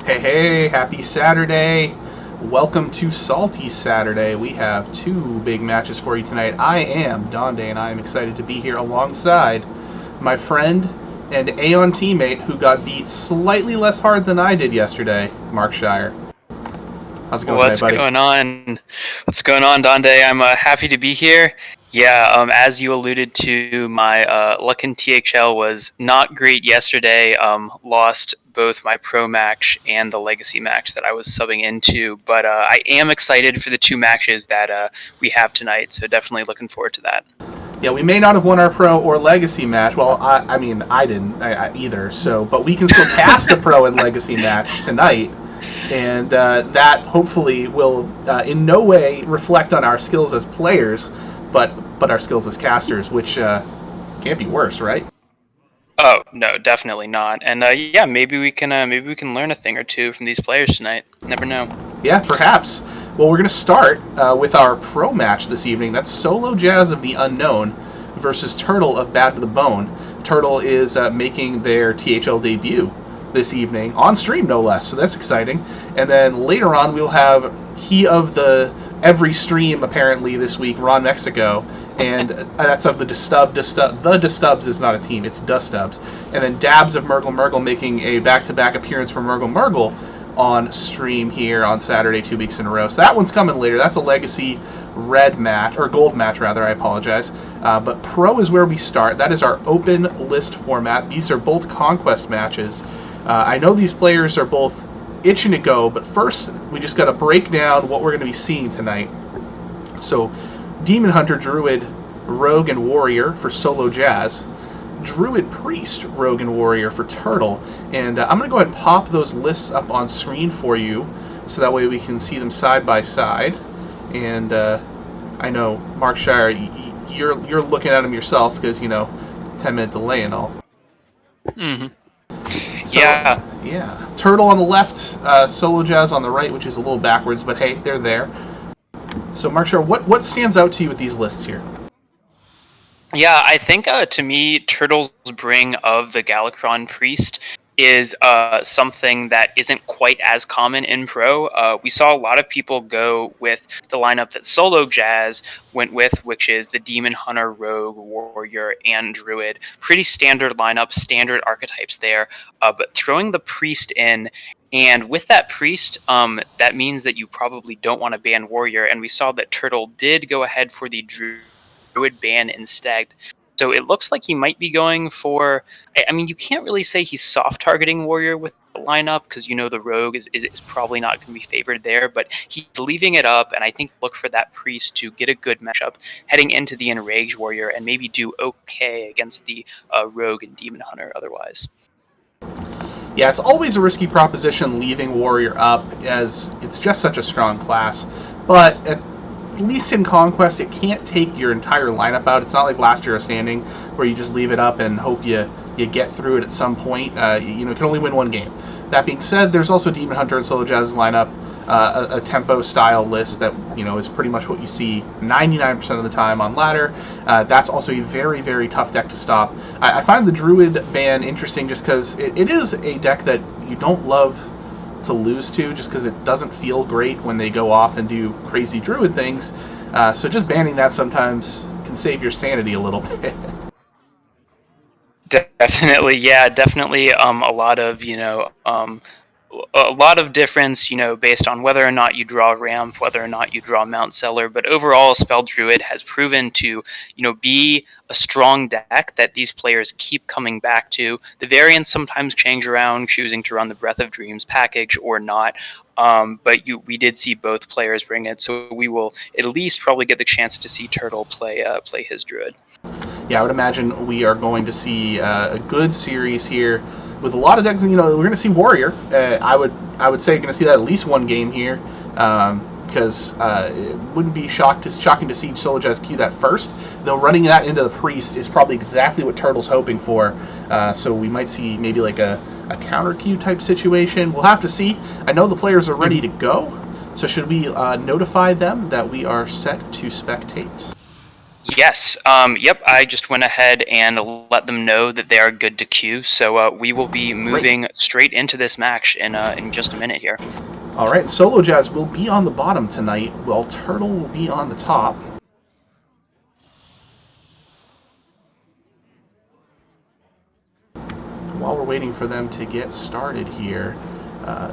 Hey, happy Saturday. Welcome to Salty Saturday. We have two big matches for you tonight. I am Donde, and I am excited to be here alongside my friend and Aeon teammate who got beat slightly less hard than I did yesterday, Markshire. How's it going What's tonight, buddy? going on? What's going on, Donde? I'm happy to be here. Yeah, as you alluded to, my luck in THL was not great yesterday. Lost both my Pro match and the Legacy match that I was subbing into, but I am excited for the two matches that we have tonight, so definitely looking forward to that. Yeah, we may not have won our Pro or Legacy match. Well, I mean, I didn't either, so, but we can still cast a Pro and Legacy match tonight. And that hopefully will in no way reflect on our skills as players, but our skills as casters, which can't be worse, right? Oh no, definitely not. And yeah, maybe we can learn a thing or two from these players tonight. Never know. Yeah, perhaps. Well, we're going to start with our pro match this evening. That's Solojazz of the Unknown versus Turtle of Bad to the Bone. Turtle is making their THL debut this evening, on stream no less, so that's exciting. And then later on we'll have he of the every stream apparently this week, RonMexico, and that's of the Stubbs is not a team, it's Stubbs. And then Dabs of Mrgl making a back-to-back appearance for Mrgl on stream here on Saturday 2 weeks in a row. So that one's coming later. That's a Legacy red match, or gold match rather, I apologize. But Pro is where we start. That is our open list format. These are both Conquest matches. I know these players are both itching to go, but first we just got to break down what we're going to be seeing tonight. So, Demon Hunter, Druid, Rogue, and Warrior for Solojazz. Druid, Priest, Rogue, and Warrior for Turtle. And I'm going to go ahead and pop those lists up on screen for you, so that way we can see them side by side. And I know, Markshire, you're looking at them yourself because, 10-minute delay and all. Mm-hmm. So, yeah. Yeah. Turtle on the left, Solojazz on the right, which is a little backwards, but hey, they're there. So, Markshire, what stands out to you with these lists here? Yeah, I think to me, Turtle's bring of the Galakron Priest is something that isn't quite as common in Pro. We saw a lot of people go with the lineup that Solojazz went with, which is the Demon Hunter, Rogue, Warrior, and Druid. Pretty standard lineup, standard archetypes there. But throwing the Priest in, and with that Priest, that means that you probably don't want to ban Warrior, and we saw that Turtle did go ahead for the Druid ban instead. So it looks like he might be going for... I mean, you can't really say he's soft-targeting Warrior with the lineup, because the Rogue is probably not going to be favored there, but he's leaving it up, and I think look for that Priest to get a good matchup heading into the Enraged Warrior, and maybe do okay against the Rogue and Demon Hunter otherwise. Yeah, it's always a risky proposition leaving Warrior up, as it's just such a strong class, but at least in Conquest, it can't take your entire lineup out. It's not like Last Hero Standing, where you just leave it up and hope you get through it at some point. You can only win one game. That being said, there's also Demon Hunter and Solojazz's lineup, a tempo-style list that is pretty much what you see 99% of the time on ladder. That's also a very, very tough deck to stop. I find the Druid ban interesting just because it is a deck that you don't love to lose to, just because it doesn't feel great when they go off and do crazy Druid things. So just banning that sometimes can save your sanity a little bit. Definitely, yeah, definitely. A lot of a lot of difference, based on whether or not you draw Ramp, whether or not you draw Mount Seller. But overall, Spell Druid has proven to, be a strong deck that these players keep coming back to. The variants sometimes change around, choosing to run the Breath of Dreams package or not. But we did see both players bring it, so we will at least probably get the chance to see Turtle play his Druid. Yeah, I would imagine we are going to see a good series here with a lot of decks. We're going to see Warrior. I would say going to see that at least one game here, because it wouldn't be shocking to see Solojazz queue that first. Though running that into the Priest is probably exactly what Turtle's hoping for. So we might see maybe like a counter queue type situation. We'll have to see. I know the players are ready to go. So should we notify them that we are set to spectate? Yes. Yep. I just went ahead and let them know that they are good to queue. So we will be moving straight into this match in just a minute here. All right, Solojazz will be on the bottom tonight, while Turtle will be on the top. While we're waiting for them to get started here,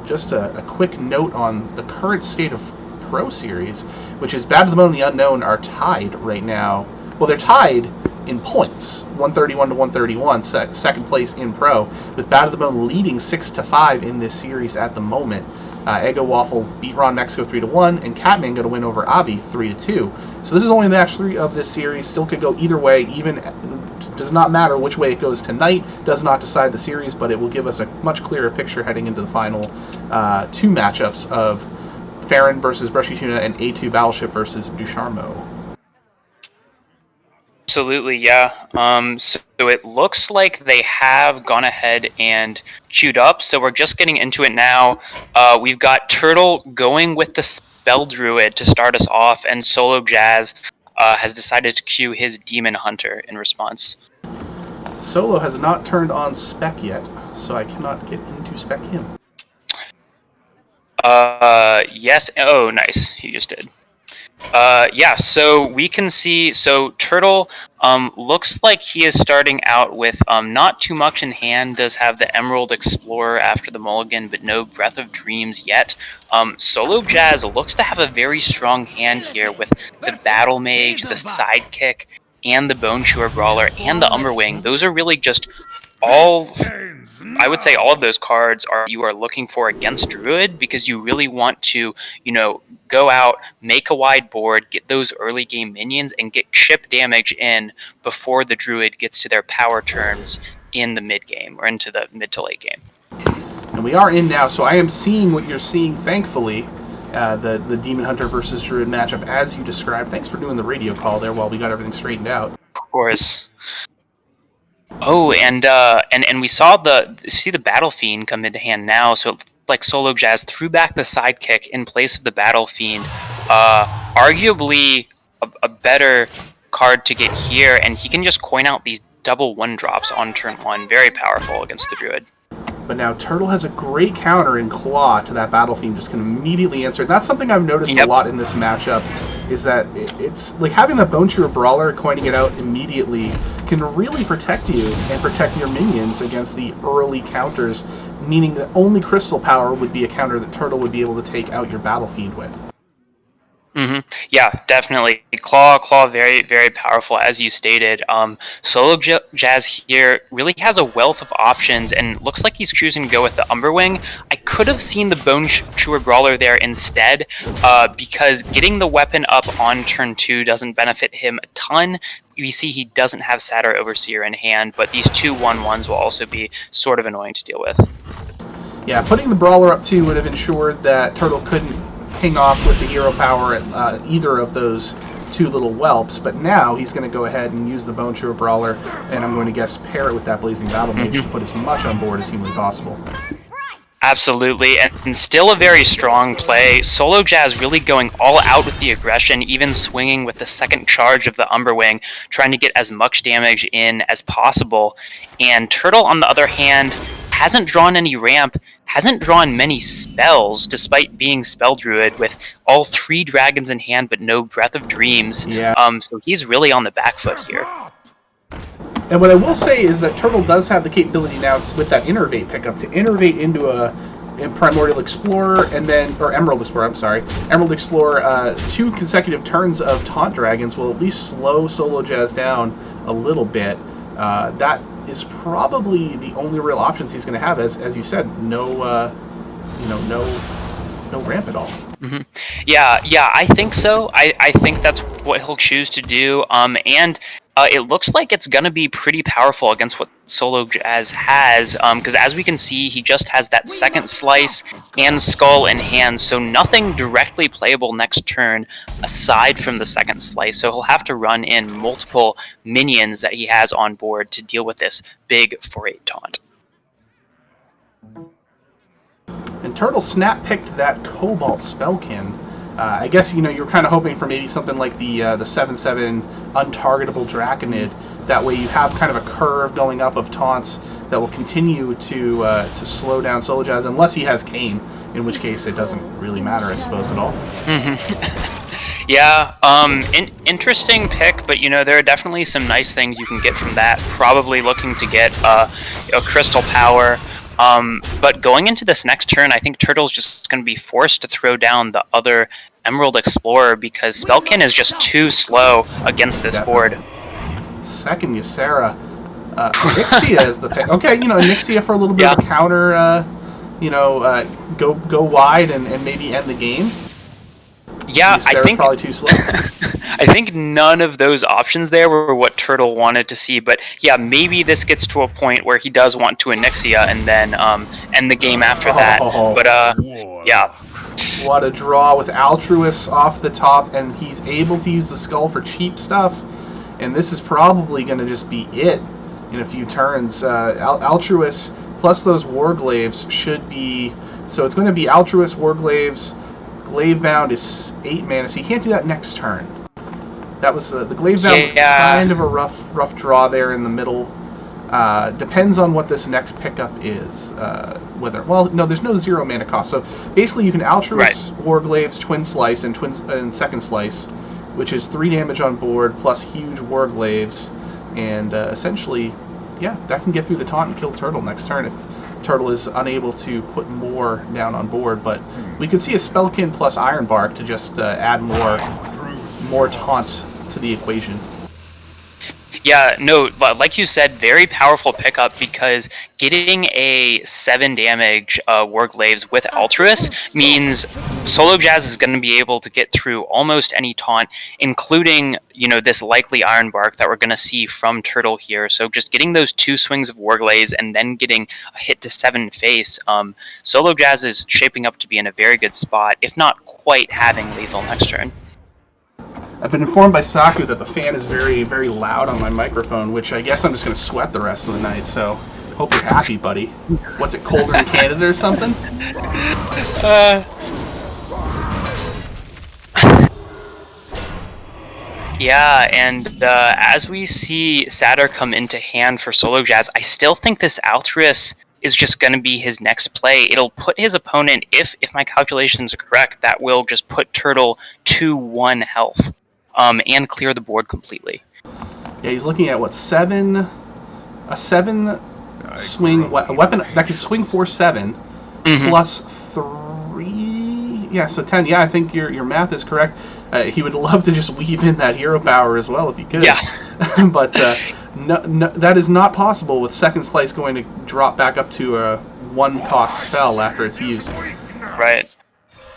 just a quick note on the current state of Pro Series, which is Bad to the Bone and the Unknown are tied right now. Well, they're tied in points, 131 to 131, second place in Pro, with Bad to the Bone leading 6-5 in this series at the moment. Eggo Waffle beat RonMexico 3-1, and Catman got a win over Abi 3-2. So this is only match 3 of this series. Still could go either way. Even does not matter which way it goes tonight. Does not decide the series, but it will give us a much clearer picture heading into the final 2 matchups of Farron versus Brushy Tuna and A2 Battleship versus Ducharmeau. Absolutely, yeah. So it looks like they have gone ahead and queued up. So we're just getting into it now. We've got Turtle going with the Spell Druid to start us off, and Solojazz has decided to queue his Demon Hunter in response. Solo has not turned on spec yet, so I cannot get into spec him. Yes. Oh, nice. He just did. Yeah, so we can see, so Turtle looks like he is starting out with not too much in hand, does have the Emerald Explorer after the mulligan, but no Breath of Dreams yet. Solojazz looks to have a very strong hand here with the Battle Mage, the Sidekick, and the Bone Chewer Brawler, and the Umberwing. Those are really just all, I would say all of those cards you are looking for against Druid, because you really want to, go out, make a wide board, get those early game minions, and get chip damage in before the Druid gets to their power turns in the mid game, or into the mid to late game. And we are in now, so I am seeing what you're seeing, thankfully. The Demon Hunter versus Druid matchup as you described. Thanks for doing the radio call there while we got everything straightened out. Of course. Oh, and we saw the Battle Fiend come into hand now, so it like Solojazz threw back the Sidekick in place of the Battle Fiend. Arguably a better card to get here, and he can just coin out these double 1-drops on turn 1. Very powerful against the Druid. But now Turtle has a great counter in Claw to that Battle Fiend, just can immediately answer. That's something I've noticed a lot in this matchup, is that it's like having the Bone Chewer Brawler coining it out immediately can really protect you and protect your minions against the early counters, meaning that only Crystal Power would be a counter that Turtle would be able to take out your Battle Fiend with. Yeah, definitely. Claw, very, very powerful, as you stated. Solojazz here really has a wealth of options, and looks like he's choosing to go with the Umberwing. I could have seen the Bone Chewer Brawler there instead, because getting the weapon up on turn 2 doesn't benefit him a ton. We see he doesn't have Satyr Overseer in hand, but these 2 1/1s will also be sort of annoying to deal with. Yeah, putting the Brawler up 2 would have ensured that Turtle couldn't ping off with the hero power at either of those 2 little whelps, but now he's going to go ahead and use the Bone Chewer Brawler, and I'm going to guess pair it with that Blazing Battle Mage to put as much on board as humanly possible. Absolutely, and still a very strong play. Solojazz really going all out with the aggression, even swinging with the second charge of the Umberwing, trying to get as much damage in as possible. And Turtle, on the other hand, hasn't drawn any ramp, hasn't drawn many spells, despite being Spell Druid with all 3 dragons in hand but no Breath of Dreams. Yeah. So he's really on the back foot here. And what I will say is that Turtle does have the capability now with that Innervate pickup to innervate into a Primordial Explorer and then, or Emerald Explorer, I'm sorry, Emerald Explorer, 2 consecutive turns of Taunt Dragons will at least slow Solojazz down a little bit. That is probably the only real options he's going to have, as you said, no ramp at all. Yeah, I think so. I think that's what he'll choose to do. And it looks like it's going to be pretty powerful against what Solojazz has, because as we can see, he just has that second slice and skull in hand, so nothing directly playable next turn aside from the second slice, so he'll have to run in multiple minions that he has on board to deal with this big 4/8 taunt. And Turtle snap picked that Cobalt Spellkin I guess you're kind of hoping for maybe something like the 7/7 untargetable Draconid. That way you have kind of a curve going up of taunts that will continue to slow down Solojazz, unless he has Kane, in which case it doesn't really matter, I suppose, at all. Yeah, interesting pick, but there are definitely some nice things you can get from that. Probably looking to get a Crystal Power. But going into this next turn, I think Turtle's just going to be forced to throw down the other Emerald Explorer because Spellkin is just too slow against this board. Second Ysera. Nixia is the pick. Okay, Nixia for a little bit of a counter, go wide and maybe end the game. Yeah, I think probably too slow. I think none of those options there were what Turtle wanted to see, but yeah, maybe this gets to a point where he does want to Anixia and then end the game after that. But yeah. What a draw with Altruist off the top, and he's able to use the skull for cheap stuff, and this is probably going to just be it in a few turns. Altruist plus those Warglaves should be... So it's going to be Altruist, Warglaves... Glavebound is 8 mana, so you can't do that next turn. That was the Glavebound was kind of a rough draw there in the middle. Depends on what this next pickup is. There's no 0 mana cost. So basically, you can Altruist, Warglaves, Twin Slice, and Second Slice, which is 3 damage on board plus huge Warglaves, and essentially, yeah, that can get through the taunt and kill Turtle next turn if Turtle is unable to put more down on board. But we could see a Spellkin plus Ironbark to just add more taunt to the equation. Yeah, no, like you said, very powerful pickup because getting a 7 damage Warglaves with Altruist means Solojazz is going to be able to get through almost any taunt, including, this likely Ironbark that we're going to see from Turtle here. So just getting those 2 swings of Warglaves and then getting a hit to 7 face, Solojazz is shaping up to be in a very good spot, if not quite having lethal next turn. I've been informed by Saku that the fan is very, very loud on my microphone, which I guess I'm just going to sweat the rest of the night, so hope you're happy, buddy. What's it, colder in Canada or something? Yeah, and as we see Satyr come into hand for Solojazz, I still think this Altruist is just going to be his next play. It'll put his opponent, if my calculations are correct, that will just put Turtle to 1 health. And clear the board completely. Yeah, he's looking at, a 7 swing, a weapon that can swing for 7, plus 3, yeah, so 10, yeah, I think your math is correct. He would love to just weave in that hero power as well if he could. Yeah. But no, that is not possible with Second Slice going to drop back up to a 1-cost spell after it's used. Right.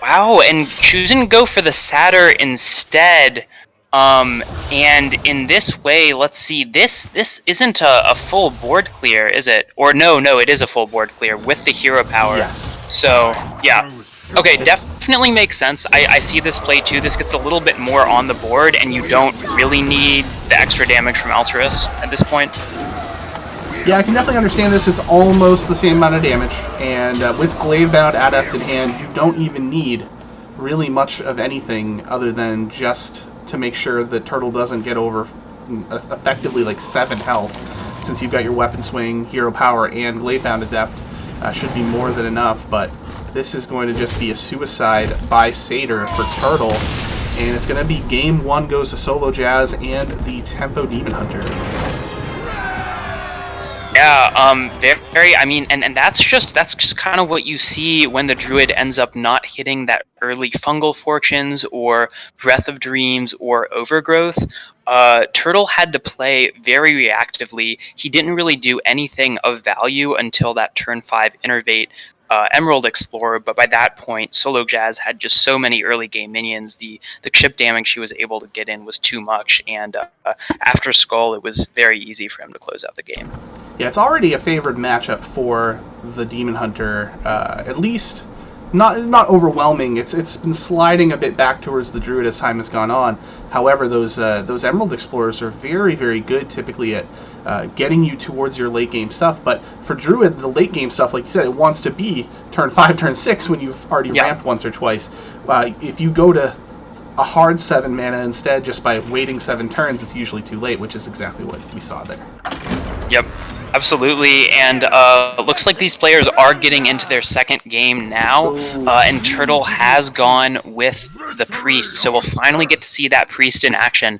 Wow, and choosing to go for the Satyr instead... and in this way, let's see, this isn't a full board clear, is it? Or no, it is a full board clear with the hero power. Yes. So, yeah. Okay, definitely makes sense. I see this play too. This gets a little bit more on the board, and you don't really need the extra damage from Altruist at this point. Yeah, I can definitely understand this. It's almost the same amount of damage, and with Glavebound Adept in hand, you don't even need really much of anything other than just to make sure that Turtle doesn't get over effectively like 7 health. Since you've got your weapon swing, hero power, and Glavebound Adept, should be more than enough. But this is going to just be a suicide by Satyr for Turtle, and it's going to be game 1 goes to Solojazz and the Tempo Demon Hunter. Yeah, very. I mean, and that's just kind of what you see when the Druid ends up not hitting that early Fungal Fortunes or Breath of Dreams or Overgrowth. Turtle had to play very reactively. He didn't really do anything of value until that turn 5 Innervate Emerald Explorer, but by that point, Solojazz had just so many early game minions. The chip damage she was able to get in was too much, and after Skull, it was very easy for him to close out the game. Yeah, it's already a favored matchup for the Demon Hunter, at least not overwhelming. It's been sliding a bit back towards the Druid as time has gone on. However, those Emerald Explorers are very, very good typically at getting you towards your late game stuff. But for Druid, the late game stuff, like you said, it wants to be turn 5, turn 6 when you've already ramped once or twice. If you go to a hard 7 mana instead, just by waiting 7 turns, it's usually too late, which is exactly what we saw there. Yep. Absolutely, and looks like these players are getting into their second game now, and Turtle has gone with the Priest, so we'll finally get to see that Priest in action.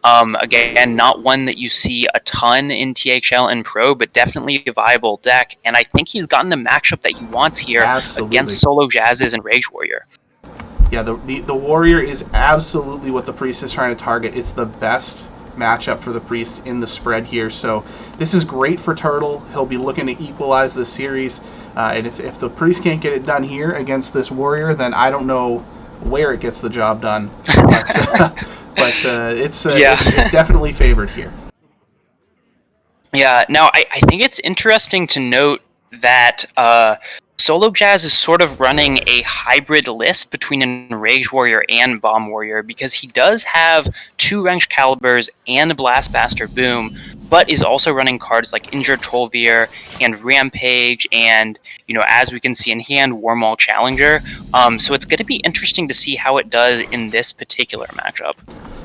Again, not one that you see a ton in THL and Pro, but definitely a viable deck, and I think he's gotten the matchup that he wants here against Solojazzes and Rage Warrior. Yeah, the Warrior is absolutely what the Priest is trying to target. It's the best matchup for the Priest in the spread here, so this is great for Turtle. He'll be looking to equalize the series, and if the Priest can't get it done here against this Warrior, then I don't know where it gets the job done, but it's definitely favored here. Yeah, now I think it's interesting to note that Solojazz is sort of running a hybrid list between a Rage Warrior and Bomb Warrior, because he does have 2 Wrench Calibers and a Blastmaster Boom, but is also running cards like Injured Trollvier and Rampage, and, you know, as we can see in hand, Wormhole Challenger. So it's going to be interesting to see how it does in this particular matchup.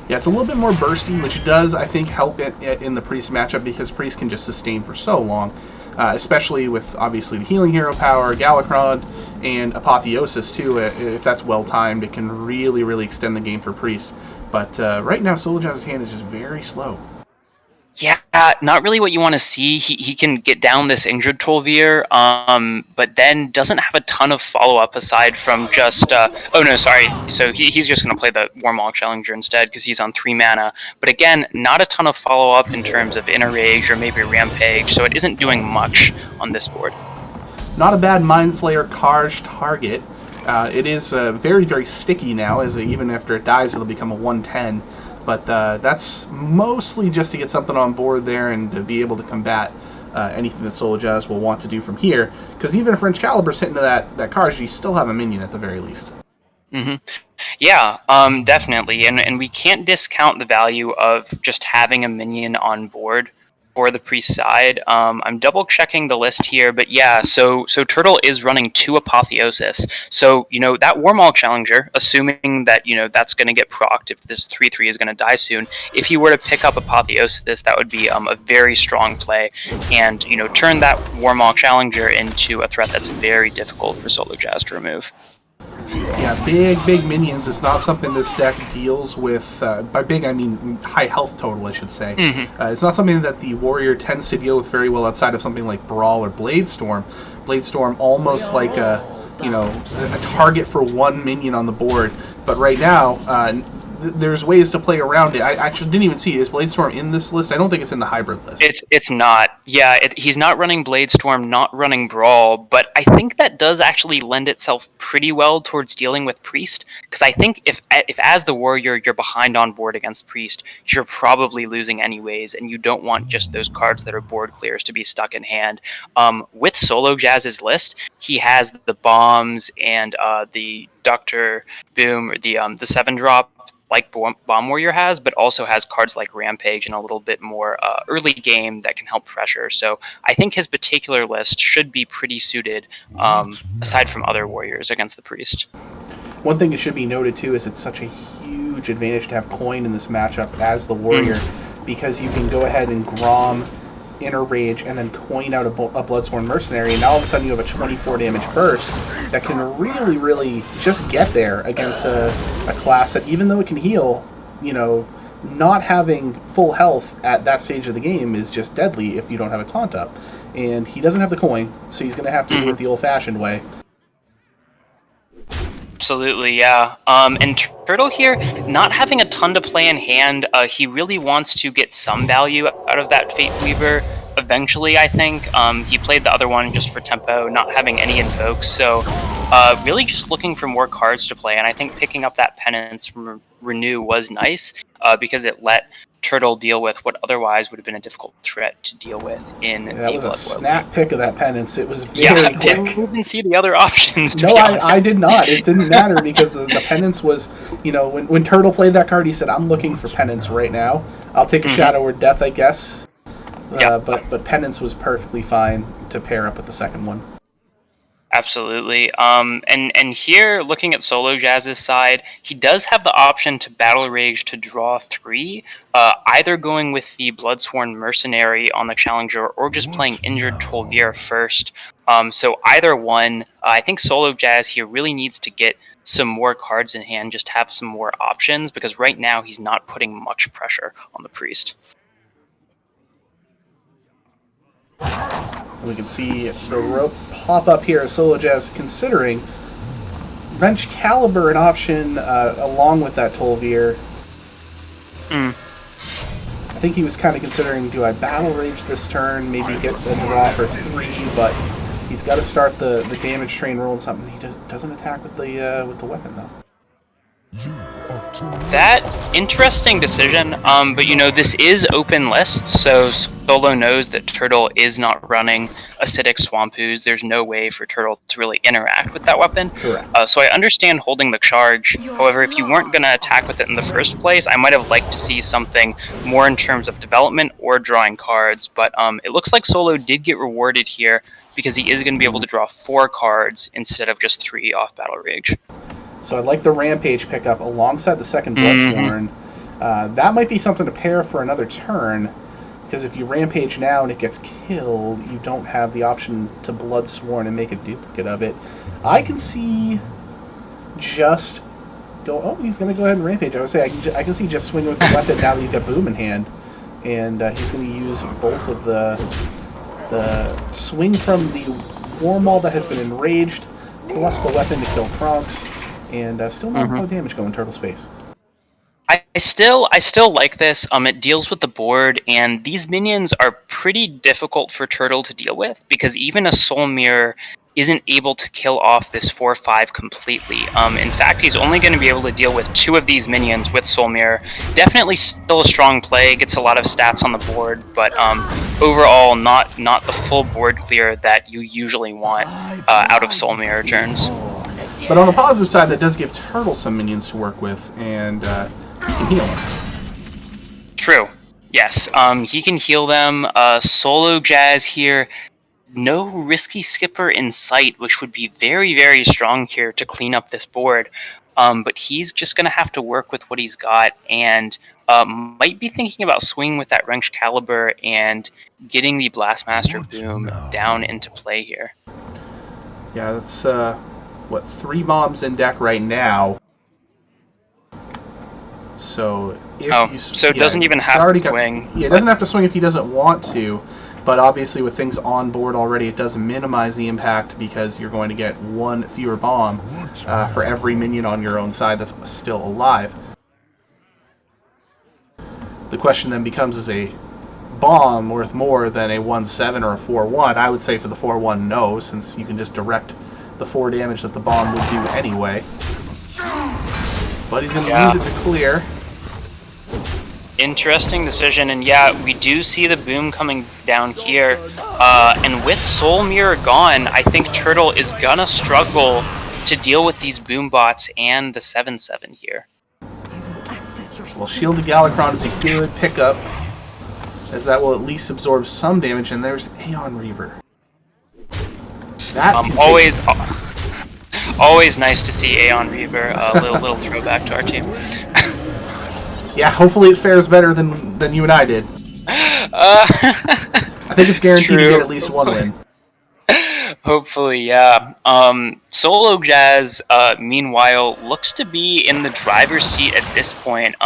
Yeah, it's a little bit more bursty, which does, I think, help it in the Priest matchup, because Priest can just sustain for so long. Especially with, obviously, the Healing Hero power, Galakron, and Apotheosis, too. If that's well-timed, it can really, really extend the game for Priest. But right now, Solojazz's hand is just very slow. Yeah, not really what you want to see. He can get down this Injured Trollvier, but then doesn't have a ton of follow-up aside from just... oh, no, sorry. So he's just going to play the Wormhole Challenger instead because he's on 3 mana. But again, not a ton of follow-up in terms of Inner Rage or maybe Rampage, so it isn't doing much on this board. Not a bad Mind Flayer Karj target. It is very, very sticky now, as even after it dies, it'll become a 1/10. But that's mostly just to get something on board there and to be able to combat anything that Solojazz will want to do from here. Because even if Wrench Caliber's hitting to that card, you still have a minion at the very least. Mm-hmm. Yeah, definitely. And we can't discount the value of just having a minion on board for the Priest side. I'm double checking the list here, but yeah, so Turtle is running 2 Apotheosis. So, you know, that Wormhole Challenger, assuming that, you know, that's going to get procced if this 3/3 is going to die soon, if he were to pick up Apotheosis, that would be a very strong play, and, you know, turn that Wormhole Challenger into a threat that's very difficult for Solojazz to remove. Yeah, big minions is not something this deck deals with. By big, I mean high health total, I should say. Mm-hmm. It's not something that the Warrior tends to deal with very well outside of something like Brawl or Bladestorm. Bladestorm almost like a target for 1 minion on the board. But right now, there's ways to play around it. I actually didn't even see it. Is Bladestorm in this list? I don't think it's in the hybrid list. It's not. Yeah, he's not running Bladestorm, not running Brawl, but I think that does actually lend itself pretty well towards dealing with Priest, because I think if as the Warrior you're behind on board against Priest, you're probably losing anyways, and you don't want just those cards that are board clears to be stuck in hand. With Solojazz's list, he has the bombs and the Dr. Boom, or the 7-drop, like Bomb Warrior has, but also has cards like Rampage and a little bit more early game that can help pressure. So I think his particular list should be pretty suited, aside from other Warriors, against the Priest. One thing that should be noted, too, is it's such a huge advantage to have Coin in this matchup as the Warrior, because you can go ahead and Grom, Inner Rage, and then coin out a Bloodsworn Mercenary, and now all of a sudden you have a 24 damage burst that can really, really just get there against a class that, even though it can heal, you know, not having full health at that stage of the game is just deadly if you don't have a taunt up. And he doesn't have the coin, so he's going to have to do it the old-fashioned way. Absolutely, yeah. And Turtle here, not having a ton to play in hand, he really wants to get some value out of that Fate Weaver eventually, I think. He played the other one just for tempo, not having any invokes, so really just looking for more cards to play, and I think picking up that Penance from Renew was nice, because it let Turtle deal with what otherwise would have been a difficult threat to deal with in the That was a Bloodbloomers. snap pick of that penance. It was very Yeah, quick. didn't even see the other options, to No, be honest. I did not. It didn't matter because the penance was, you know, when Turtle played that card, he said, I'm looking for penance right now. I'll take a Shadow or Death, I guess. But penance was perfectly fine to pair up with the second one. Absolutely. And here, looking at Solojazz's side, he does have the option to Battle Rage to draw 3, either going with the Bloodsworn Mercenary on the Challenger or just playing Injured Tolvir first. So either one, I think Solojazz here really needs to get some more cards in hand, just have some more options, because right now he's not putting much pressure on the Priest. We can see the rope pop up here as Solojazz considering Wrench Caliber an option along with that Tolvir. I think he was kind of considering, do I Battle Rage this turn, maybe get the draw for 3, but he's got to start the damage train rolling something. He doesn't attack with the weapon though. That interesting decision, but you know, this is open list, so Solo knows that Turtle is not running Acidic Swamp Ooze. There's no way for Turtle to really interact with that weapon. Correct. So I understand holding the charge. However, if you weren't going to attack with it in the first place, I might have liked to see something more in terms of development or drawing cards, but it looks like Solo did get rewarded here because he is going to be able to draw 4 cards instead of just 3 off Battle Rage. So I like the Rampage pickup alongside the second Bloodsworn. That might be something to pair for another turn, because if you Rampage now and it gets killed, you don't have the option to Bloodsworn and make a duplicate of it. I can see just go, oh, he's going to go ahead and Rampage. I would say I can see just swinging with the weapon now that you've got Boom in hand. And he's going to use both of the swing from the War Maul that has been enraged, plus the weapon to kill Kronks. And still not a lot of damage going Turtle's face. I still like this. It deals with the board, and these minions are pretty difficult for Turtle to deal with, because even a Soul Mirror isn't able to kill off this 4/5 completely. In fact, he's only going to be able to deal with 2 of these minions with Soul Mirror. Definitely still a strong play, gets a lot of stats on the board, but overall not the full board clear that you usually want out of Soul Mirror turns. But on the positive side, that does give Turtle some minions to work with, and he can heal them. True. Yes. He can heal them. Solojazz here. No risky skipper in sight, which would be very, very strong here to clean up this board. But he's just going to have to work with what he's got, and might be thinking about swinging with that Wrench Caliber and getting the Blastmaster Boom down into play here. Yeah, that's... 3 bombs in deck right now. So if it doesn't even have to swing. It doesn't have to swing if he doesn't want to, but obviously with things on board already, it does minimize the impact because you're going to get 1 fewer bomb for every minion on your own side that's still alive. The question then becomes, is a bomb worth more than a 1/7 or a 4/1? I would say for the 4/1, no, since you can just direct the 4 damage that the bomb would do anyway. But he's going to use it to clear. Interesting decision, and yeah, we do see the boom coming down here. And with Soul Mirror gone, I think Turtle is going to struggle to deal with these boom bots and the 7/7 here. Well, Shielded Galakron is a good pickup, as that will at least absorb some damage, and there's Aeon Reaver. Always nice to see Aeon Reaver. Little throwback to our team. Yeah, hopefully it fares better than you and I did. I think it's guaranteed to get at least 1 win. Hopefully, yeah. Solojazz, meanwhile, looks to be in the driver's seat at this point.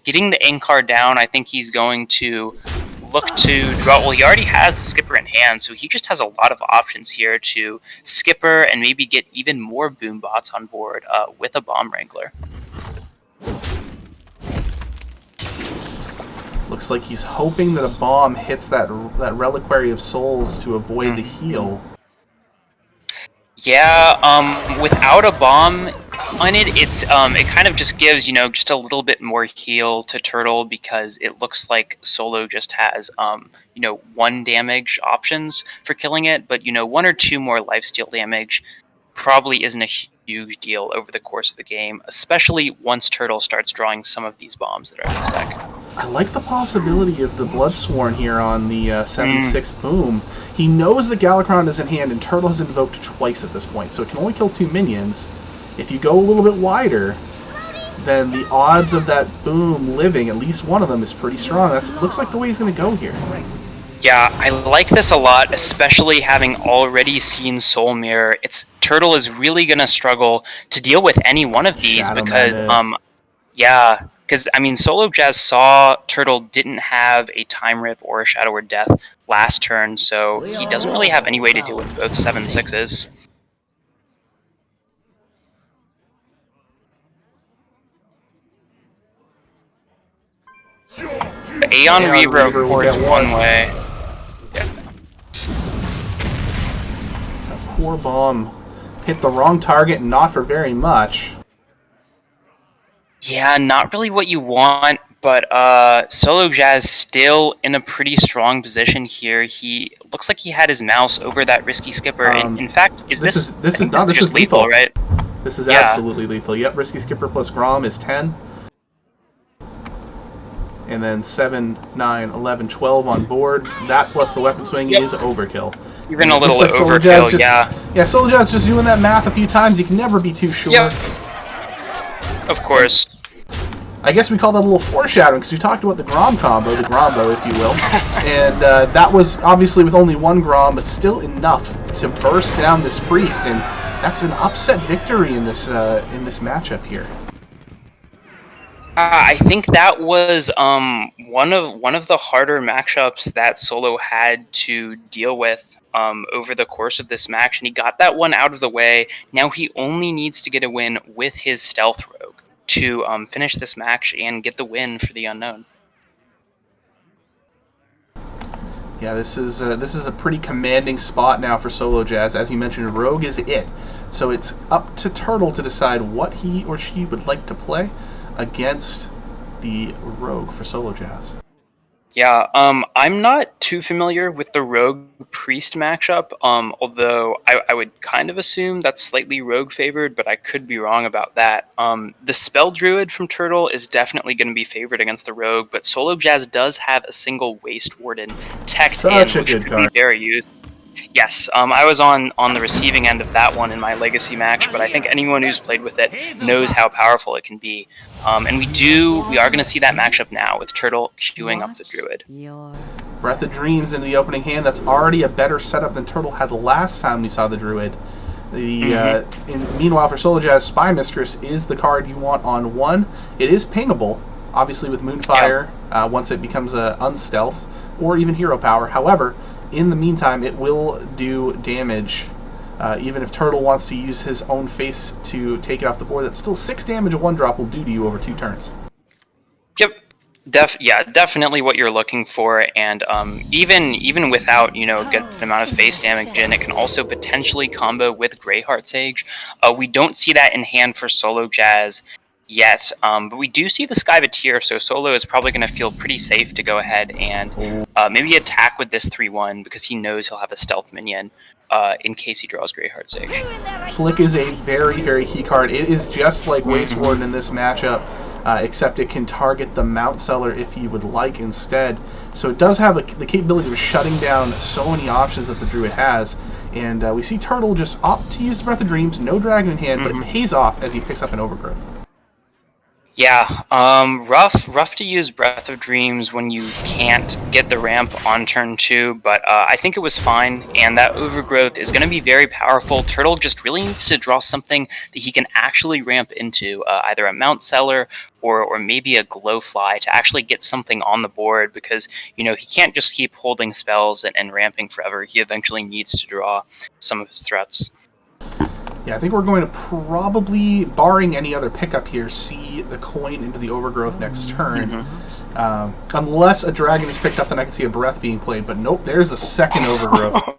Getting the Inkar down, I think he's going to look to draw. Well, he already has the skipper in hand, so he just has a lot of options here to skipper and maybe get even more boom bots on board with a bomb wrangler. Looks like he's hoping that a bomb hits that Reliquary of Souls to avoid the heal. Yeah, without a bomb, hunted, it kind of just gives, just a little bit more heal to Turtle because it looks like Solo just has, 1 damage options for killing it, but 1 or 2 more lifesteal damage probably isn't a huge deal over the course of the game, especially once Turtle starts drawing some of these bombs that are in his deck. I like the possibility of the Bloodsworn here on the 7/6 boom. He knows the Galakron is in hand, and Turtle has invoked twice at this point, so it can only kill 2 minions. If you go a little bit wider, then the odds of that boom living, at least one of them, is pretty strong. That looks like the way he's going to go here. Yeah, I like this a lot, especially having already seen Soul Mirror. Turtle is really going to struggle to deal with any one of these because, Solojazz saw Turtle didn't have a Time Rip or a Shadow or Death last turn, so he doesn't really have any way to deal with both 7/6s. Aeon Reaver, of course, one way. That poor bomb hit the wrong target and not for very much. Yeah, not really what you want, but Solojazz still in a pretty strong position here. He looks like he had his mouse over that risky skipper. And in fact, this is just lethal, right? This is absolutely lethal. Yep, risky skipper plus Grom is 10. And then 7, 9, 11, 12 on board. That plus the weapon swing is overkill. Even a little overkill, yeah. Yeah, Solojazz just doing that math a few times. You can never be too sure. Yep. Of course. I guess we call that a little foreshadowing because we talked about the Grom combo, the Grombo, if you will. And that was obviously with only 1 Grom, but still enough to burst down this Priest. And that's an upset victory in this matchup here. I think that was one of the harder matchups that Solo had to deal with over the course of this match, and he got that one out of the way. Now he only needs to get a win with his Stealth Rogue to finish this match and get the win for the Unknown. Yeah, this is a pretty commanding spot now for Solojazz. As you mentioned, Rogue is it. So it's up to Turtle to decide what he or she would like to play against the Rogue for Solojazz. Yeah, I'm not too familiar with the Rogue Priest matchup, although I would kind of assume that's slightly Rogue favored, but I could be wrong about that. The Spell Druid from Turtle is definitely going to be favored against the Rogue, but Solojazz does have a single Waste Warden teched in, which could be very useful. Yes, I was on the receiving end of that one in my Legacy match, but I think anyone who's played with it knows how powerful it can be. And we are going to see that matchup now with Turtle queuing up the Druid. Breath of Dreams into the opening hand. That's already a better setup than Turtle had last time we saw the Druid. Meanwhile, for Solojazz, Spy Mistress is the card you want on 1. It is pingable, obviously with Moonfire, once it becomes unstealth, or even Hero Power. However, in the meantime, it will do damage. Even if Turtle wants to use his own face to take it off the board, that's still 6 damage a 1-drop will do to you over 2 turns. Yep. Definitely what you're looking for, and even without a good amount of face damage in, it can also potentially combo with Greyheart Sage. We don't see that in hand for Solojazz yet, but we do see the Skybateer, so Solo is probably going to feel pretty safe to go ahead and maybe attack with this 3/1 because he knows he'll have a stealth minion in case he draws Greyheart Sage. Flick is a very, very key card. It is just like Waste Warden in this matchup, except it can target the Mount Seller if you would like instead. So it does have the capability of shutting down so many options that the Druid has. And we see Turtle just opt to use Breath of Dreams, no Dragon in hand, but it pays off as he picks up an Overgrowth. Yeah, rough to use Breath of Dreams when you can't get the ramp on turn 2, but I think it was fine, and that Overgrowth is going to be very powerful. Turtle just really needs to draw something that he can actually ramp into, either a Mount Seller or maybe a Glowfly to actually get something on the board, because, he can't just keep holding spells and ramping forever. He eventually needs to draw some of his threats. Yeah, I think we're going to probably, barring any other pickup here, see the coin into the Overgrowth next turn. Unless a dragon is picked up, then I can see a Breath being played. But nope, there's a second Overgrowth.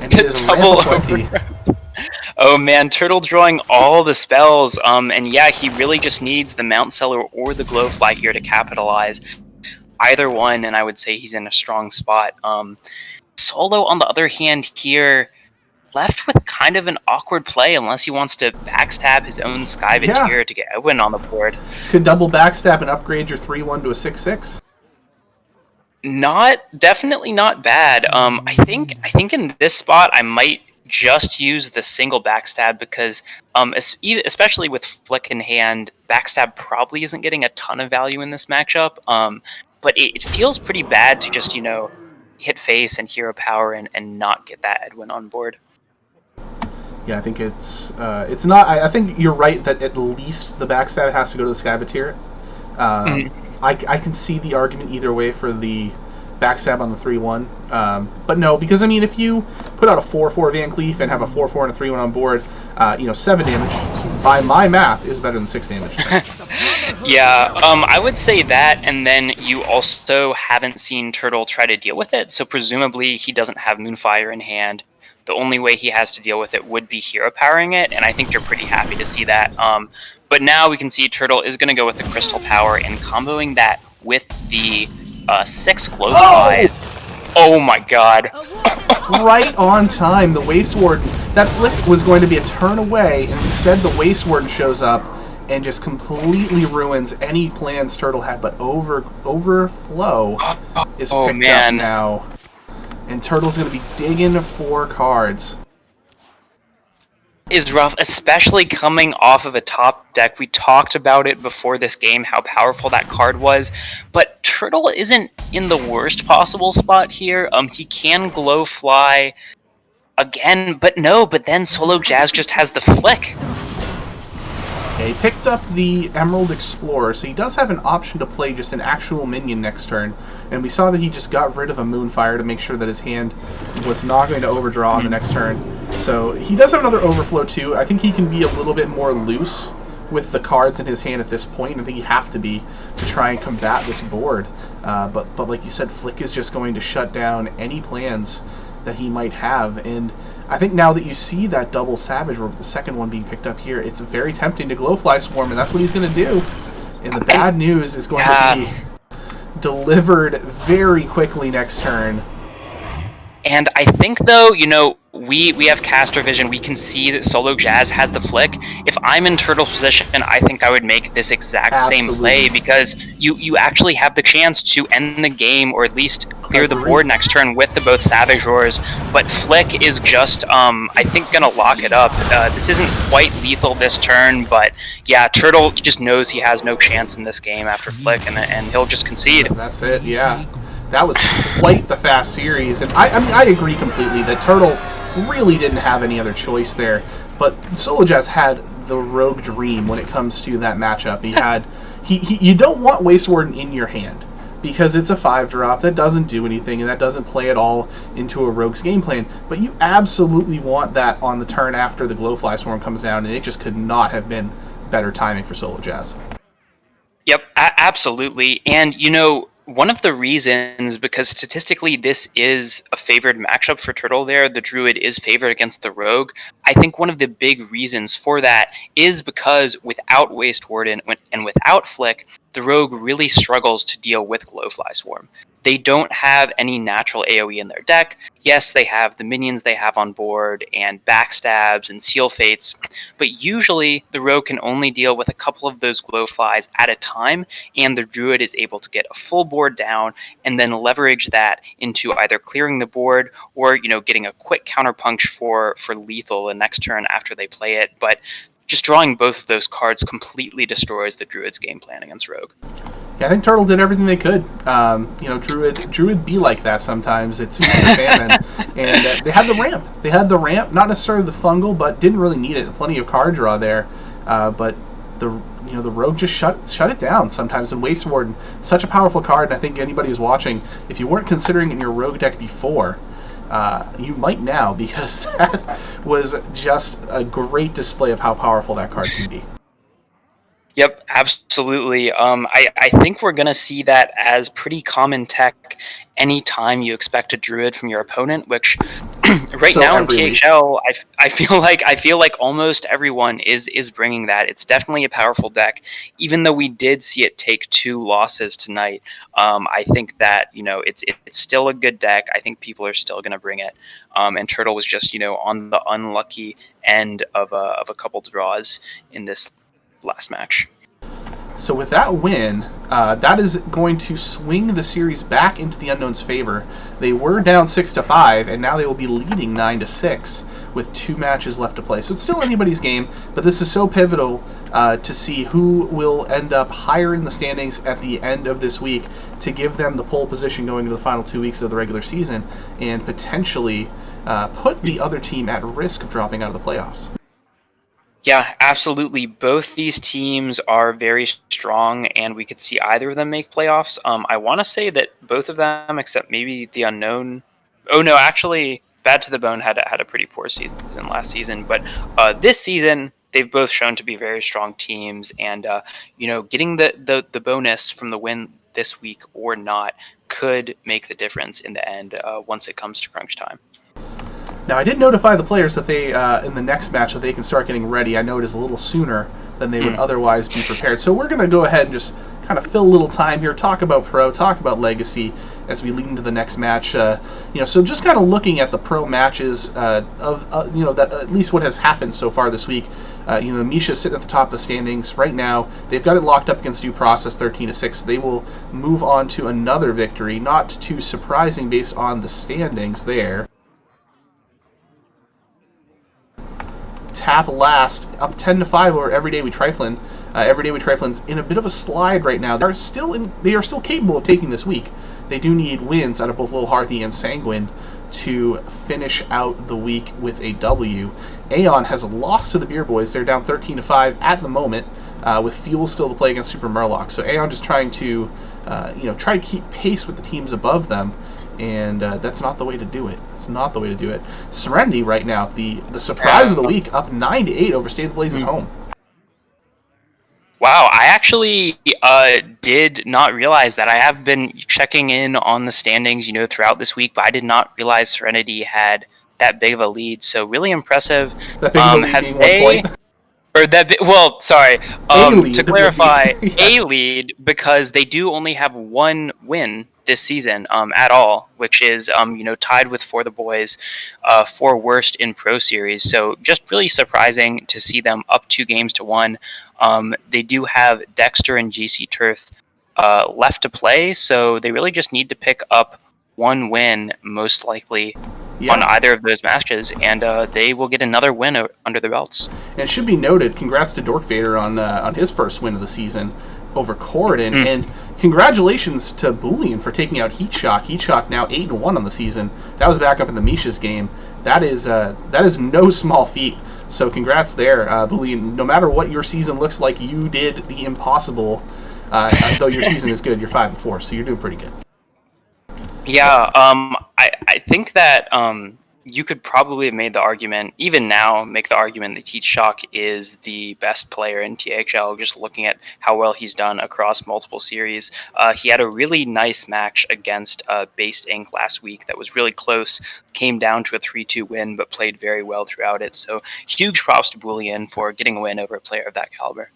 And it is double ramp 20. Oh man, Turtle drawing all the spells, and yeah, he really just needs the Mount Seller or the Glowfly here to capitalize. Either one, and I would say he's in a strong spot. Solo, on the other hand, here, left with kind of an awkward play unless he wants to backstab his own Skyvateer to get a win on the board. Could double backstab and upgrade your 3-1 to a 6-6? Definitely not bad. I think in this spot I might just use the single backstab because, especially with Flick in hand, backstab probably isn't getting a ton of value in this matchup. But it feels pretty bad to just hit face and hero power and not get that Edwin on board. Yeah, I think it's not. I think you're right that at least the backstab has to go to the Skyvateer. I can see the argument either way for the backstab on the 3-1. But no, because I mean, if you put out a 4-4 Van Cleef and have a 4-4 and a 3-1 on board, 7 damage, by my math, is better than 6 damage. Yeah, I would say that, and then you also haven't seen Turtle try to deal with it, so presumably he doesn't have Moonfire in hand. The only way he has to deal with it would be hero powering it, and I think you're pretty happy to see that. But now we can see Turtle is going to go with the Crystal Power and comboing that with the 6 Glowflies. Oh my god. Right on time. The Waste Warden. That Flick was going to be a turn away, and instead the Waste Warden shows up and just completely ruins any plans Turtle had. But Overflow is picked up now. And Turtle's going to be digging 4 cards. Is rough, especially coming off of a top deck. We talked about it before this game, how powerful that card was, but Turtle isn't in the worst possible spot here. He can Glowfly again, but then Solojazz just has the Flick. He picked up the Emerald Explorer, so he does have an option to play just an actual minion next turn. And we saw that he just got rid of a Moonfire to make sure that his hand was not going to overdraw on the next turn. So he does have another Overflow too. I think he can be a little bit more loose with the cards in his hand at this point. I think you have to be to try and combat this board. But like you said, Flick is just going to shut down any plans that he might have. And I think now that you see that double Savage Roar with the second one being picked up here, it's very tempting to Glowfly Swarm, and that's what he's going to do. And the bad news is going to be delivered very quickly next turn. And I think, though, we have caster vision. We can see that Solojazz has the Flick. If I'm in Turtle's position, I think I would make this exact same play because you actually have the chance to end the game or at least clear the board next turn with the both Savage Roars. But Flick is just, I think, going to lock it up. This isn't quite lethal this turn, but yeah, Turtle just knows he has no chance in this game after Flick, and he'll just concede. That's it, yeah. That was quite the fast series, and I agree completely that Turtle really didn't have any other choice there. But Solojazz had the rogue dream when it comes to that matchup. You don't want Waste Warden in your hand because it's a 5-drop that doesn't do anything and that doesn't play at all into a rogue's game plan. But you absolutely want that on the turn after the Glowfly Swarm comes down, and it just could not have been better timing for Solojazz. Yep, absolutely, and one of the reasons, because statistically this is a favored matchup for Turtle there, the Druid is favored against the Rogue, I think one of the big reasons for that is because without Waste Warden and without Flick, the Rogue really struggles to deal with Glowfly Swarm. They don't have any natural AoE in their deck. Yes, they have the minions they have on board, and backstabs and seal fates, but usually the Rogue can only deal with a couple of those Glowflies at a time, and the Druid is able to get a full board down and then leverage that into either clearing the board or getting a quick counterpunch for lethal the next turn after they play it. But just drawing both of those cards completely destroys the Druid's game plan against Rogue. Yeah, I think Turtle did everything they could. Druid be like that sometimes. It's famine, and they had the ramp. They had the ramp, not necessarily the fungal, but didn't really need it. Plenty of card draw there, but the Rogue just shut it down sometimes. And Waste Warden, such a powerful card. And I think anybody who's watching, if you weren't considering it in your Rogue deck before, you might now, because that was just a great display of how powerful that card can be. Yep, absolutely. I think we're going to see that as pretty common tech anytime you expect a druid from your opponent, which right So now in every week. THL, I feel like almost everyone is bringing that. It's definitely a powerful deck, even though we did see it take 2 losses tonight. I think that it's still a good deck. I think people are still going to bring it. And Turtle was just on the unlucky end of a couple draws in this last match. So with that win, that is going to swing the series back into the Unknown's favor. They were down 6-5, and now they will be leading 9-6 with 2 matches left to play. So it's still anybody's game, but this is so pivotal to see who will end up higher in the standings at the end of this week to give them the pole position going into the final 2 weeks of the regular season and potentially put the other team at risk of dropping out of the playoffs. Yeah, absolutely. Both these teams are very strong, and we could see either of them make playoffs. I want to say that both of them, except maybe the unknown. Oh no, actually, Bad to the Bone had a pretty poor season last season, but this season they've both shown to be very strong teams, and getting the bonus from the win this week or not could make the difference in the end once it comes to crunch time. Now, I did notify the players that they, in the next match, that they can start getting ready. I know it is a little sooner than they would otherwise be prepared. So we're going to go ahead and just kind of fill a little time here, talk about Pro, talk about Legacy as we lead into the next match. So just kind of looking at the Pro matches that at least what has happened so far this week. Misha's sitting at the top of the standings right now. They've got it locked up against Due Process, 13-6. They will move on to another victory, not too surprising based on the standings there. Tap last, up 10-5 over Everyday We Triflin. Everyday We Triflin's in a bit of a slide right now. They are still capable of taking this week. They do need wins out of both Little Hearthy and Sanguine to finish out the week with a W. Aeon has lost to the Beer Boys. They're down 13-5 at the moment, with Fuel still to play against Super Mrgl. So Aeon just trying to try to keep pace with the teams above them. And that's not the way to do it. It's not the way to do it. Serenity right now, the surprise of the week, up 9-8 over State of the Blazes home. Wow, I actually did not realize that. I have been checking in on the standings, throughout this week, but I did not realize Serenity had that big of a lead. So really impressive. That big of a lead being 1 point. Or that, well, sorry. A-lead, to clarify, yes. a lead because they do only have 1 win this season at all, which is tied with For the Boys for worst in Pro Series. So just really surprising to see them up 2 games to 1. They do have Dexter and GC Turf left to play, so they really just need to pick up 1 win, most likely. Yeah. On either of those matches, and they will get another win under their belts. And it should be noted, congrats to Dorkvader on his first win of the season over Corridon, and congratulations to Boolean for taking out Heatshock. Heatshock now 8-1 on the season. That was back up in the Misha's game. That is no small feat. So congrats there, Boolean. No matter what your season looks like, you did the impossible. Though your season is good, you're 5-4, so you're doing pretty good. Yeah, I think that you could probably have made the argument, even now, make the argument that Heatshock is the best player in THL, just looking at how well he's done across multiple series. He had a really nice match against Based Inc. last week that was really close, came down to a 3-2 win, but played very well throughout it. So huge props to Boolean for getting a win over a player of that caliber.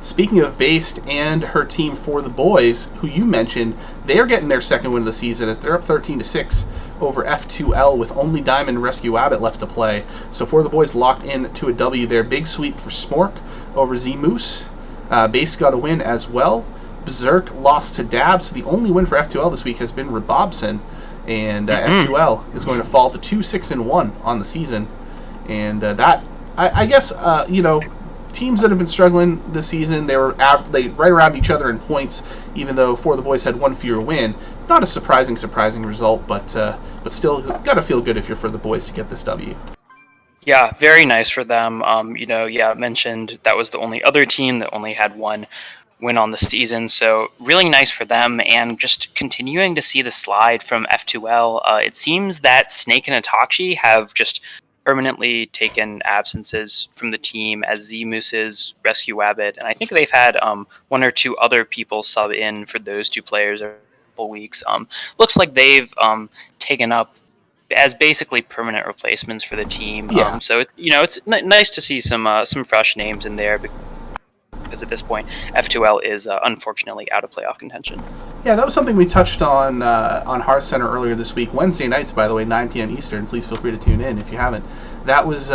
Speaking of Based and her team For the Boys, who you mentioned, they're getting their second win of the season as they're up 13-6 over F2L with only Diamond Rescue Abbott left to play. So For the Boys locked in to a W there. Big sweep for Smork over Z-Moose. Based got a win as well. Berserk lost to Dabs. So the only win for F2L this week has been Rebobson. And F2L is going to fall to 2-6-1 on the season. And I guess, teams that have been struggling this season, they were right around each other in points, even though For the Boys had 1 fewer win. Not a surprising result, but still, gotta feel good if you're For the Boys to get this W. Yeah, very nice for them. Mentioned that was the only other team that only had 1 win on the season, so really nice for them, and just continuing to see the slide from F2L. It seems that Snake and Itachi have just permanently taken absences from the team as Z-Moose's Rescue Wabbit, and I think they've had one or two other people sub in for those two players every couple weeks. Looks like they've taken up as basically permanent replacements for the team. Yeah. So it's nice to see some fresh names in there, because at this point F2L is unfortunately out of playoff contention. Yeah, that was something we touched on Hearth Center earlier this week. Wednesday nights, by the way, 9 p.m. Eastern. Please feel free to tune in if you haven't. That was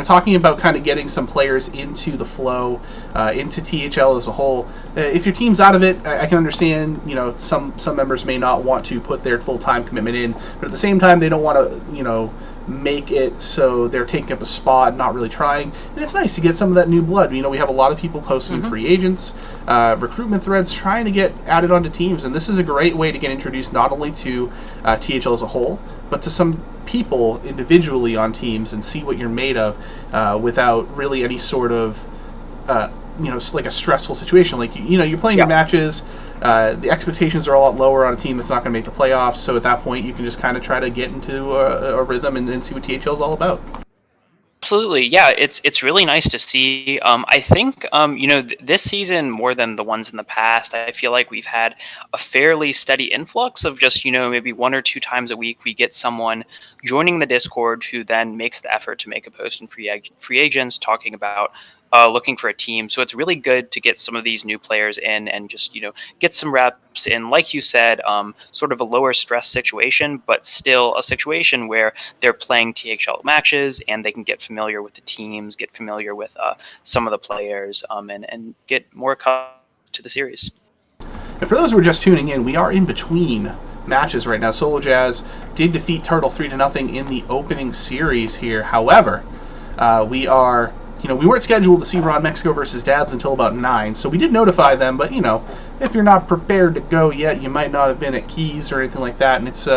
talking about kind of getting some players into the flow, into THL as a whole. If your team's out of it, I can understand. Some members may not want to put their full-time commitment in, but at the same time, they don't want to make it so they're taking up a spot and not really trying. And it's nice to get some of that new blood. We have a lot of people posting free agents, recruitment threads, trying to get added onto teams, and this is a great way to get introduced not only to THL as a whole, but to some people individually on teams and see what you're made of without really any sort of like a stressful situation. Like you're playing your matches, the expectations are a lot lower on a team that's not going to make the playoffs, so at that point you can just kind of try to get into a rhythm and see what THL is all about. Absolutely, yeah. It's really nice to see. I think this season, more than the ones in the past, I feel like we've had a fairly steady influx of just maybe 1 or 2 times a week we get someone joining the Discord who then makes the effort to make a post in free agents talking about looking for a team. So it's really good to get some of these new players in and just get some reps in, like you said, sort of a lower stress situation, but still a situation where they're playing THL matches and they can get familiar with the teams, get familiar with some of the players, and get more accustomed to the series. And for those who are just tuning in, we are in between matches right now. Solojazz did defeat Turtle 3-0 in the opening series here. However, we weren't scheduled to see RonMexico versus Dabs until about 9, so we did notify them, but, if you're not prepared to go yet, you might not have been at Keys or anything like that, and it's,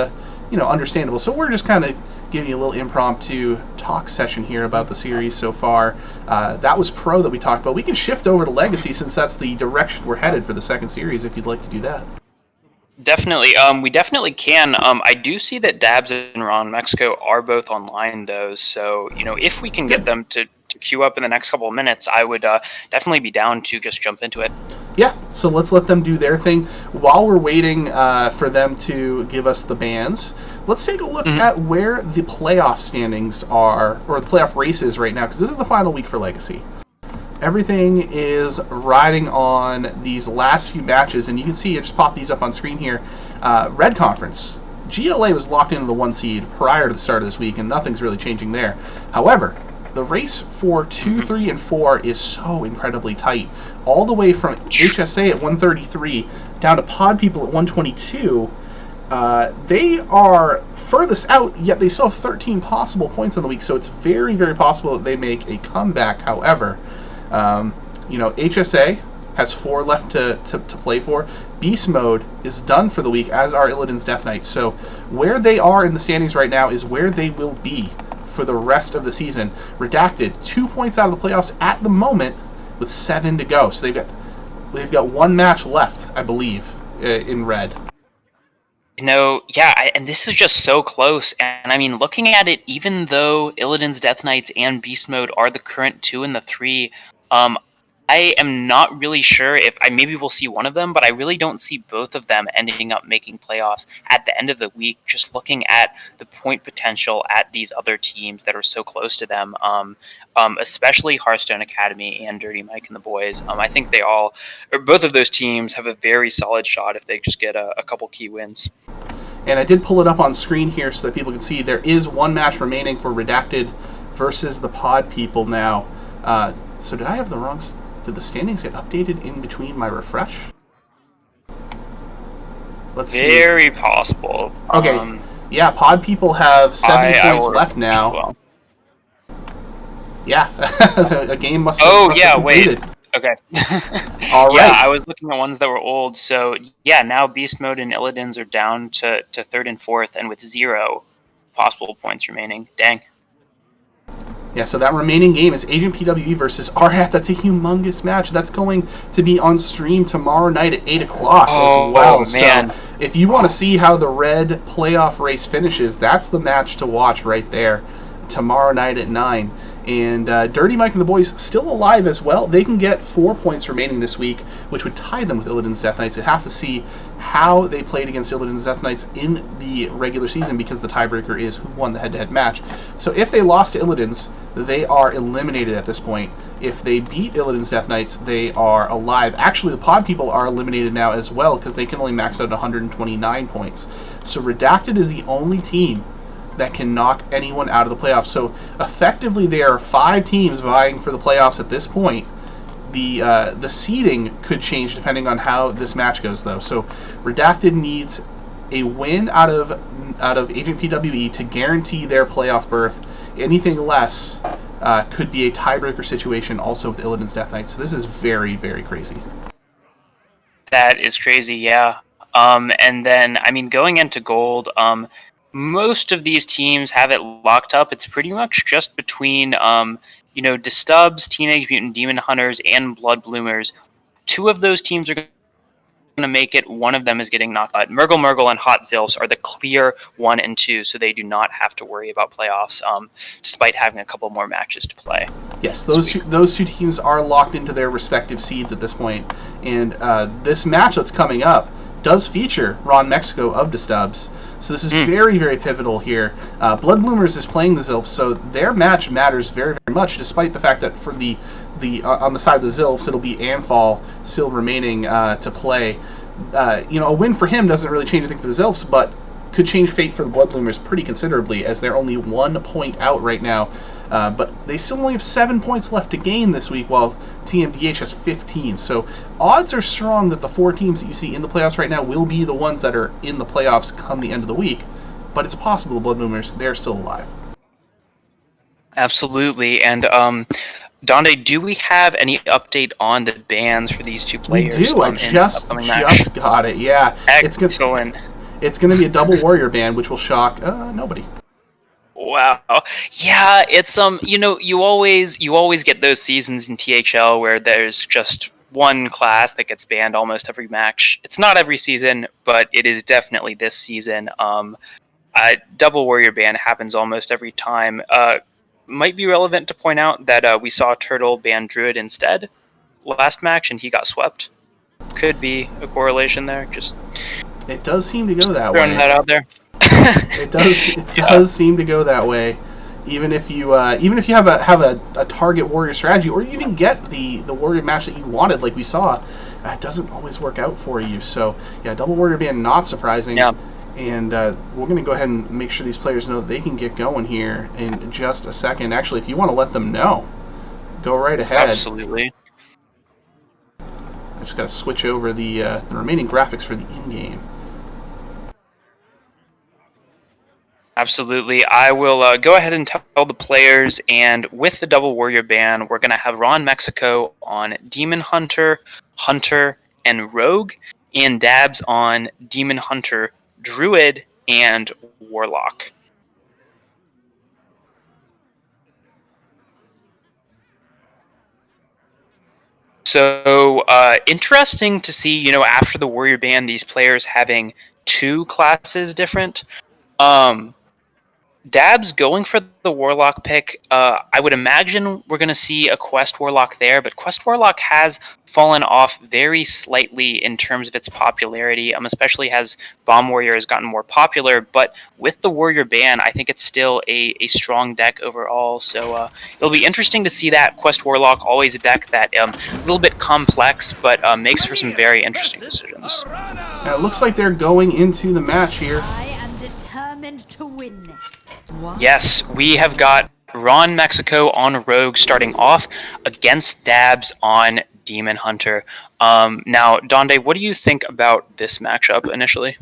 understandable. So we're just kind of giving you a little impromptu talk session here about the series so far. That was Pro that we talked about. We can shift over to Legacy since that's the direction we're headed for the second series, if you'd like to do that. Definitely. We definitely can. I do see that Dabs and RonMexico are both online, though, so, if we can get them to queue up in the next couple of minutes, I would definitely be down to just jump into it. Yeah, so let's let them do their thing. While we're waiting for them to give us the bans, let's take a look at where the playoff standings are, or the playoff race is right now, because this is the final week for Legacy. Everything is riding on these last few matches, and you can see, I just popped these up on screen here. Red Conference. GLA was locked into the 1 seed prior to the start of this week, and nothing's really changing there. However, the race for 2, 3, and 4 is so incredibly tight. All the way from HSA at 133 down to Pod People at 122. They are furthest out, yet they still have 13 possible points on the week, so it's very, very possible that they make a comeback. However, HSA has 4 left to play for. Beast Mode is done for the week, as are Illidan's Death Knights. So where they are in the standings right now is where they will be for the rest of the season. Redacted, 2 points out of the playoffs at the moment with 7 to go. So they've got 1 match left, I believe, in red. And this is just so close. And I mean, looking at it, even though Illidan's Death Knights and Beast Mode are the current 2 and the 3, I am not really sure if maybe we'll see one of them, but I really don't see both of them ending up making playoffs at the end of the week. Just looking at the point potential at these other teams that are so close to them, especially Hearthstone Academy and Dirty Mike and the boys. I think both of those teams have a very solid shot if they just get a couple key wins. And I did pull it up on screen here so that people can see there is 1 match remaining for Redacted versus the Pod People now. So did I have the wrong... Did the standings get updated in between my refresh? Let's see. Very possible. Okay. Yeah, Pod People have 7 points left now. Well. Yeah. A game must have completed. Wait. Okay. All right. Yeah, I was looking at ones that were old. So, yeah, now Beast Mode and Illidan's are down to 3rd and 4th, and with 0 possible points remaining. Dang. Yeah, so that remaining game is Agent PWE versus RHAT. That's a humongous match. That's going to be on stream tomorrow night at 8 o'clock as well. Oh, man. So if you want to see how the red playoff race finishes, that's the match to watch right there. tomorrow night at 9. And Dirty Mike and the boys still alive as well. They can get 4 points remaining this week, which would tie them with Illidan's Death Knights. They'd have to see how they played against Illidan's Death Knights in the regular season, because the tiebreaker is who won the head-to-head match. So if they lost to Illidan's, they are eliminated at this point. If they beat Illidan's Death Knights, they are alive. Actually, the pod people are eliminated now as well, because they can only max out 129 points. So Redacted is the only team that can knock anyone out of the playoffs. So effectively, there are 5 teams vying for the playoffs at this point. The seeding could change depending on how this match goes, though. So Redacted needs a win out of Agent PWE to guarantee their playoff berth. Anything less could be a tiebreaker situation also with Illidan's Death Knight. So this is very, very crazy. That is crazy, yeah. And then, I mean, going into Gold, most of these teams have it locked up. It's pretty much just between, Stubbs, Teenage Mutant Demon Hunters, and Bloodbloomers. 2 of those teams are going to make it. One of them is getting knocked out. Mrgl and Hot ZILFS are the clear 1 and 2, so they do not have to worry about playoffs, despite having a couple more matches to play. Yes, those two teams are locked into their respective seeds at this point. And this match that's coming up does feature RonMexico of the Stubbs. So this is very, very pivotal here. Bloodbloomers is playing the ZILFs, so their match matters very, very much, despite the fact that for the on the side of the ZILFs, it'll be Anfal still remaining to play. A win for him doesn't really change anything for the ZILFs, but could change fate for the Bloodbloomers pretty considerably, as they're only 1 point out right now. But they still only have 7 points left to gain this week, while TMDH has 15. So odds are strong that the 4 teams that you see in the playoffs right now will be the ones that are in the playoffs come the end of the week. But it's possible the Bloodbloomers, they're still alive. Absolutely. And Donde, do we have any update on the bans for these 2 players? We do. I just got it. Yeah. Excellent. It's going to be a double warrior ban, which will shock nobody. Wow. Yeah, it's you always get those seasons in THL where there's just one class that gets banned almost every match. It's not every season, but it is definitely this season. Double warrior ban happens almost every time. Might be relevant to point out that we saw Turtle ban Druid instead last match, and he got swept. Could be a correlation there. It does seem to go that way. Throwing that out there. It does seem to go that way. Even if you have a target warrior strategy, or you even get the warrior match that you wanted, like we saw, it doesn't always work out for you. So yeah, double warrior ban, not surprising. Yeah. And we're going to go ahead and make sure these players know that they can get going here in just a second. Actually, if you want to let them know, go right ahead. Absolutely. I just got to switch over the remaining graphics for the in-game. Absolutely. I will go ahead and tell the players, and with the double warrior ban, we're going to have RonMexico on Demon Hunter, Hunter, and Rogue, and Dabs on Demon Hunter, Druid, and Warlock. So, interesting to see, after the warrior ban, these players having 2 classes different. Dabs going for the Warlock pick. I would imagine we're going to see a Quest Warlock there, but Quest Warlock has fallen off very slightly in terms of its popularity, especially as Bomb Warrior has gotten more popular, but with the Warrior ban, I think it's still a strong deck overall, so it'll be interesting to see that. Quest Warlock, always a deck that a little bit complex, but makes for some very interesting decisions. It looks like they're going into the match here. I am determined to win this. Yes, we have got RonMexico on Rogue starting off against Dabs on Demon Hunter. Now, Donde, what do you think about this matchup initially?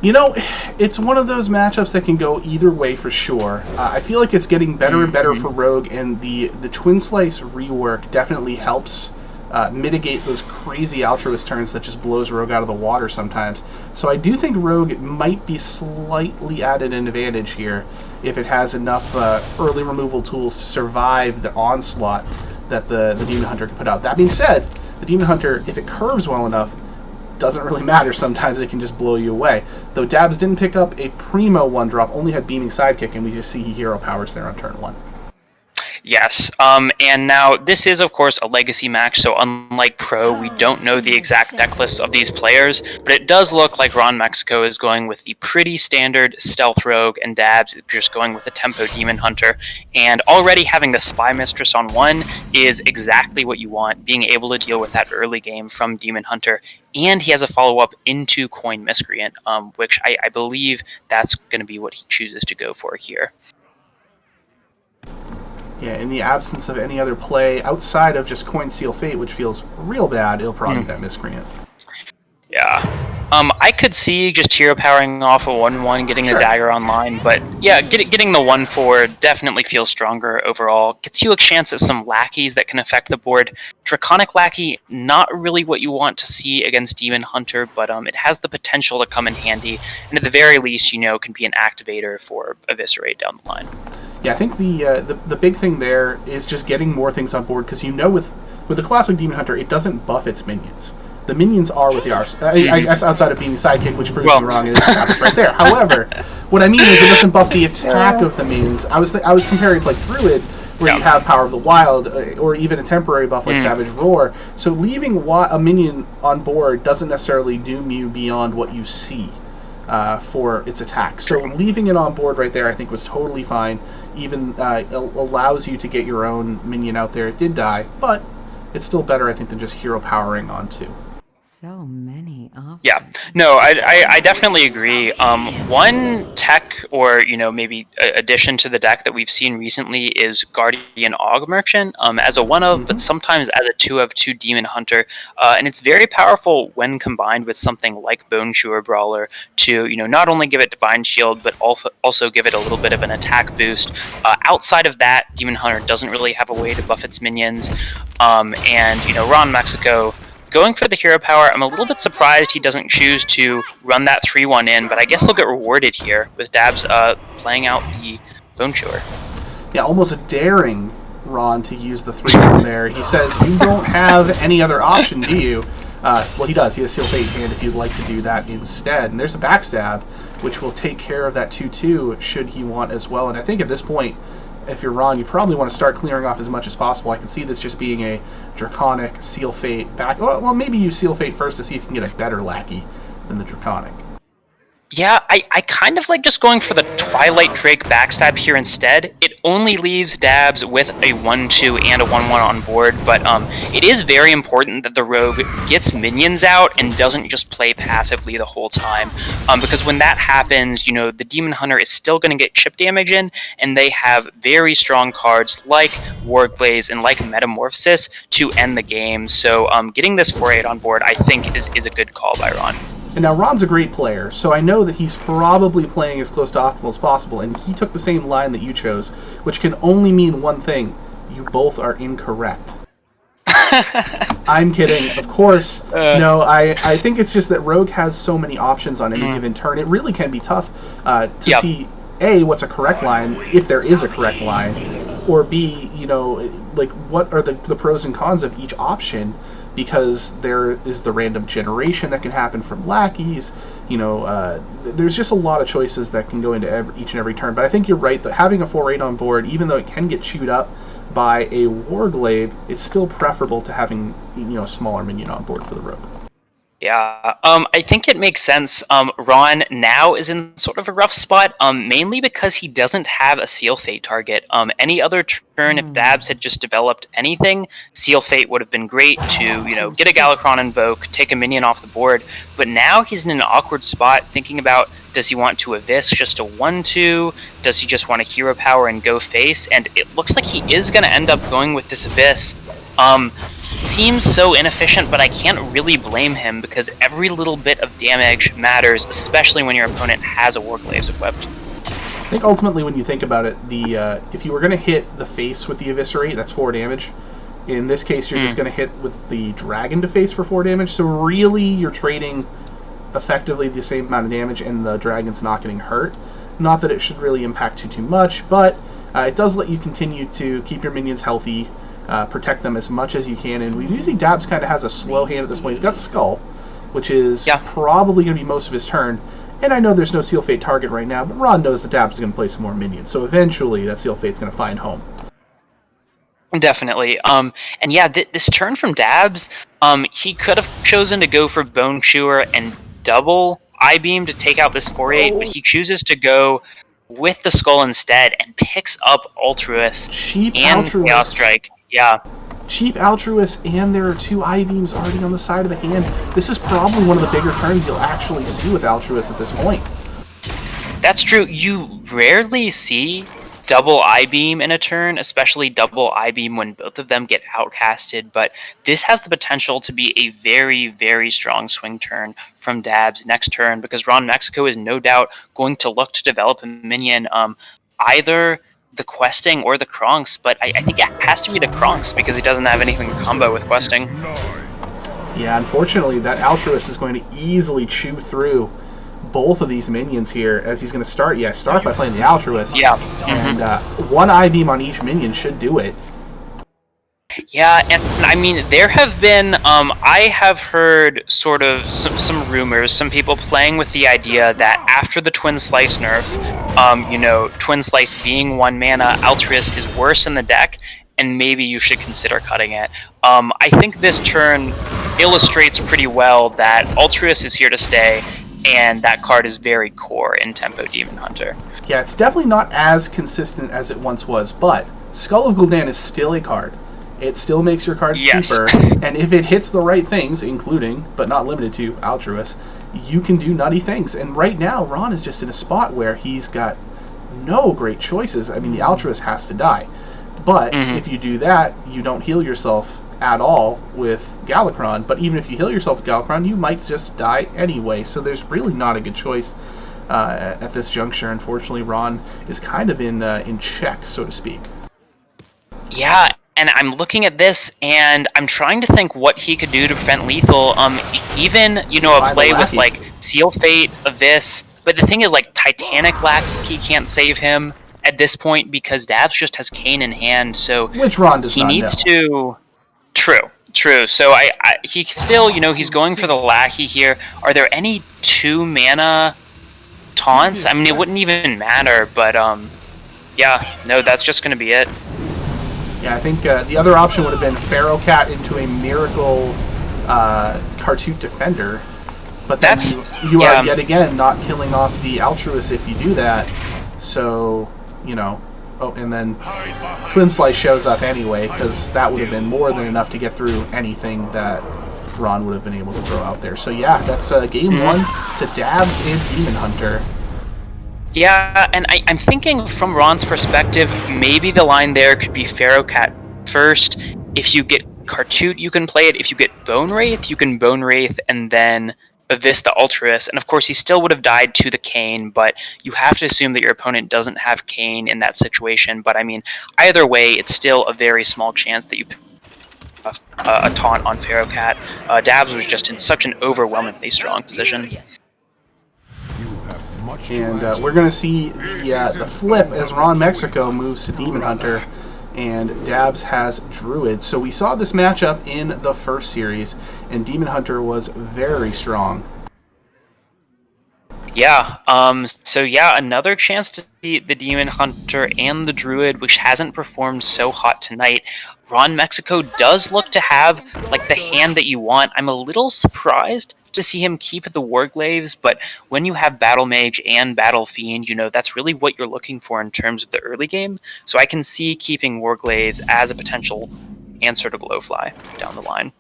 It's one of those matchups that can go either way for sure. I feel like it's getting better and better for Rogue, and the Twin Slice rework definitely helps mitigate those crazy altruist turns that just blows Rogue out of the water sometimes. So I do think Rogue might be slightly at an advantage here if it has enough early removal tools to survive the onslaught that the Demon Hunter can put out. That being said, the Demon Hunter, if it curves well enough, doesn't really matter. Sometimes it can just blow you away. Though Dabs didn't pick up a primo 1-drop, only had Beaming Sidekick, and we just see he hero powers there on turn 1. Yes, and now this is, of course, a legacy match, so unlike Pro, we don't know the exact deck lists of these players, but it does look like RonMexico is going with the pretty standard Stealth Rogue, and Dabs just going with the Tempo Demon Hunter, and already having the Spy Mistress on 1 is exactly what you want, being able to deal with that early game from Demon Hunter, and he has a follow-up into Coin Miscreant, which I believe that's going to be what he chooses to go for here. Yeah, in the absence of any other play outside of just Coin Seal Fate, which feels real bad, it'll probably be that Miscreant. Yeah. I could see just hero powering off a 1-1, getting Sure. the dagger online, but yeah, getting the 1-4 definitely feels stronger overall. Gets you a chance at some lackeys that can affect the board. Draconic Lackey, not really what you want to see against Demon Hunter, but it has the potential to come in handy, and at the very least, can be an activator for Eviscerate down the line. Yeah, I think the big thing there is just getting more things on board, because with the classic Demon Hunter, it doesn't buff its minions. The minions are what they are. I guess outside of being Sidekick, which proves me wrong, is right there. However, what I mean is it doesn't buff the attack of the minions. I was comparing to like Druid, where you have Power of the Wild, or even a temporary buff like Savage Roar. So leaving a minion on board doesn't necessarily doom you beyond what you see for its attack. So leaving it on board right there, I think, was totally fine. Even allows you to get your own minion out there. It did die, but it's still better, I think, than just hero powering on 2. So many options. Yeah, no, I definitely agree. One tech, or maybe addition to the deck that we've seen recently is Guardian Og Merchant as a 1-of, but sometimes as a 2-of 2 Demon Hunter, and it's very powerful when combined with something like Bone Chewer Brawler to not only give it Divine Shield, but also give it a little bit of an attack boost. Outside of that, Demon Hunter doesn't really have a way to buff its minions, and RonMexico going for the hero power. I'm a little bit surprised he doesn't choose to run that 3-1 in, but I guess he'll get rewarded here with Dabs playing out the Bone Chewer. Yeah, almost daring Ron to use the 3-1 there. He says, you don't have any other option, do you? Well, he does. He has Seal Fate in hand if you'd like to do that instead. And there's a Backstab, which will take care of that 2-2 should he want as well. And I think at this point, if you're Ron, you probably want to start clearing off as much as possible. I can see this just being a Draconic, Seal Fate back. Well, maybe you Seal Fate first to see if you can get a better Lackey than the Draconic. Yeah, I kind of like just going for the Twilight Drake Backstab here instead. It only leaves Dabs with a 1-2 and a 1-1 on board, but it is very important that the Rogue gets minions out and doesn't just play passively the whole time, because when that happens, the Demon Hunter is still going to get chip damage in, and they have very strong cards like Warglaze and like Metamorphosis to end the game, so getting this 4-8 on board, I think, is a good call by Ron. And now Ron's a great player, so I know that he's probably playing as close to optimal as possible, and he took the same line that you chose, which can only mean one thing. You both are incorrect. I'm kidding, of course. No, I think it's just that Rogue has so many options on any given turn. It really can be tough to see, A, what's a correct line, if there is a correct line, or B, like what are the pros and cons of each option, because there is the random generation that can happen from lackeys. There's just a lot of choices that can go into each and every turn. But I think you're right that having a 4-8 on board, even though it can get chewed up by a Warglaive, it's still preferable to having a smaller minion on board for the Rogue. Yeah, I think it makes sense. Ron now is in sort of a rough spot, mainly because he doesn't have a Seal Fate target. Any other turn, if Dabs had just developed anything, Seal Fate would have been great to, get a Galakrond Invoke, take a minion off the board. But now he's in an awkward spot, thinking about, does he want to Abyss just a 1-2? Does he just want to hero power and go face? And it looks like he is going to end up going with this Abyss. Seems so inefficient, but I can't really blame him because every little bit of damage matters, especially when your opponent has a Warglaives equipped. I think ultimately when you think about it, if you were going to hit the face with the Eviscerate, that's 4 damage. In this case, you're just going to hit with the Dragon to face for 4 damage, so really you're trading effectively the same amount of damage and the Dragon's not getting hurt. Not that it should really impact too much, but it does let you continue to keep your minions healthy, protect them as much as you can, and we usually Dabs kind of has a slow hand at this point. He's got Skull, which is Yeah. probably going to be most of his turn. And I know there's no Seal Fate target right now, but Ron knows that Dabs is going to play some more minions, so eventually that Seal Fate's going to find home. Definitely. And yeah, this turn from Dabs, he could have chosen to go for Bone Chewer and double I-Beam to take out this 4/8, but he chooses to go with the Skull instead and picks up Altruist Cheap and Altruist. Chaos Strike. Yeah. Cheap Altruist, and there are 2 I-Beams already on the side of the hand. This is probably one of the bigger turns you'll actually see with Altruist at this point. That's true. You rarely see double I-Beam in a turn, especially double I-Beam when both of them get outcasted, but this has the potential to be a very, very strong swing turn from Dabs next turn, because RonMexico is no doubt going to look to develop a minion, either the questing or the Kronks, but I think it has to be the Kronks because he doesn't have anything to combo with questing. Yeah, unfortunately, that Altruist is going to easily chew through both of these minions here, as he's going to start by playing the Altruist. Yeah. And 1 I-Beam on each minion should do it. Yeah, and I mean, there have been, I have heard sort of some rumors, some people playing with the idea that after the Twin Slice nerf, Twin Slice being 1 mana, Altruist is worse in the deck, and maybe you should consider cutting it. I think this turn illustrates pretty well that Altruist is here to stay, and that card is very core in Tempo Demon Hunter. Yeah, it's definitely not as consistent as it once was, but Skull of Gul'dan is still a card. It still makes your cards cheaper, and if it hits the right things, including, but not limited to, Altruist, you can do nutty things. And right now, Ron is just in a spot where he's got no great choices. I mean, the Altruist has to die. But if you do that, you don't heal yourself at all with Galakrond. But even if you heal yourself with Galakrond, you might just die anyway. So there's really not a good choice at this juncture. Unfortunately, Ron is kind of in check, so to speak. Yeah, and I'm looking at this, and I'm trying to think what he could do to prevent lethal. Even, a play with, like, Seal Fate, Abyss. But the thing is, like, Titanic Lackey can't save him at this point because Dabs just has Kane in hand, so... Which Ron does not needs know. True. So he still, he's going for the Lackey here. Are there any 2-mana taunts? I mean, it wouldn't even matter, but, yeah, no, that's just going to be it. Yeah, I think the other option would have been Pharaoh Cat into a Mrgl Kartut Defender, but then you are yet again not killing off the Altruist if you do that. So, and then Twin Slice shows up anyway, because that would have been more than enough to get through anything that Ron would have been able to throw out there. So yeah, that's game 1 to Dabs and Demon Hunter. Yeah, and I'm thinking from Ron's perspective, maybe the line there could be Pharaoh Cat first. If you get Kartut, you can play it. If you get Bone Wraith, you can Bone Wraith and then Abyss the Altruist. And of course, he still would have died to the Kane, but you have to assume that your opponent doesn't have Kane in that situation. But I mean, either way, it's still a very small chance that you a taunt on Pharaoh Cat. Dabs was just in such an overwhelmingly strong position. And we're going to see the flip as RonMexico moves to Demon Hunter, and Dabs has Druid. So we saw this matchup in the first series, and Demon Hunter was very strong. Yeah, so yeah, another chance to see the Demon Hunter and the Druid, which hasn't performed so hot tonight. RonMexico does look to have, like, the hand that you want. I'm a little surprised to see him keep the Warglaves, but when you have Battle Mage and Battle Fiend, that's really what you're looking for in terms of the early game. So I can see keeping Warglaves as a potential answer to Glowfly down the line.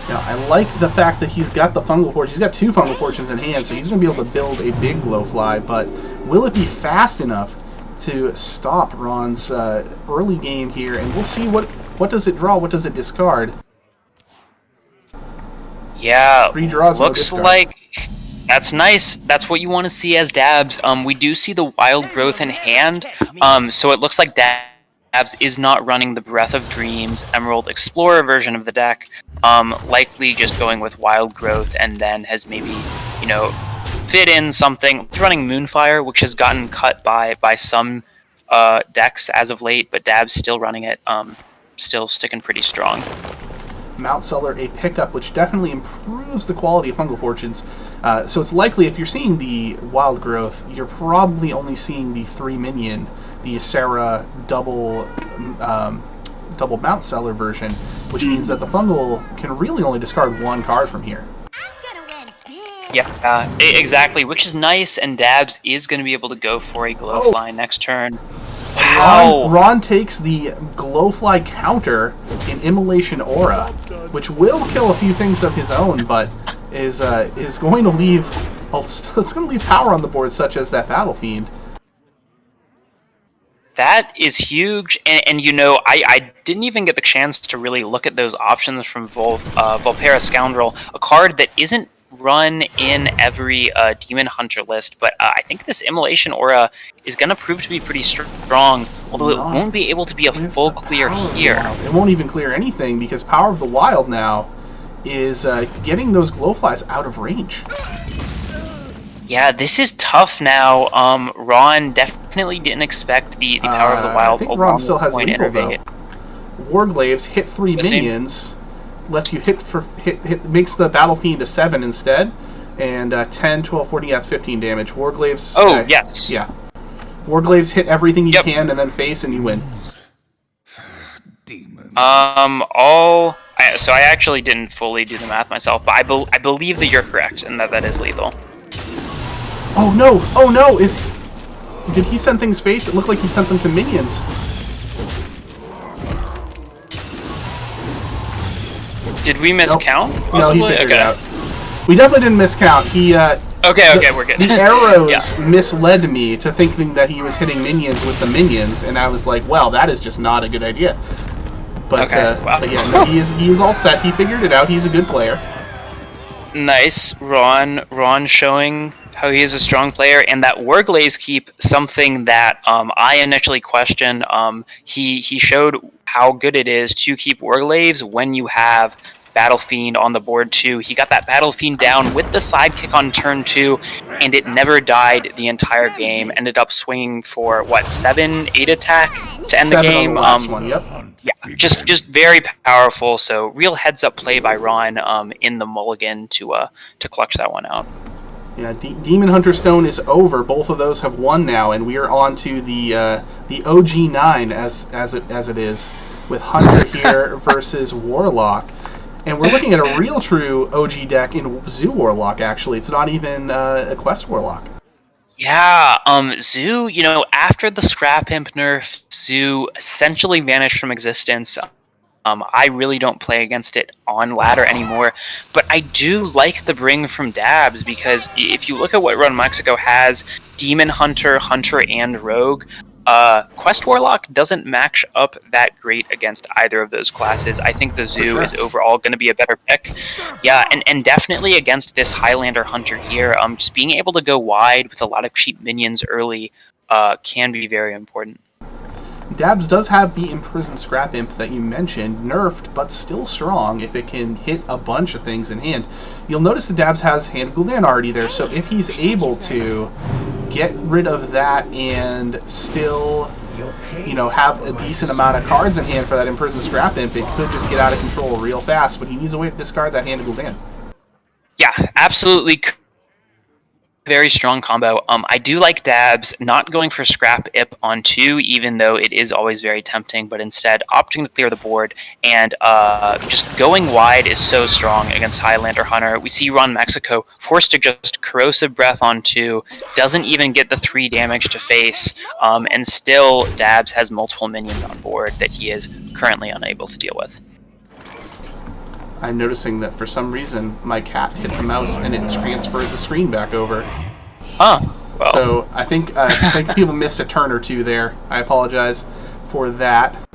Now, I like the fact that he's got the Fungal Fortune. He's got 2 Fungal Fortunes in hand, so he's going to be able to build a big Glowfly, but will it be fast enough to stop Ron's early game here? And we'll see what does it draw, what does it discard. Yeah, 3 draws, looks like that's nice. That's what you want to see as Dabs. We do see the Wild Growth in hand, so it looks like Dabs is not running the Breath of Dreams Emerald Explorer version of the deck. Likely just going with Wild Growth, and then has maybe, fit in something. He's running Moonfire, which has gotten cut by some decks as of late, but Dabs still running it, still sticking pretty strong. Mount Cellar a pickup, which definitely improves the quality of Fungal Fortunes. So it's likely if you're seeing the Wild Growth, you're probably only seeing the 3 minion, the Sarah double Mount Cellar version, which means that the Fungal can really only discard 1 card from here. Yeah, exactly, which is nice, and Dabs is going to be able to go for a Glowfly next turn. Wow! Ron takes the Glowfly counter in Immolation Aura, which will kill a few things of his own, but is going to leave it's going to leave power on the board, such as that Battle Fiend. That is huge, and you know, I didn't even get the chance to really look at those options from Volpera Scoundrel, a card that isn't run in every Demon Hunter list, but I think this Immolation Aura is going to prove to be pretty strong, although it won't be able to be a full clear here. It won't even clear anything, because Power of the Wild now is getting those Glowflies out of range. Yeah, this is tough now. Ron definitely didn't expect the Power of the Wild. I think Ron still has lethal, though. Warglaives hit 3 minions, lets you makes the Battle Fiend a 7 instead, and 10, 12, 14, that's 15 damage. Warglaives... Oh, yes. Yeah. Warglaives hit everything you can and then face, and you win. So I actually didn't fully do the math myself, but I believe that you're correct, and that is lethal. Oh no! Oh no! Did he send things face? It looked like he sent them to minions. Did we miscount? Nope. No, he figured it out. We definitely didn't miscount. He Okay, we're good. The arrows misled me to thinking that he was hitting minions with the minions, and I was like, well, that is just not a good idea. But, but yeah, no, he is all set. He figured it out. He's a good player. Nice. Ron showing how he is a strong player, and that Warglaives keep something that I initially questioned. He showed how good it is to keep Warglaives when you have Battle Fiend on the board too. He got that Battle Fiend down with the sidekick on turn 2, and it never died the entire game. Ended up swinging for what, 7, 8 attack to end the game. On the last one, yep. Yeah, just very powerful. So real heads up play by Ron in the mulligan to clutch that one out. Yeah, Demon Hunter Stone is over. Both of those have won now, and we are on to the OG9 as it is, with Hunter here versus Warlock. And we're looking at a real true OG deck in Zoo Warlock, actually. It's not even a Quest Warlock. Yeah, Zoo, you know, after the Scrap Imp nerf, Zoo essentially vanished from existence. I really don't play against it on ladder anymore, but I do like the bring from Dabs, because if you look at what RonMexico has, Demon Hunter, Hunter, and Rogue, Quest Warlock doesn't match up that great against either of those classes. I think the Zoo is overall going to be a better pick. Yeah, and definitely against this Highlander Hunter here, just being able to go wide with a lot of cheap minions early can be very important. Dabs does have the Imprisoned Scrap Imp that you mentioned, nerfed, but still strong if it can hit a bunch of things in hand. You'll notice that Dabs has Hand of Gul'dan already there, so if he's able to get rid of that and still, you know, have a decent amount of cards in hand for that Imprisoned Scrap Imp, it could just get out of control real fast, but he needs a way to discard that Hand of Gul'dan. Yeah, absolutely. Very strong combo. I do like Dabs not going for Scrap Imp on 2, even though it is always very tempting, but instead opting to clear the board, and just going wide is so strong against Highlander Hunter. We see RonMexico forced to just Corrosive Breath on 2, doesn't even get the 3 damage to face, and still Dabs has multiple minions on board that he is currently unable to deal with. I'm noticing that for some reason my cat hit the mouse and it transferred the screen back over. Huh. Well. So I think people missed a turn or two there. I apologize for that.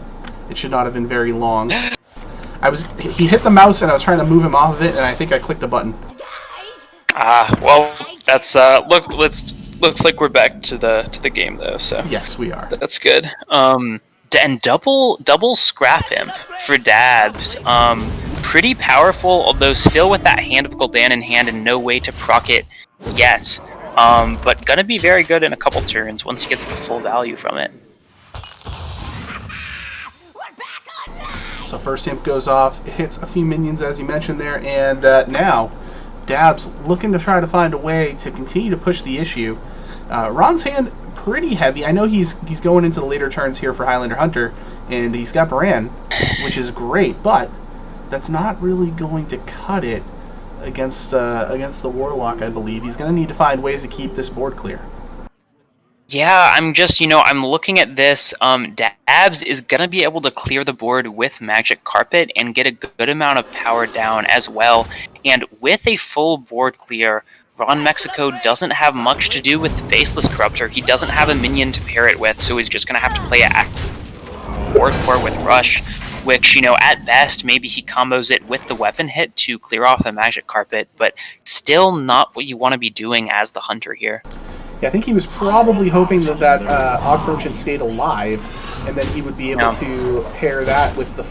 It should not have been very long. He hit the mouse and I was trying to move him off of it, and I think I clicked a button. Well, that's looks like we're back to the game though. So yes, we are. That's good. And double Scrap Imp for Dabs. Pretty powerful, although still with that Hand of Gul'dan in hand and no way to proc it yet. But gonna be very good in a couple turns once he gets the full value from it. So first imp goes off, it hits a few minions as you mentioned there, and now Dabs looking to try to find a way to continue to push the issue. Ron's hand pretty heavy. I know he's going into the later turns here for Highlander Hunter, and he's got Baran, which is great, but that's not really going to cut it against the Warlock, I believe. He's going to need to find ways to keep this board clear. Yeah, I'm just, I'm looking at this. Dabs is going to be able to clear the board with Magic Carpet and get a good amount of power down as well. And with a full board clear, RonMexico doesn't have much to do with Faceless Corruptor. He doesn't have a minion to pair it with, so he's just going to have to play a board core with Rush, which, at best, maybe he combos it with the weapon hit to clear off the Magic Carpet, but still not what you want to be doing as the Hunter here. Yeah, I think he was probably hoping that Og Merchant stayed alive, and then he would be able to pair that with the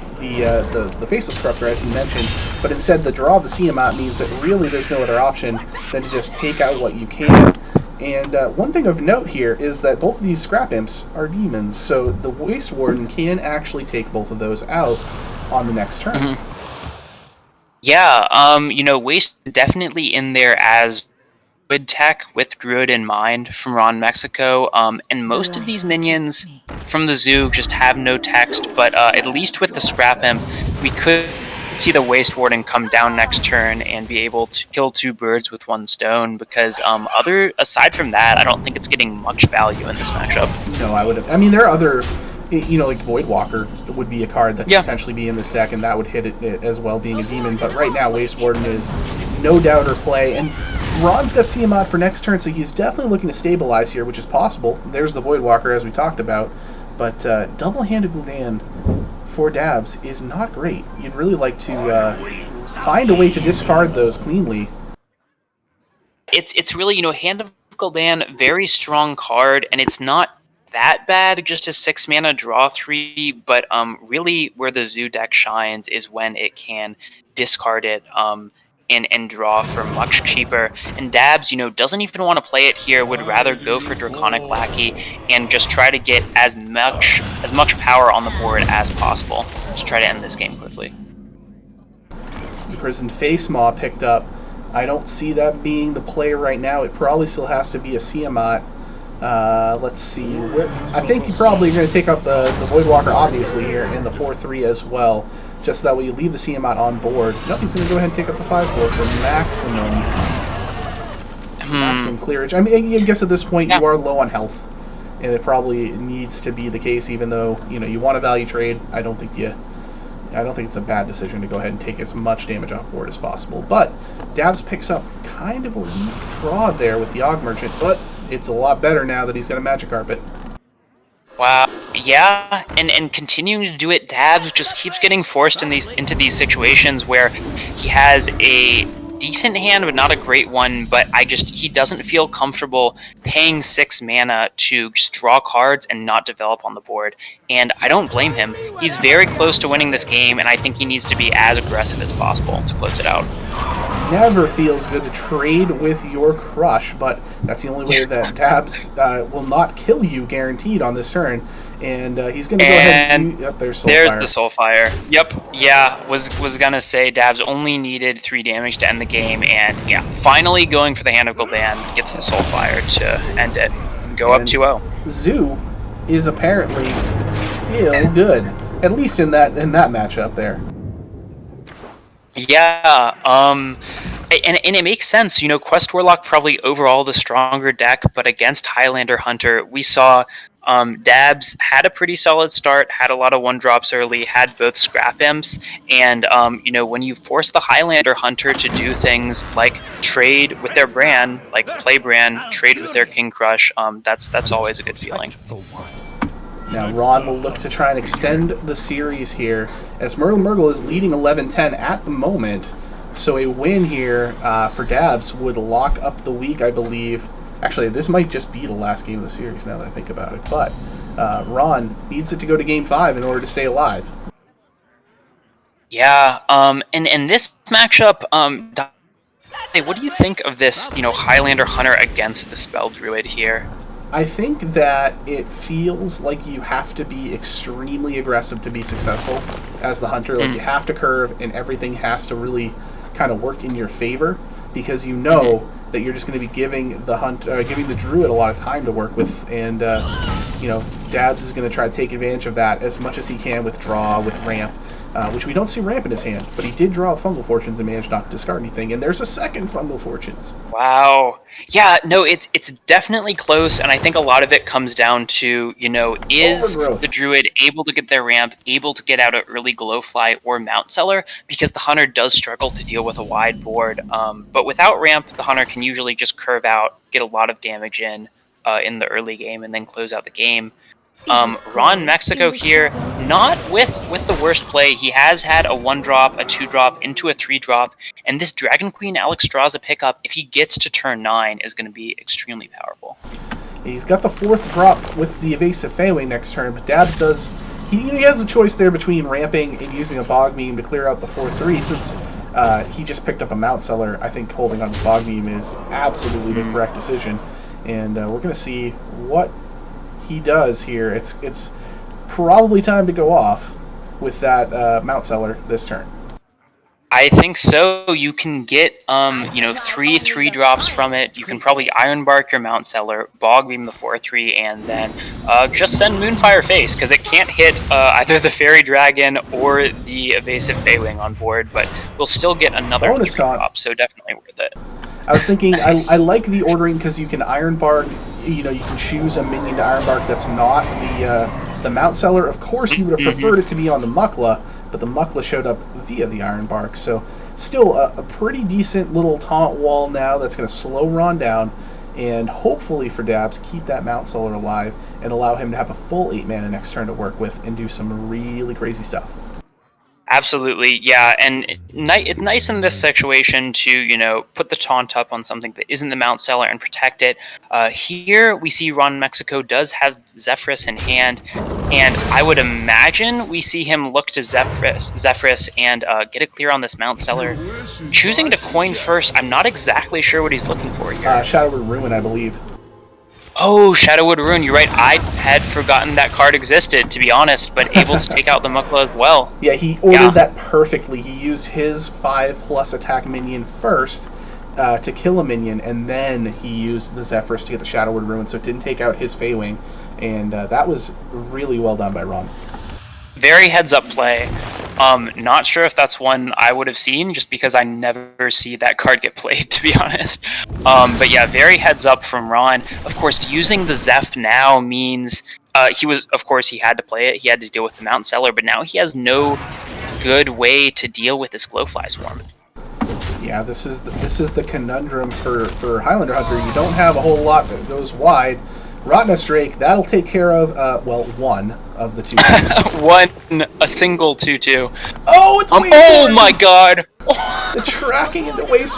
Faceless Corruptor, as you mentioned. But instead, the draw of the Tiamat means that really there's no other option than to just take out what you can. And one thing of note here is that both of these Scrap Imps are demons, so the Waste Warden can actually take both of those out on the next turn. Mm-hmm. Yeah, Waste definitely in there as good tech with Druid in mind from RonMexico, and most of these minions from the zoo just have no text, but at least with the Scrap Imp, we could see the Waste Warden come down next turn and be able to kill two birds with one stone, because aside from that, I don't think it's getting much value in this matchup. No, I mean, there are other, like Voidwalker would be a card that could potentially be in this deck, and that would hit it as well, being a demon, but right now Waste Warden is no doubter play, and Ron's got Tiamat for next turn, so he's definitely looking to stabilize here, which is possible. There's the Voidwalker, as we talked about, but double-handed Gul'dan for Dabs is not great. You'd really like to find a way to discard those cleanly. It's really, Hand of Gul'dan, very strong card, and it's not that bad, just a 6 mana draw 3, but really where the zoo deck shines is when it can discard it and draw for much cheaper. And Dabs, doesn't even want to play it here, would rather go for Draconic Lackey and just try to get as much power on the board as possible to try to end this game quickly. Prison Face Maw picked up. I don't see that being the play right now. It probably still has to be a Tiamat. Let's see. I think you're probably going to take up the Voidwalker, obviously, here, and the 4-3 as well. Just that way you leave the Tiamat on board. Nope, he's going to go ahead and take up the 5-4 for maximum clearage. I mean, I guess at this point you are low on health, and it probably needs to be the case, even though, you want a value trade. I don't think it's a bad decision to go ahead and take as much damage off board as possible. But Dabs picks up kind of a weak draw there with the Og Merchant, but it's a lot better now that he's got a Magic Carpet. Wow, yeah, and continuing to do it, Dabs just keeps getting forced into these situations where he has a decent hand, but not a great one, but he doesn't feel comfortable paying 6 mana to just draw cards and not develop on the board, and I don't blame him. He's very close to winning this game, and I think he needs to be as aggressive as possible to close it out. Never feels good to trade with your crush, but that's the only way that Dabs will not kill you, guaranteed, on this turn. And he's going to go ahead and... Yep, there's the Soulfire. Yep, yeah, was going to say Dabs only needed 3 damage to end the game, and yeah, finally going for the Hand of Gul'dan, gets the Soulfire to end it. Go up 2-0. Zoo is apparently still good, at least in that matchup there. Yeah, and it makes sense. Quest Warlock probably overall the stronger deck, but against Highlander Hunter, we saw Dabs had a pretty solid start, had a lot of 1-drops early, had both Scrap Imps, and when you force the Highlander Hunter to do things like trade with their Bran, like play Bran, trade with their King Crush, that's always a good feeling. Now Ron will look to try and extend the series here, as Mrgl is leading 11-10 at the moment, so a win here for Dabs would lock up the week, I believe. Actually, this might just be the last game of the series now that I think about it, but Ron needs it to go to Game 5 in order to stay alive. Yeah, and this matchup, what do you think of this, Highlander Hunter against the Spell Druid here? I think that it feels like you have to be extremely aggressive to be successful as the hunter. Like you have to curve, and everything has to really kind of work in your favor, because you know that you're just going to be giving the druid a lot of time to work with, and Dabs is going to try to take advantage of that as much as he can with draw, with ramp. Which we don't see ramp in his hand, but he did draw Fungal Fortunes and managed not to discard anything, and there's a second Fungal Fortunes. Wow. Yeah, no, it's definitely close, and I think a lot of it comes down to, is Overgrowth. the druid able to get their ramp, able to get out an early Glowfly or Mount Seller, because the hunter does struggle to deal with a wide board. But without ramp, the hunter can usually just curve out, get a lot of damage in the early game, and then close out the game. RonMexico here, not with the worst play. He has had a 1-drop, a 2-drop, into a 3-drop, and this Dragon Queen Alexstrasza pickup, if he gets to turn 9, is going to be extremely powerful. He's got the 4th drop with the Evasive Feywing next turn, but Dabs does... He has a choice there between ramping and using a Bog Meme to clear out the 4-3, since he just picked up a Mount Seller. I think holding on to Bog Meme is absolutely the correct decision, and we're going to see what he does here. It's probably time to go off with that Mount Seller this turn. I think so. You can get 3 drops from it. You can probably Iron Bark your Mount Seller, Bog Beam the 4/3, and then just send Moonfire Face, because it can't hit either the Fairy Dragon or the Evasive Feywing on board, but we'll still get another 3 drop, so definitely worth it. I was thinking, Nice. I like the ordering because you can Iron Bark, you can choose a minion to Iron Bark that's not the Mount Seller. Of course, you would have preferred it to be on the Mrgl, but the Mrgl showed up via the Iron Bark. So still a pretty decent little taunt wall now that's going to slow Ron down, and hopefully for Dabs, keep that Mount Seller alive and allow him to have a full 8 mana next turn to work with and do some really crazy stuff. Absolutely, yeah, and it's nice in this situation to, put the taunt up on something that isn't the Mount Seller and protect it. Here we see RonMexico does have Zephrys in hand, and I would imagine we see him look to Zephrys and get a clear on this Mount Seller. Choosing to coin first, I'm not exactly sure what he's looking for here. Shadowwood Ruin, I believe. Oh, Shadowwood Ruin, you're right. I had forgotten that card existed, to be honest, but able to take out the Mrgl as well. Yeah, he ordered that perfectly. He used his 5+ attack minion first to kill a minion, and then he used the Zephrys to get the Shadowwood Ruin, so it didn't take out his Feywing, and that was really well done by Ron. Very heads-up play. Not sure if that's one I would have seen, just because I never see that card get played, to be honest. But yeah, very heads-up from Ron. Of course, using the Zeph now means he had to play it. He had to deal with the Mount Seller, but now he has no good way to deal with this Glowfly Swarm. Yeah, this is the conundrum for Highlander Hunter. You don't have a whole lot that goes wide. Rottnest Drake, that'll take care of, one of the 2. A single 2/2. Oh, it's Waste oh Warden! my god! The tracking into Waste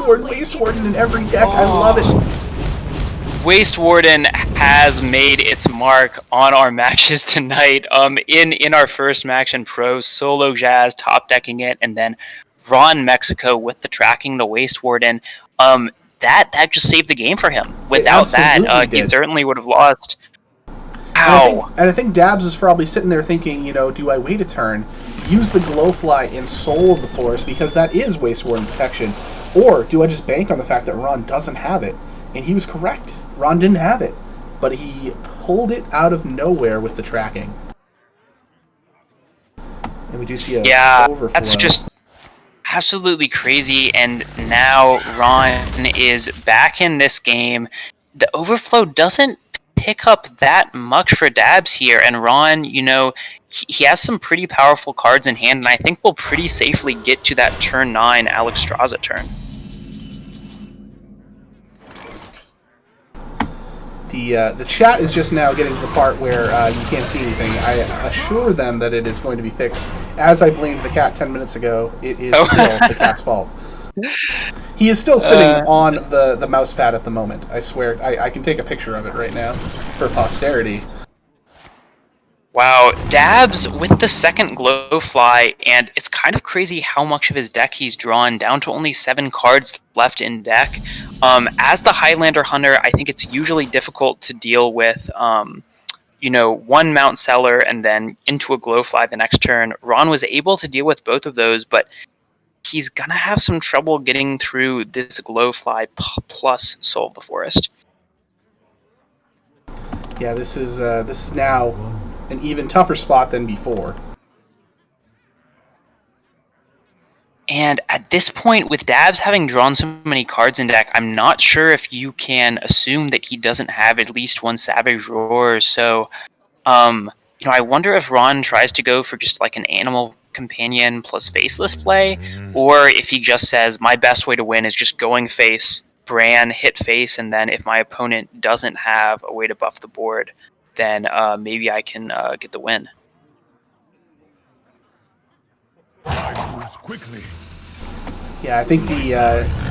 Warden in every deck, I love it. Waste Warden has made its mark on our matches tonight. In our first match in Pro, Solojazz top decking it, and then RonMexico with the tracking the Waste Warden. That just saved the game for him. Without that, he certainly would have lost. Ow! And I think Dabs is probably sitting there thinking, do I wait a turn, use the Glowfly in Soul of the Forest, because that is Waste Warden protection, or do I just bank on the fact that Ron doesn't have it? And he was correct. Ron didn't have it, but he pulled it out of nowhere with the tracking. And we do see a overflow. That's just absolutely crazy, and now Ron is back in this game. The overflow doesn't pick up that much for Dabs here, and Ron, he has some pretty powerful cards in hand, and I think we'll pretty safely get to that turn 9 Alexstrasza turn. The chat is just now getting to the part where you can't see anything. I assure them that it is going to be fixed. As I blamed the cat 10 minutes ago, it is still the cat's fault. He is still sitting on the mouse pad at the moment. I swear. I can take a picture of it right now for posterity. Wow, Dabs with the second Glowfly, and it's kind of crazy how much of his deck he's drawn, down to only 7 cards left in deck. As the Highlander Hunter, I think it's usually difficult to deal with, one Mount Seller and then into a Glowfly the next turn. Ron was able to deal with both of those, but he's going to have some trouble getting through this Glowfly plus Soul of the Forest. Yeah, this is now an even tougher spot than before. And at this point, with Dabs having drawn so many cards in deck, I'm not sure if you can assume that he doesn't have at least one Savage Roar. So, I wonder if Ron tries to go for just like an Animal Companion plus Faceless play, or if he just says, my best way to win is just going face, Bran, hit face, and then if my opponent doesn't have a way to buff the board, then maybe I can get the win. Quickly. Yeah, I think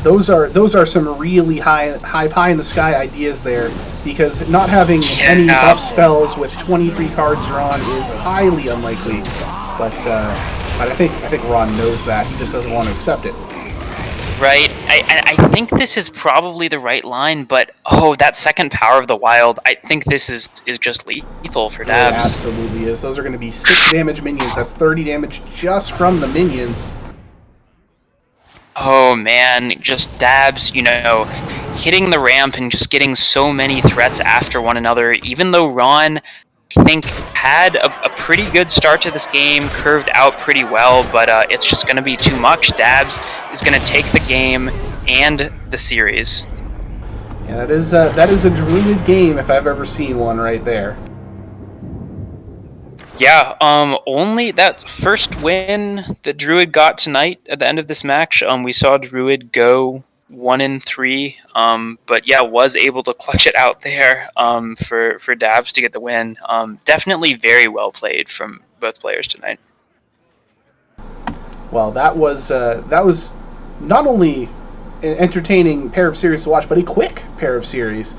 those are some really high pie in the sky ideas there, because not having any buff spells with 23 cards drawn is highly unlikely. But I think Ron knows that. He just doesn't want to accept it. Right. I think this is probably the right line, but that second Power of the Wild, I think this is just lethal for Dabs. It absolutely is. Those are going to be 6 damage minions. That's 30 damage just from the minions. Oh man, just Dabs, hitting the ramp and just getting so many threats after one another, even though Ron, I think, had a pretty good start to this game, curved out pretty well, but it's just going to be too much. Dabs is going to take the game and the series. Yeah, that is a Druid game if I've ever seen one right there. Yeah, only that first win that Druid got tonight at the end of this match, we saw Druid go 1-3, but yeah, was able to clutch it out there for Dabs to get the win. Definitely very well played from both players tonight. Well, that was not only an entertaining pair of series to watch, but a quick pair of series.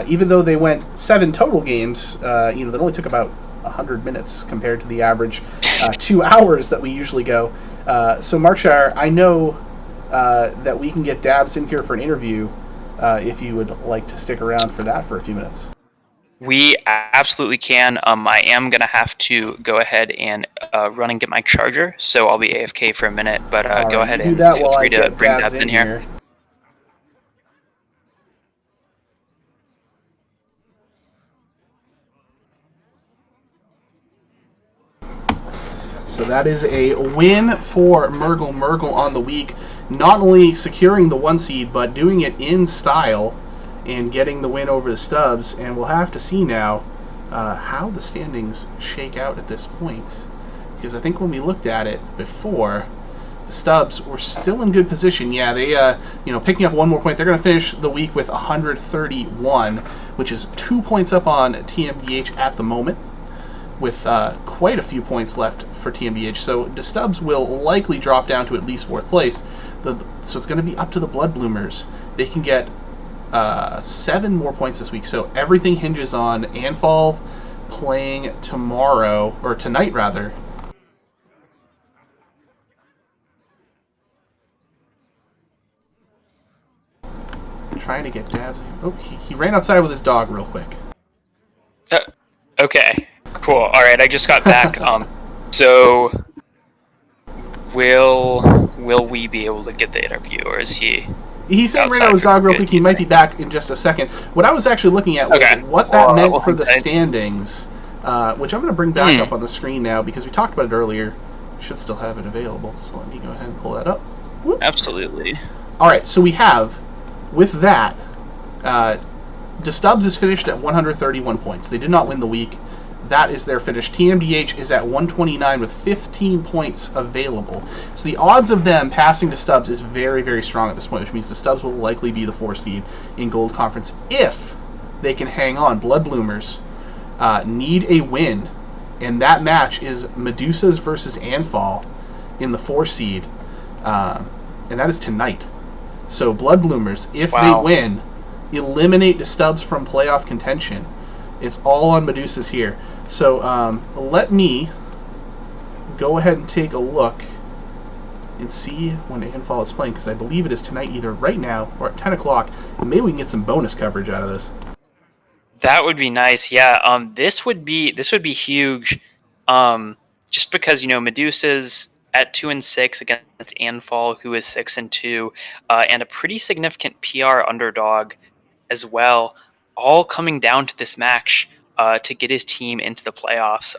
Even though they went 7 total games, that only took about 100 minutes compared to the average 2 hours that we usually go. So Markshire, I know that we can get Dabs in here for an interview if you would like to stick around for that for a few minutes. We absolutely can. I am going to have to go ahead and run and get my charger, so I'll be AFK for a minute, but go ahead and feel free to bring Dabs in here. So that is a win for Mrgl on the week, not only securing the 1 seed, but doing it in style and getting the win over the Stubbs. And we'll have to see now how the standings shake out at this point, because I think when we looked at it before, the Stubbs were still in good position. Yeah, they picking up 1 more point. They're going to finish the week with 131, which is 2 points up on TMDH at the moment, with quite a few points left for TMDH. So the Stubbs will likely drop down to at least 4th place. So it's going to be up to the Bloodbloomers. They can get 7 more points this week. So everything hinges on Anfal playing tomorrow, or tonight rather. Trying to get Dabs. Oh, he ran outside with his dog real quick. Okay. Cool. All right, I just got back. So will we be able to get the interview, or is he? He said ran out his dog real quick. He might be back in just a second. What I was actually looking at was what that meant for the standings, which I'm going to bring back up on the screen now because we talked about it earlier. Should still have it available, so let me go ahead and pull that up. Whoop. Absolutely. All right, so we have, with that, the Stubbs is finished at 131 points. They did not win the week. That is their finish. TMDH is at 129 with 15 points available. So the odds of them passing to Stubbs is very, very strong at this point, which means the Stubbs will likely be the 4 seed in Gold Conference if they can hang on. Bloodbloomers need a win, and that match is Meduzas versus Anfal in the 4 seed, and that is tonight. So Bloodbloomers, if they win, eliminate the Stubbs from playoff contention. It's all on Meduzas here. So let me go ahead and take a look and see when Anfal is playing, because I believe it is tonight, either right now or at 10 o'clock. And maybe we can get some bonus coverage out of this. That would be nice. Yeah. This would be huge. Just because Medusas at 2-6 against Anfal, who is 6-2, and a pretty significant PR underdog as well, all coming down to this match to get his team into the playoffs.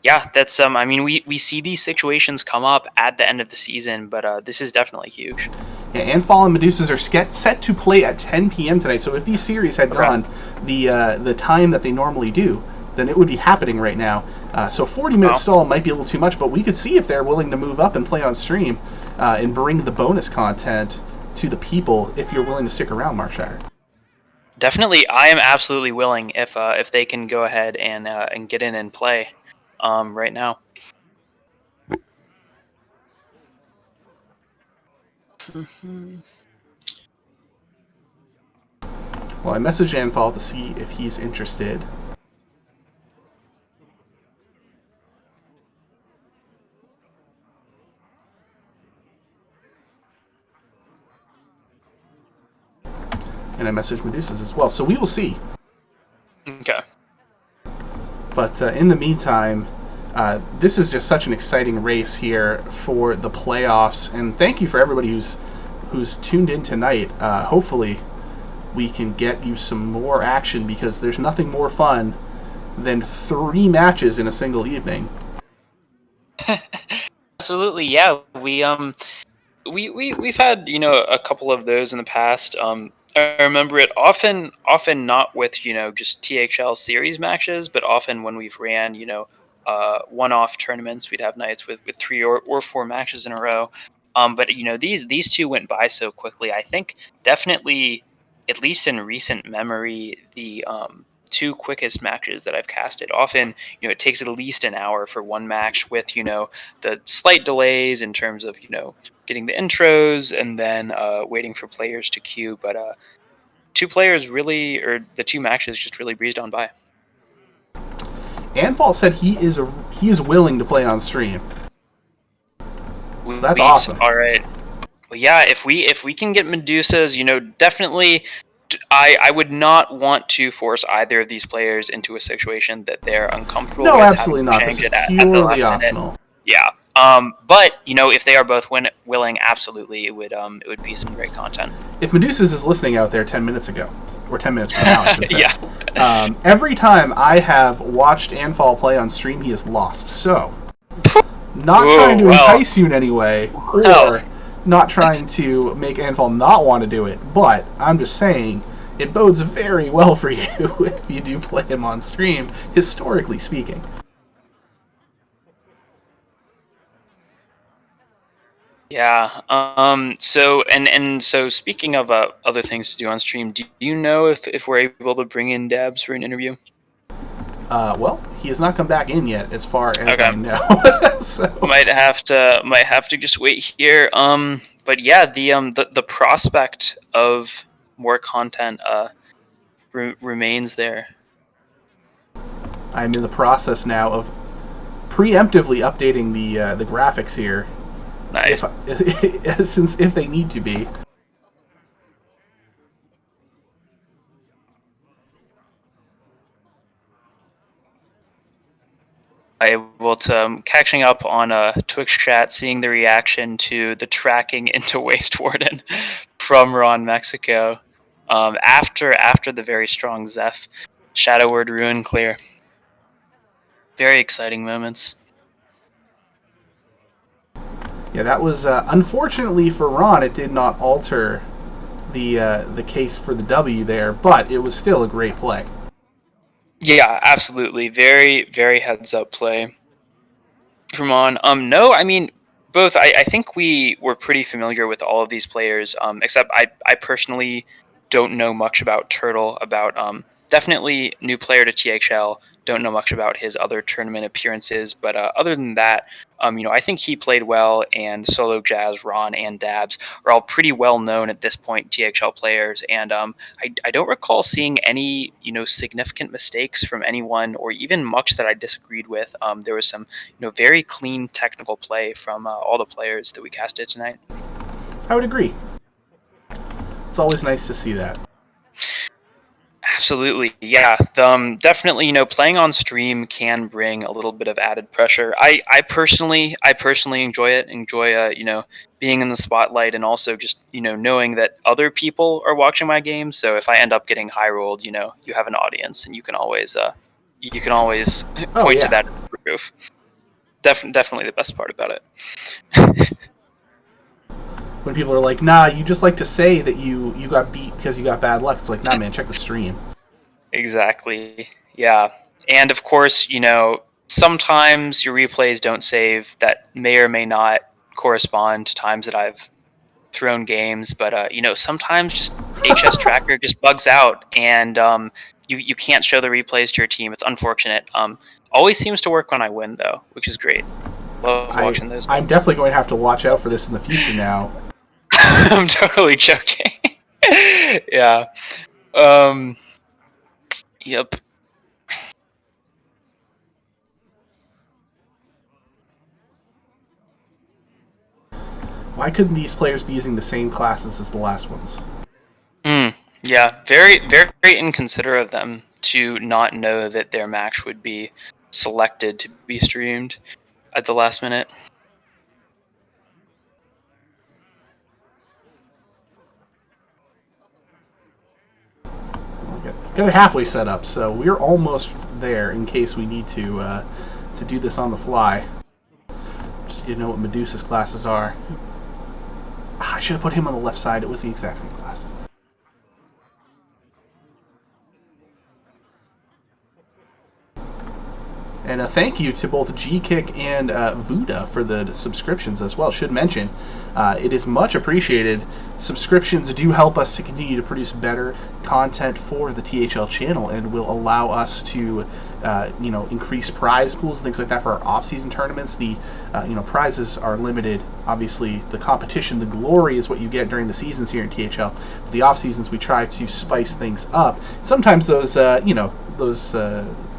Yeah, that's I mean, we see these situations come up at the end of the season, but this is definitely huge. Yeah, Anfal and Meduzas are set to play at 10 p.m. tonight. So if these series had gone the time that they normally do, then it would be happening right now. So 40-minute stall might be a little too much, but we could see if they're willing to move up and play on stream and bring the bonus content to the people. If you're willing to stick around, Markshire. Definitely, I am absolutely willing if they can go ahead and get in and play right now. Well, I messaged Anfal to see if he's interested. And I messaged Meduzas as well, so we will see. Okay. But in the meantime, this is just such an exciting race here for the playoffs, and thank you for everybody who's tuned in tonight. Hopefully, we can get you some more action, because there's nothing more fun than 3 matches in a single evening. Absolutely, yeah. We've had a couple of those in the past. I remember it often not with just THL series matches, but often when we've ran one-off tournaments, we'd have nights with 3 or 4 matches in a row. But these 2 went by so quickly. I think definitely, at least in recent memory, the 2 quickest matches that I've casted. Often, it takes at least an hour for one match, with the slight delays in terms of getting the intros and then waiting for players to queue. But 2 players really, or the 2 matches just really breezed on by. Anfal said he is willing to play on stream. So that's awesome. All right. Well, yeah. If we can get Meduzas, definitely. I would not want to force either of these players into a situation that they're uncomfortable with. No, absolutely not. This is purely optional. Yeah. But if they are both willing, absolutely, it would be some great content. If Meduzas is listening out there 10 minutes ago, or 10 minutes from now, I should say. Yeah. Every time I have watched Anfal play on stream, he has lost. So, not trying to entice you in any way, or not trying to make Anfal not want to do it, but I'm just saying it bodes very well for you if you do play him on stream, historically speaking. Yeah. So speaking of other things to do on stream, do you know if we're able to bring in Dabs for an interview? Well, he has not come back in yet, as far as I know. So. Might have to just wait here. But yeah, the prospect of more content remains there. I'm in the process now of preemptively updating the graphics here. Nice. If they need to be. I will catching up on Twitch chat, seeing the reaction to the tracking into Waste Warden from RonMexico after the very strong Zeph Shadow Word Ruin clear. Very exciting moments. Yeah, that was unfortunately for Ron. It did not alter the case for the W there, but it was still a great play. Yeah, absolutely. Very, very heads-up play from On. No, I mean, both. I think we were pretty familiar with all of these players, except I personally don't know much about Turtle. About definitely new player to THL, don't know much about his other tournament appearances, but other than that, I think he played well, and Solojazz, Ron, and Dabs are all pretty well known at this point THL players, and I don't recall seeing any significant mistakes from anyone, or even much that I disagreed with. There was some very clean technical play from all the players that we casted tonight. I would agree. It's always nice to see that. Absolutely, yeah. Definitely, playing on stream can bring a little bit of added pressure. I personally enjoy it. Enjoy, being in the spotlight, and also just knowing that other people are watching my game. So if I end up getting high rolled, you have an audience, and you can always point to that as proof. Definitely the best part about it. When people are like, nah, you just like to say that you got beat because you got bad luck. It's like, nah, man, check the stream. Exactly. Yeah. And of course, sometimes your replays don't save. That may or may not correspond to times that I've thrown games. But, sometimes just HS Tracker just bugs out, and you can't show the replays to your team. It's unfortunate. Always seems to work when I win, though, which is great. Love watching those. I'm definitely going to have to watch out for this in the future now. I'm totally joking. Yeah. Yep. Why couldn't these players be using the same classes as the last ones? Yeah, very, very inconsiderate of them to not know that their match would be selected to be streamed at the last minute. Got it halfway set up, so we're almost there in case we need to do this on the fly. Just so you know what Meduzas classes are. I should have put him on the left side. It was the exact same classes. And thank you to both G-Kick and Vuda for the subscriptions as well. Should mention, it is much appreciated. Subscriptions do help us to continue to produce better content for the THL channel, and will allow us to, increase prize pools and things like that for our off-season tournaments. The, prizes are limited. Obviously, the competition, the glory is what you get during the seasons here in THL. For the off-seasons, we try to spice things up. Sometimes those,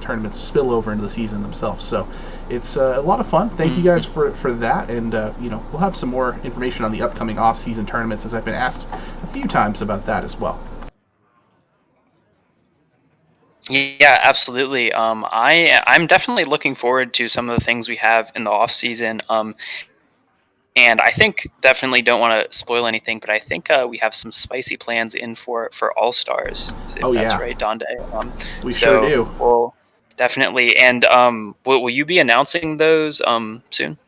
tournaments spill over into the season themselves, so it's a lot of fun. Thank you guys for that, and we'll have some more information on the upcoming off-season tournaments, as I've been asked a few times about that as well. Yeah, absolutely. I'm definitely looking forward to some of the things we have in the off season. And I think, definitely don't want to spoil anything, but I think we have some spicy plans in for All Stars. If that's right, Donde. We sure do. Well, definitely. And will you be announcing those soon?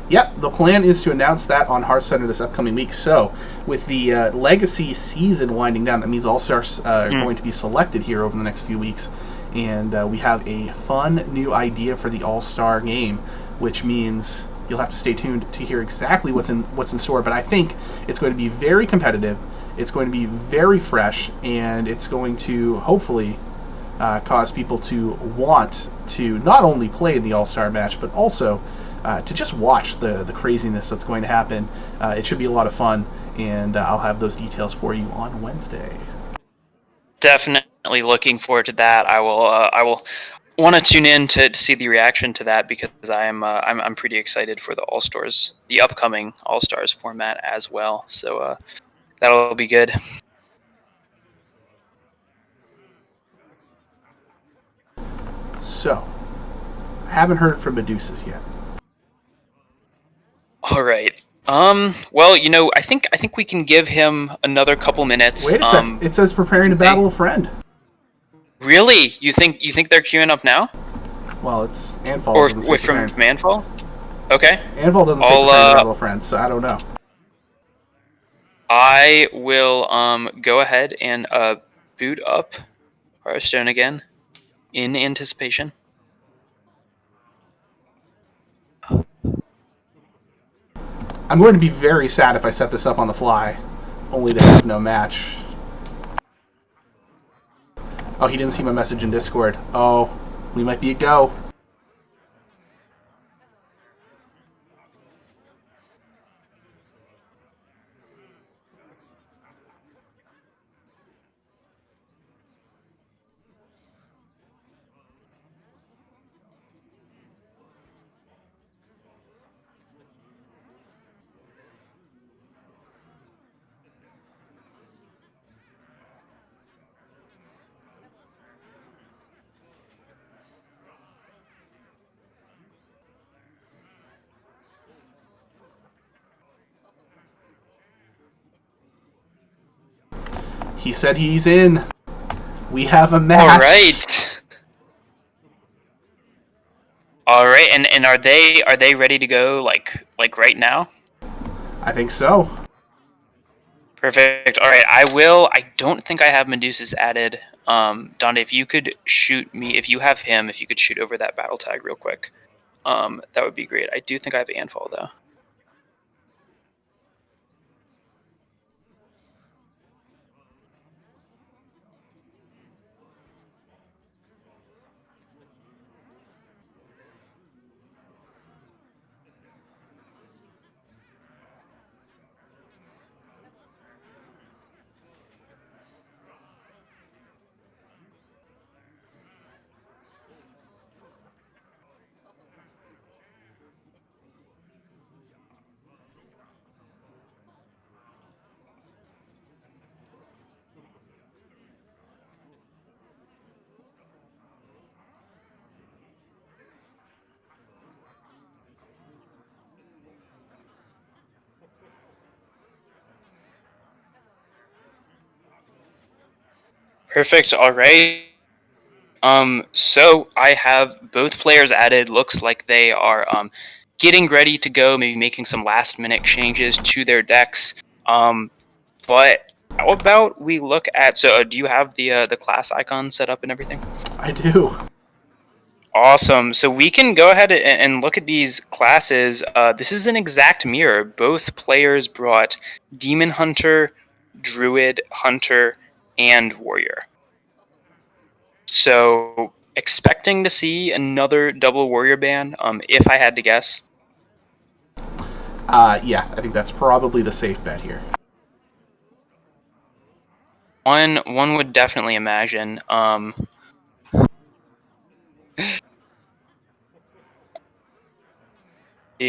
Yep, the plan is to announce that on Hearth Center this upcoming week. So, with the Legacy season winding down, that means All-Stars are going to be selected here over the next few weeks. And we have a fun new idea for the All-Star game, which means you'll have to stay tuned to hear exactly what's in store. But I think it's going to be very competitive, it's going to be very fresh, and it's going to hopefully cause people to want to not only play in the All-Star match, but also to just watch the craziness that's going to happen. It should be a lot of fun, and I'll have those details for you on Wednesday. Definitely looking forward to that. I will want to tune in to see the reaction to that, because I'm pretty excited for the All-Stars, the upcoming All-Stars format as well. So that'll be good. So, I haven't heard from Meduzas yet. All right. Well, I think we can give him another couple minutes. Wait a sec. It says preparing to battle a friend. Really? You think they're queuing up now? Well, it's Anfal. Or wait, from Anfal? Okay. Anfal doesn't say preparing to battle a friend, so I don't know. I will go ahead and boot up Hearthstone again in anticipation. I'm going to be very sad if I set this up on the fly, only to have no match. Oh, he didn't see my message in Discord. Oh, We might be a go. He said he's in. We have a match. All right. All right, and are they ready to go like right now? I think so. Perfect. All right, I don't think I have Meduzas added. Donde, if you could shoot me, if you have him, if you could shoot over that battle tag real quick, that would be great. I do think I have Anfal though. Perfect. All right. So I have both players added. Looks like they are getting ready to go, maybe making some last minute changes to their decks. But how about we look at? So, do you have the class icon set up and everything? I do. Awesome. So we can go ahead and look at these classes. This is an exact mirror. Both players brought Demon Hunter, Druid Hunter, and Warrior. So expecting to see another double Warrior ban, if I had to guess. Yeah, I think that's probably the safe bet here. One would definitely imagine.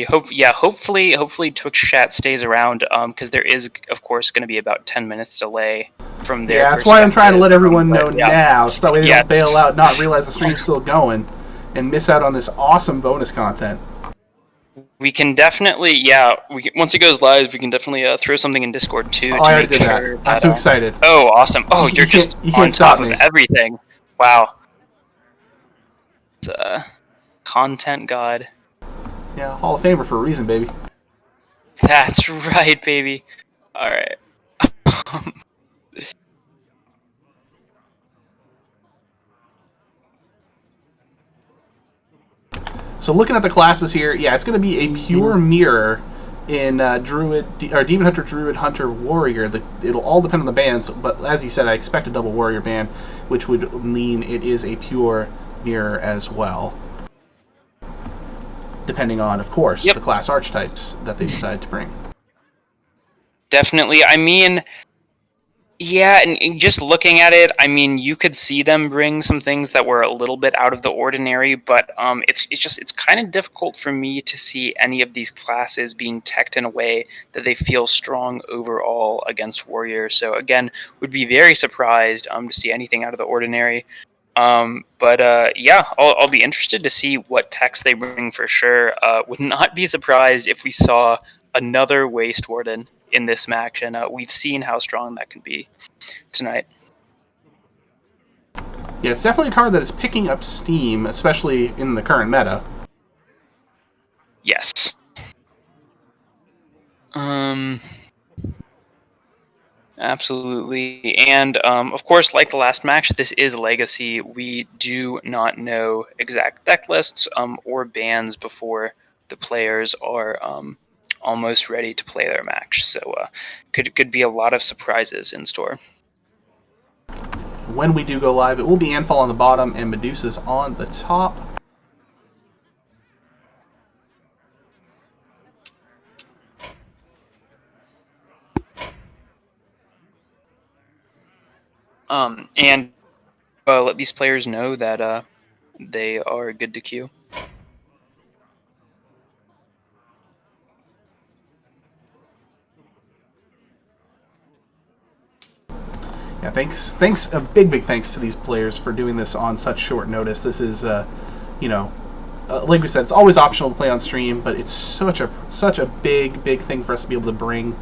Hopefully Twitch chat stays around, because there is, of course, going to be about 10 minutes delay from their Yeah, that's why I'm trying to let everyone know yeah. now, so that way they Yes. don't bail out, not realize the stream's still going, and miss out on this awesome bonus content. We can definitely, once it goes live, we can definitely throw something in Discord too. Oh, to I already make did sure that. I'm too excited. Oh, awesome! Oh, You you're can't- just you can't on stop top of me. everything. Wow. It's, content god. Yeah, Hall of Famer for a reason, baby. That's right, baby. All right. So looking at the classes here, yeah, it's going to be a pure mirror in Druid or Demon Hunter, Druid Hunter, Warrior. It'll all depend on the bans, but as you said, I expect a double Warrior ban, which would mean it is a pure mirror as well. Depending on, of course, Yep. the class archetypes that they decide to bring. Definitely. I mean, yeah, and just looking at it, I mean, you could see them bring some things that were a little bit out of the ordinary, but it's kind of difficult for me to see any of these classes being teched in a way that they feel strong overall against Warrior. So again, would be very surprised to see anything out of the ordinary. I'll be interested to see what techs they bring for sure. Would not be surprised if we saw another Waste Warden in this match, and we've seen how strong that can be tonight. Yeah, it's definitely a card that is picking up steam, especially in the current meta. Yes. Absolutely. And of course, like the last match, this is Legacy. We do not know exact deck lists or bans before the players are almost ready to play their match. So could be a lot of surprises in store. when we do go live, it will be Anfal on the bottom and Meduzas on the top. And let these players know that they are good to queue. Yeah, thanks, a big thanks to these players for doing this on such short notice. This is, like we said, it's always optional to play on stream, but it's such a big thing for us to be able to bring,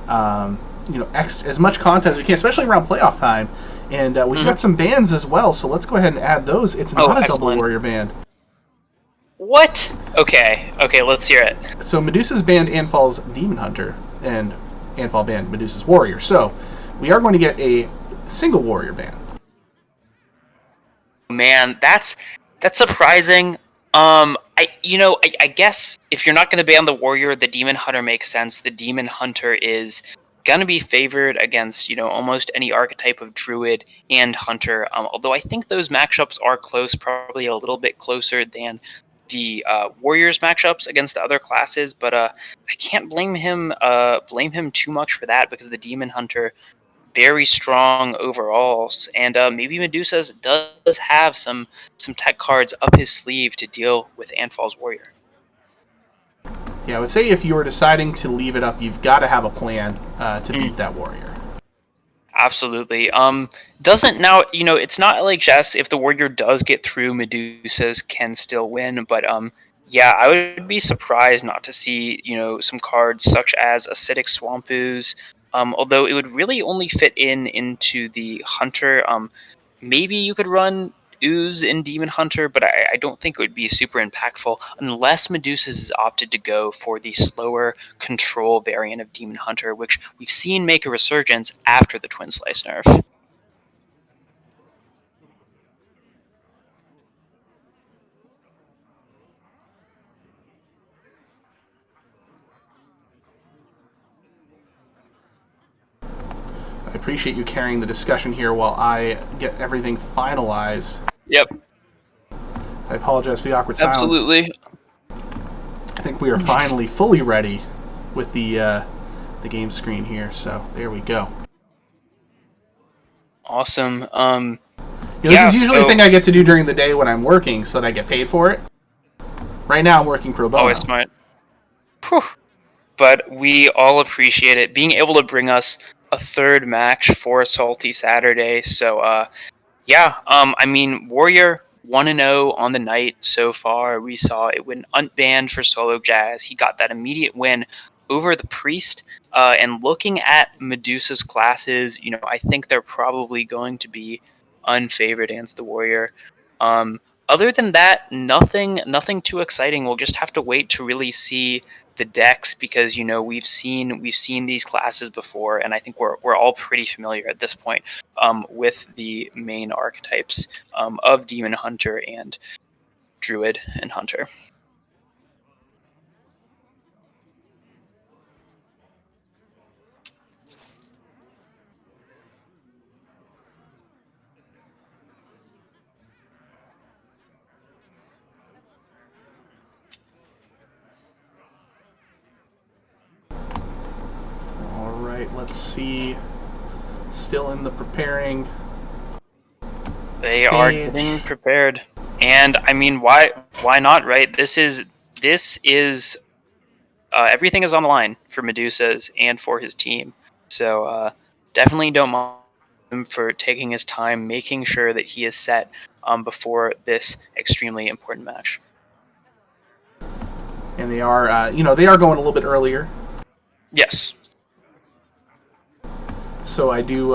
as much content as we can, especially around playoff time. And we've got some bans as well, so let's go ahead and add those. It's not a double warrior band. What? Okay, let's hear it. So Medusa's banned Anfal's Demon Hunter, and Anfal banned Medusa's Warrior. So we are going to get a single warrior ban. Man, that's surprising. I guess if you're not going to ban the warrior, the demon hunter makes sense. The demon hunter is going to be favored against almost any archetype of druid and hunter. Although I think those matchups are close, probably a little bit closer than the warriors matchups against the other classes. But I can't blame him too much for that, because the demon hunter, very strong overalls, and maybe Meduzas does have some tech cards up his sleeve to deal with Anfal's warrior. Yeah, I would say if you were deciding to leave it up, you've got to have a plan to beat that warrior. Absolutely. Doesn't now it's not like just if the warrior does get through, Meduzas can still win, but yeah, I would be surprised not to see some cards such as Acidic Swamp Ooze. Although it would really only fit into the hunter. Maybe you could run Ooze in Demon Hunter, but I don't think it would be super impactful unless Meduzas has opted to go for the slower control variant of Demon Hunter, which we've seen make a resurgence after the Twin Slice nerf. I appreciate you carrying the discussion here while I get everything finalized. Yep. I apologize for the awkward silence. Absolutely. I think we are finally fully ready with the game screen here, so there we go. Awesome. This is usually a thing I get to do during the day when I'm working, so that I get paid for it. Right now I'm working pro bono. Always smart. Whew. But we all appreciate it, being able to bring us a third match for a Salty Saturday. So, yeah, I mean, Warrior 1-0 on the night so far. We saw it win unbanned for Solojazz. He got that immediate win over the Priest. And looking at Medusa's classes, I think they're probably going to be unfavored against the Warrior. Other than that, nothing too exciting. We'll just have to wait to really see the decks, because we've seen these classes before, and I think we're all pretty familiar at this point with the main archetypes of Demon Hunter and Druid and Hunter. Let's see. Still in the preparing. They are getting prepared, and I mean, why not, right? This is everything is on the line for Meduzas and for his team. So definitely don't mind him for taking his time, making sure that he is set before this extremely important match. And they are, they are going a little bit earlier. Yes. So I do,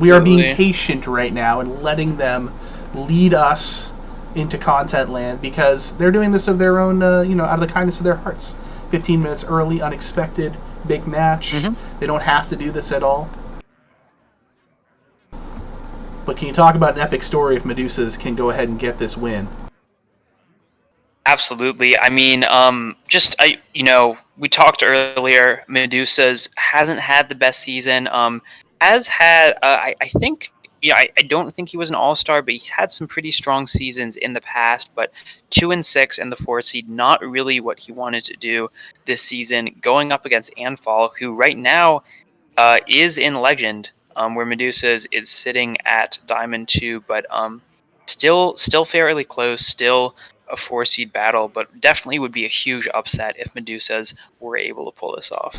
we are being patient right now and letting them lead us into content land, because they're doing this of their own, out of the kindness of their hearts. 15 minutes early, unexpected, big match. Mm-hmm. They don't have to do this at all. But can you talk about an epic story if Meduzas can go ahead and get this win? Absolutely. I mean, we talked earlier, Meduzas hasn't had the best season. I think, I don't think he was an all-star, but he's had some pretty strong seasons in the past. But 2-6 in the 4 seed, not really what he wanted to do this season. Going up against Anfal, who right now is in Legend, where Meduzas is sitting at Diamond 2, but still fairly close, still a 4 seed battle, but definitely would be a huge upset if Meduzas were able to pull this off.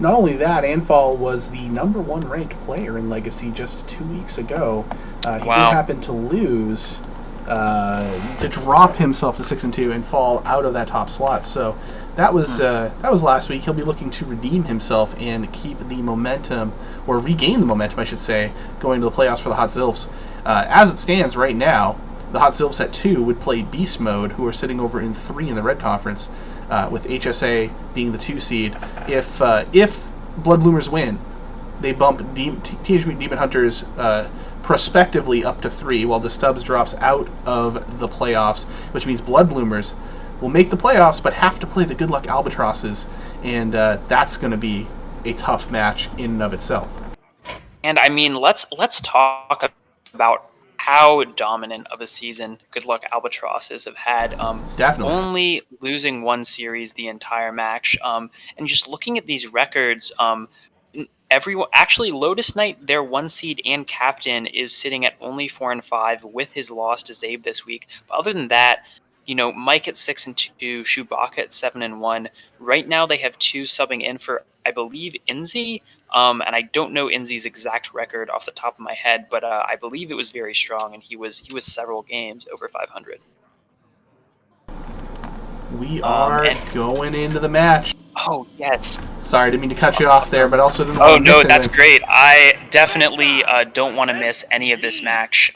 Not only that, Anfal was the #1 ranked player in Legacy just 2 weeks ago. He did happen to lose, to drop himself to 6-2 and fall out of that top slot. So that was last week. He'll be looking to redeem himself and keep the momentum, or regain the momentum, I should say, going to the playoffs for the Hot ZILFS. As it stands right now, the Hot ZILFS at 2 would play Beast Mode, who are sitting over in 3 in the Red Conference, with HSA being the 2 seed. If Bloodbloomers win, they bump Teenage Mutant Demon Hunters prospectively up to 3, while the Stubbs drops out of the playoffs, which means Bloodbloomers will make the playoffs but have to play the Good Luck Albatrosses, and that's going to be a tough match in and of itself. And I mean, let's talk about how dominant of a season Good Luck Albatrosses have had. Definitely. Only losing 1 series the entire match. And just looking at these records, everyone actually Lotus Knight, their 1 seed and captain, is sitting at only 4-5 with his loss to Zabe this week. But other than that, Mike at 6-2, Chewbacca at 7-1. Right now they have 2 subbing in for, I believe, Inzi. And I don't know Inzi's exact record off the top of my head, but I believe it was very strong, and he was several games over 500. We are going into the match. Oh, yes. Sorry, didn't mean to cut you off there, but also didn't Oh, no, that's great. I definitely don't want to miss any of this match.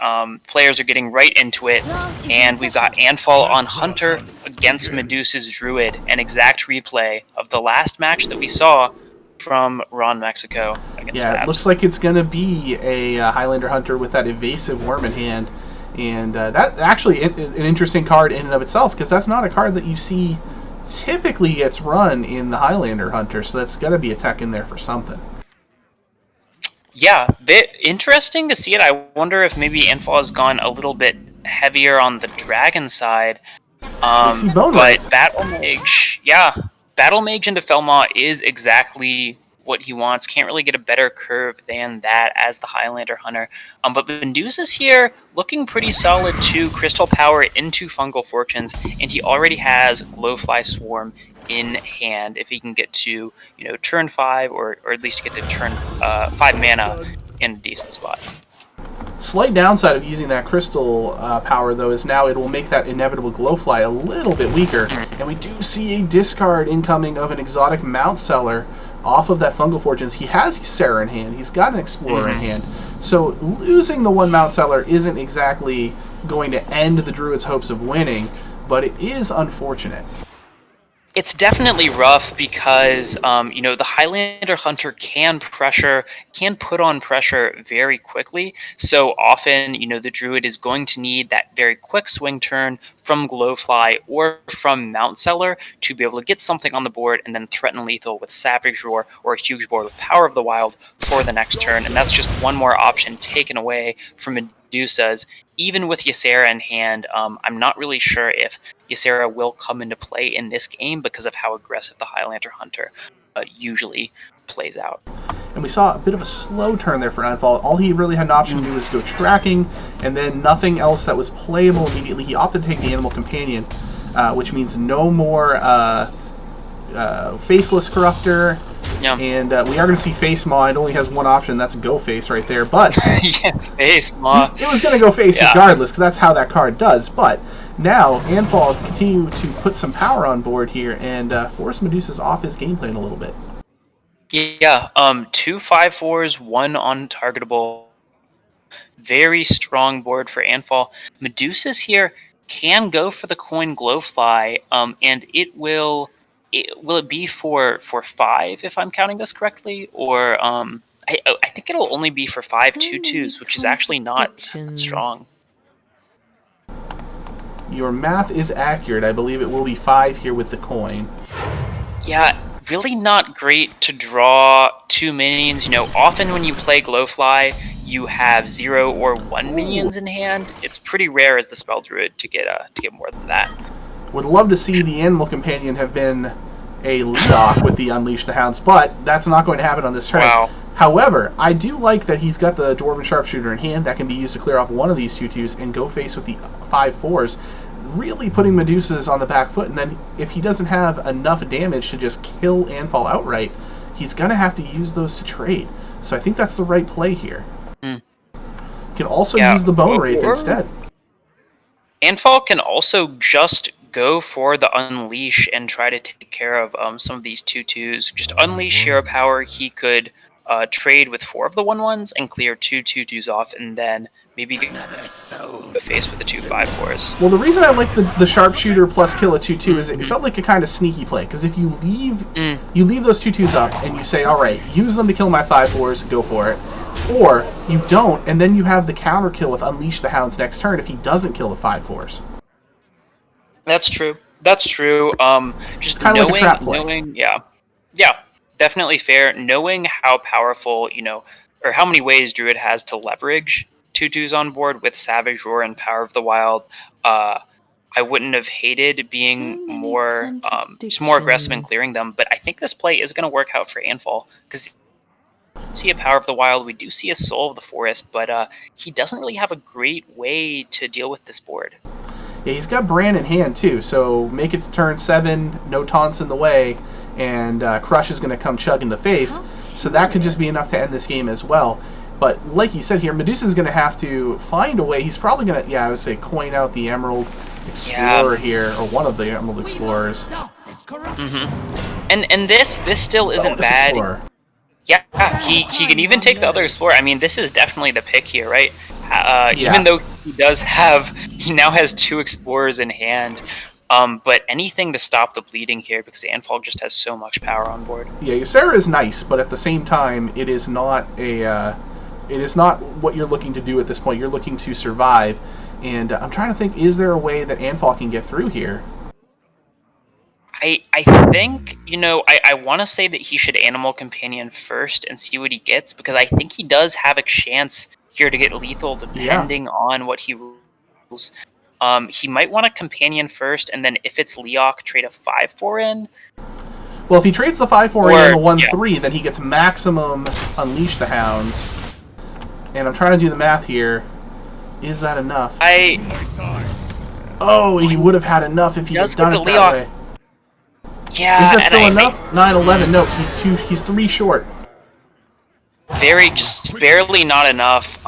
Players are getting right into it, and we've got Anfal on Hunter against Medusa's Druid, an exact replay of the last match that we saw from RonMexico against Stubbs. It looks like it's going to be a Highlander Hunter with that evasive worm in hand, and that actually an interesting card in and of itself, because that's not a card that you see typically gets run in the Highlander Hunter, so that's got to be a tech in there for something. Yeah, bit interesting to see it. I wonder if maybe Anfal has gone a little bit heavier on the dragon side. But Battle Mage, Battle Mage into Felmaw is exactly what he wants. Can't really get a better curve than that as the Highlander Hunter. But Meduzas here looking pretty solid too. Crystal Power into Fungal Fortunes, and he already has Glowfly Swarm in hand if he can get to turn 5 or at least get to turn 5 mana in a decent spot. Slight downside of using that crystal power, though, is now it will make that inevitable Glowfly a little bit weaker, and we do see a discard incoming of an exotic Mount Seller off of that Fungal Fortunes. He has Sarah in hand, he's got an Explorer in hand, so losing the 1 Mount Seller isn't exactly going to end the Druid's hopes of winning, but it is unfortunate. It's definitely rough because, the Highlander Hunter can put on pressure very quickly. So often, the Druid is going to need that very quick swing turn from Glowfly or from Mount Seller to be able to get something on the board and then threaten lethal with Savage Roar or a huge board with Power of the Wild for the next turn. And that's just one more option taken away from Meduzas. Even with Ysera in hand, I'm not really sure if Ysera will come into play in this game because of how aggressive the Highlander Hunter usually plays out. And we saw a bit of a slow turn there for Anfal. All he really had an option to do was go tracking, and then nothing else that was playable immediately. He opted to take the Animal Companion, which means no more Faceless Corruptor. Yeah. And we are going to see Face Maw. It only has one option, that's Go Face right there. But Face Maw. It was going to go Face regardless, because that's how that card does. But now Anfal continue to put some power on board here and force Meduzas off his game plan a little bit. Yeah, 2 5/4s, 1 untargetable. Very strong board for Anfal. Meduzas here can go for the coin Glowfly, and will it be for 5 if I'm counting this correctly, or I think it'll only be for 5 2/2s, which is actually not strong. Your math is accurate. I believe it will be 5 here with the coin. Yeah, really not great to draw 2 minions. Often when you play Glowfly, you have 0 or 1 minions in hand, it's pretty rare as the Spell Druid to get more than that. Would love to see the Animal Companion have been a lead-off with the Unleash the Hounds, but that's not going to happen on this turn. Wow. However, I do like that he's got the Dwarven Sharpshooter in hand that can be used to clear off one of these 2/2s and go face with the 5/4s, really putting Meduzas on the back foot. And then if he doesn't have enough damage to just kill Anfal outright, he's going to have to use those to trade. So I think that's the right play here. You can also use the Bone Wraith instead. Anfal can also just go for the Unleash and try to take care of some of these 2/2s. Just Unleash Hero Power, he could trade with 4 of the 1/1s and clear 2 2/2s off, and then maybe go face with the 2 5/4s. Well, the reason I like the Sharpshooter plus kill a 2/2 is it felt like a kind of sneaky play, because if you leave those 2/2s up and you say, all right, use them to kill my 5/4s, go for it, or you don't, and then you have the counter kill with Unleash the Hounds next turn if he doesn't kill the 5/4s. That's true. That's true. Just kind of like a trap play. knowing, yeah, definitely fair. Knowing how powerful, or how many ways Druid has to leverage 2/2s on board with Savage Roar and Power of the Wild, I wouldn't have hated being just more aggressive in clearing them. But I think this play is going to work out for Anfal, because see a Power of the Wild, we do see a Soul of the Forest, but he doesn't really have a great way to deal with this board. Yeah, he's got Bran in hand too, so make it to turn 7, no taunts in the way, and Crush is going to come chug in the face, so that could just be enough to end this game as well. But like you said here, Medusa's going to have to find a way. He's probably going to, I would say, coin out the Emerald Explorer here, or one of the Emerald Explorers. And this still isn't bad. Explorer. Yeah, he can even take the other Explorer. I mean, this is definitely the pick here, right? Even though he now has 2 Explorers in hand, but anything to stop the bleeding here, because Anfal just has so much power on board. Yeah, Ysera is nice, but at the same time, it is not what you're looking to do at this point. You're looking to survive, and I'm trying to think, is there a way that Anfal can get through here? I think, I want to say that he should Animal Companion first and see what he gets, because I think he does have a chance here to get lethal depending on what he rules. He might want a Companion first, and then if it's Leok, trade a 5/4 in. Well, if he trades the 5/4 in the 1/3, then he gets maximum Unleash the Hounds. And I'm trying to do the math here. Is that enough? Oh, he would have had enough if he had done it that way. Yeah, is that still enough? 9/11. No, he's 3 short. Just barely not enough.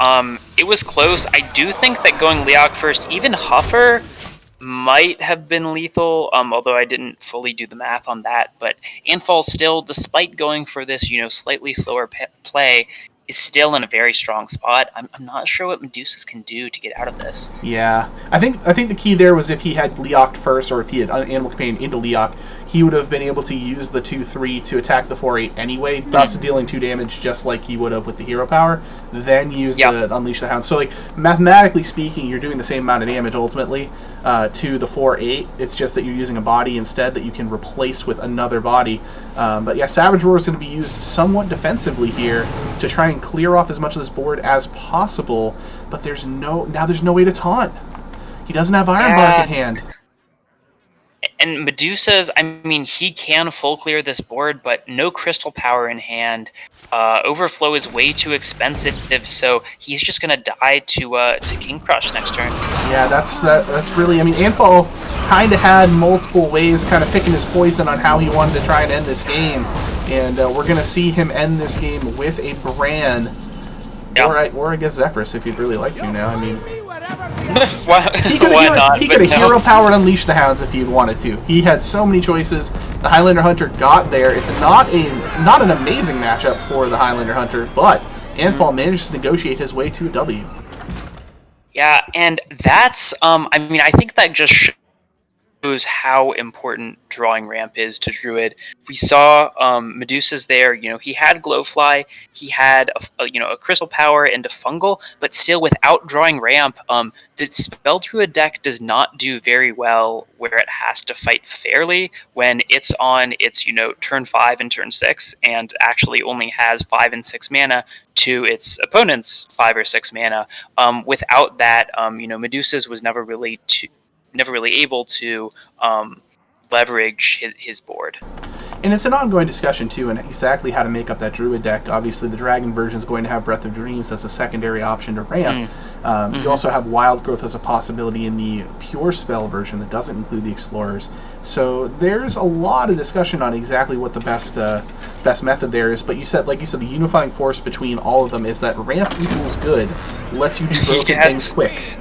It was close. I do think that going Leok first, even Huffer might have been lethal, although I didn't fully do the math on that. But Anfal still, despite going for this, slightly slower play, is still in a very strong spot. I'm not sure what Meduzas can do to get out of this. Yeah, I think the key there was if he had Leok'd first, or if he had Animal Companion into Leok, he would have been able to use the 2/3 to attack the 4/8 anyway, thus dealing 2 damage just like he would have with the hero power, then use the Unleash the Hound. So, like, mathematically speaking, you're doing the same amount of damage ultimately to the 4/8. It's just that you're using a body instead that you can replace with another body. But yeah, Savage Roar is going to be used somewhat defensively here to try and clear off as much of this board as possible, but there's no way to taunt. He doesn't have Iron Bark in hand. And Meduzas, I mean, he can full clear this board, but no crystal power in hand. Overflow is way too expensive, so he's just gonna die to King Crush next turn. Yeah, that's really. I mean, Anfal kind of had multiple ways, kind of picking his poison on how he wanted to try and end this game, and we're gonna see him end this game with a Bran, or I guess Zephyrus if he'd really like to now. I mean. He could have hero power and Unleash the Hounds if he wanted to. He had so many choices. The Highlander Hunter got there. It's not an amazing matchup for the Highlander Hunter, but Anfal managed to negotiate his way to a W. Yeah, and that's I mean, I think that just how important drawing ramp is to Druid. We saw Meduzas there. He had Glowfly, he had a Crystal Power and a Fungal, but still without drawing ramp, the Spell Druid deck does not do very well where it has to fight fairly when it's on its turn 5 and turn 6, and actually only has 5 and 6 mana to its opponent's 5 or 6 mana. Without that, Meduzas was never really able to leverage his board. And it's an ongoing discussion, too, and exactly how to make up that Druid deck. Obviously, the Dragon version is going to have Breath of Dreams as a secondary option to ramp. You also have Wild Growth as a possibility in the Pure Spell version that doesn't include the Explorers. So there's a lot of discussion on exactly what the best method there is. But like you said, the unifying force between all of them is that ramp equals good, lets you do broken things quick.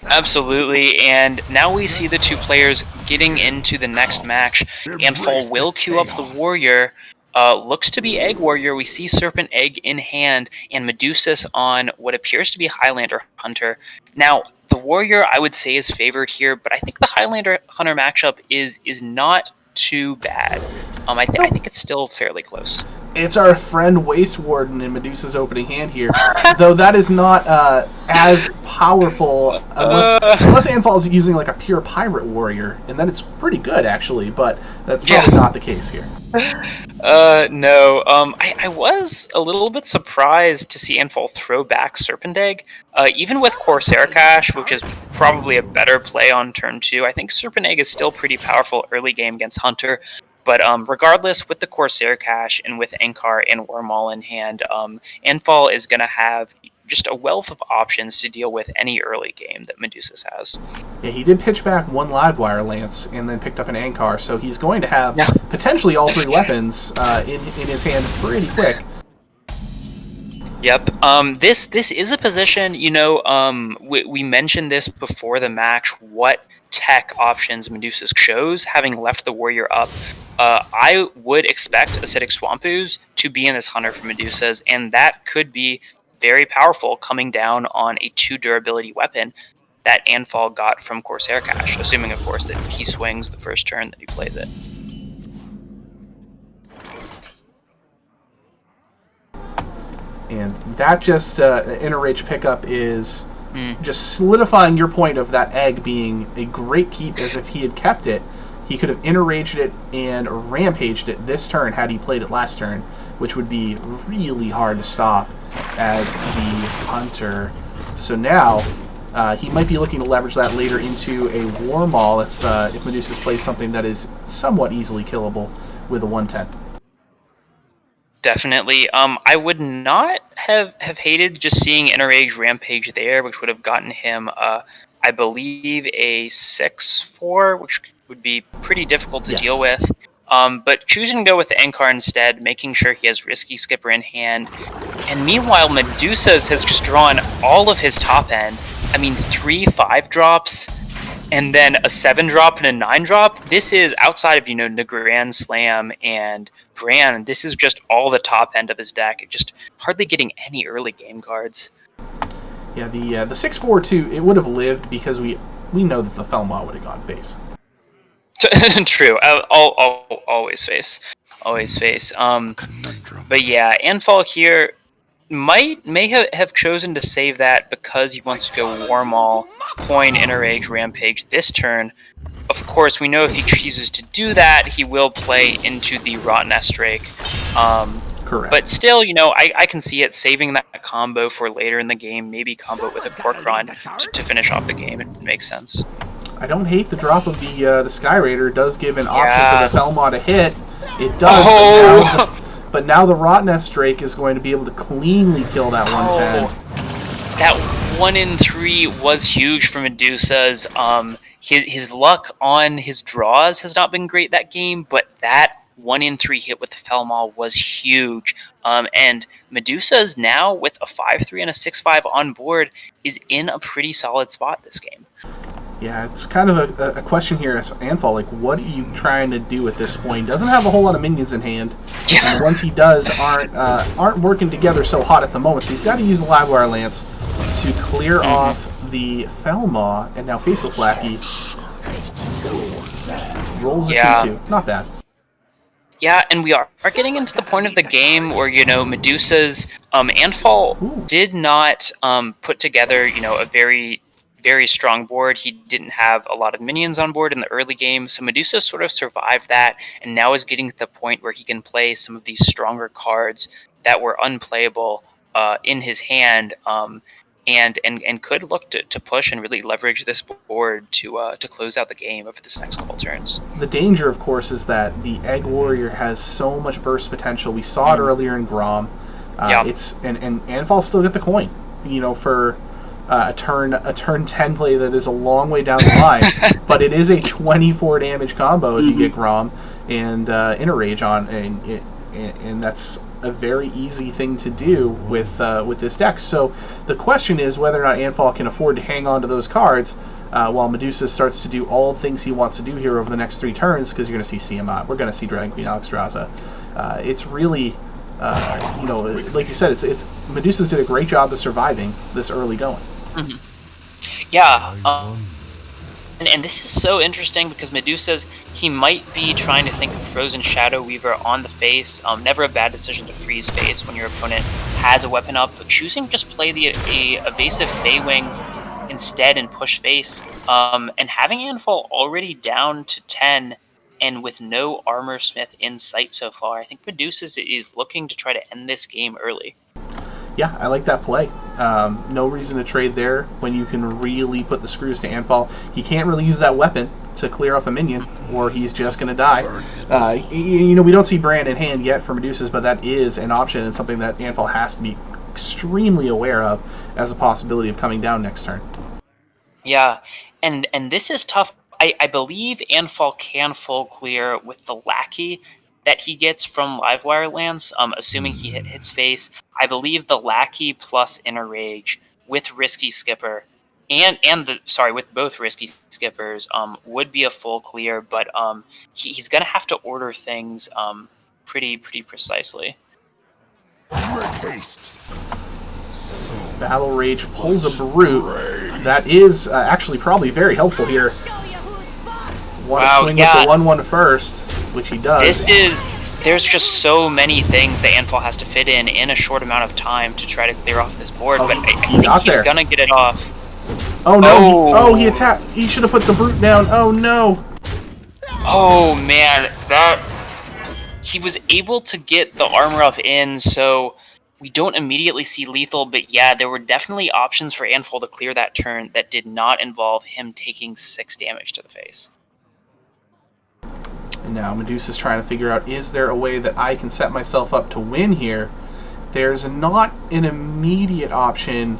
Absolutely, and now we see the two players getting into the next match. Anfal will queue up the Warrior. Looks to be Egg Warrior. We see Serpent Egg in hand, and Meduzas on what appears to be Highlander Hunter. Now, the Warrior, I would say, is favored here, but I think the Highlander Hunter matchup is not too bad. I think it's still fairly close. It's our friend Waste Warden in Medusa's opening hand here, though that is not as powerful unless Anfal is using like a pure Pirate Warrior, and then it's pretty good actually, but that's probably not the case here. No. I was a little bit surprised to see Anfal throw back Serpent Egg. Even with Corsair Cache, which is probably a better play on turn 2, I think Serpent Egg is still pretty powerful early game against Hunter. But regardless, with the Corsair Cache and with Ankar and Wormall in hand, Anfal is going to have just a wealth of options to deal with any early game that Meduzas has. Yeah, he did pitch back one Livewire Lance and then picked up an Ankar, so he's going to have potentially all 3 weapons in his hand pretty quick. Yep. This is a position, we mentioned this before the match, what tech options Meduzas chose, having left the Warrior up. I would expect Acidic Swamp Ooze to be in this Hunter for Meduzas, and that could be very powerful coming down on a 2 durability weapon that Anfal got from Corsair Cache, assuming, of course, that he swings the first turn that he plays it. And that just, Inner-Rage pickup is just solidifying your point of that egg being a great keep, as if he had kept it. He could have Inner-Raged it and Rampaged it this turn had he played it last turn, which would be really hard to stop as the Hunter. So now, he might be looking to leverage that later into a Wormall if Meduzas plays something that is somewhat easily killable with a 1/10. Definitely. I would not have hated just seeing Inner-Rage Rampage there, which would have gotten him, I believe, a 6/4, which would be pretty difficult to deal with. But choosing to go with the Ankar instead, making sure he has Risky Skipper in hand. And meanwhile, Meduzas has just drawn all of his top end. I mean, 3 5-drops, and then a 7-drop and a 9-drop. This is outside of, Nagran Slam and Bran. This is just all the top end of his deck. Just hardly getting any early game cards. Yeah, the 6/4-2, it would have lived because we know that the Felmaw would have gone face. True. I'll always face. Always face. But yeah, Anfal here may have chosen to save that because he wants to go Wormall, coin Inner-Rage Rampage this turn. Of course, we know if he chooses to do that, he will play into the Rotten Drake. Correct. But still, I can see it saving that combo for later in the game, maybe combo with a Korkron to finish off the game. It makes sense. I don't hate the drop of the Sky Raider. It does give an option for the Felmaw to hit. It does. But now the Rotten Drake is going to be able to cleanly kill that 1/10. That 1-in-3 was huge for Meduzas. His luck on his draws has not been great that game, but that 1-in-3 hit with the Felmaw was huge. And Meduzas now, with a 5/3 and a 6/5 on board, is in a pretty solid spot this game. Yeah, it's kind of a question here as Anfal, like, what are you trying to do at this point? He doesn't have a whole lot of minions in hand, and the ones he does aren't working together so hot at the moment, so he's got to use the Livewire Lance to clear off the Felmaw, and now Faceless Lackey. rolls a Yeah. 2-2. Not bad. Yeah, and we are getting into the point of the game where, Meduzas, Anfal Ooh. did not put together, a very, very strong board. He didn't have a lot of minions on board in the early game, so Medusa sort of survived that, and now is getting to the point where he can play some of these stronger cards that were unplayable in his hand, and could look to push and really leverage this board to close out the game over this next couple turns. The danger, of course, is that the Egg Warrior has so much burst potential. We saw it earlier in Grom. Yeah. And Anfal still get the coin, for a turn 10 play that is a long way down the line. But it is a 24 damage combo if you get Grom and Inner Rage on, and that's a very easy thing to do with this deck. So the question is whether or not Anfal can afford to hang on to those cards while Medusa starts to do all the things he wants to do here over the next 3 turns, because you're going to see Tiamat, we're going to see Dragon Queen Alexstrasza. It's really, like you said, it's Medusas did a great job of surviving this early going. Mm-hmm. Yeah, and this is so interesting because Medusas, he might be trying to think of Frozen Shadow Weaver on the face. Never a bad decision to freeze face when your opponent has a weapon up, but choosing to just play the evasive Feywing instead and push face, and having Anfal already down to 10 and with no Armor Smith in sight so far, I think Medusas is looking to try to end this game early. Yeah, I like that play. No reason to trade there when you can really put the screws to Anfal. He can't really use that weapon to clear off a minion, or he's just going to die. We don't see Brand in hand yet for Medusas, but that is an option and something that Anfal has to be extremely aware of as a possibility of coming down next turn. Yeah, and this is tough. I believe Anfal can full clear with the Lackey that he gets from Livewire lands, assuming he hits face. I believe the Lackey plus Inner Rage with Risky Skipper with both Risky Skippers would be a full clear, but he's gonna have to order things pretty precisely. Battle Rage pulls a Brute. That is actually probably very helpful here. Want to swing with the 1/1 first, which he does. There's just so many things that Anfal has to fit in a short amount of time to try to clear off this board, but I think he's gonna get it off. Oh no! He attacked. He should have put the Brute down. Oh no! Oh man, he was able to get the armor up in, so we don't immediately see lethal, but yeah, there were definitely options for Anfal to clear that turn that did not involve him taking 6 damage to the face. And now Medusa's trying to figure out, is there a way that I can set myself up to win here? There's not an immediate option.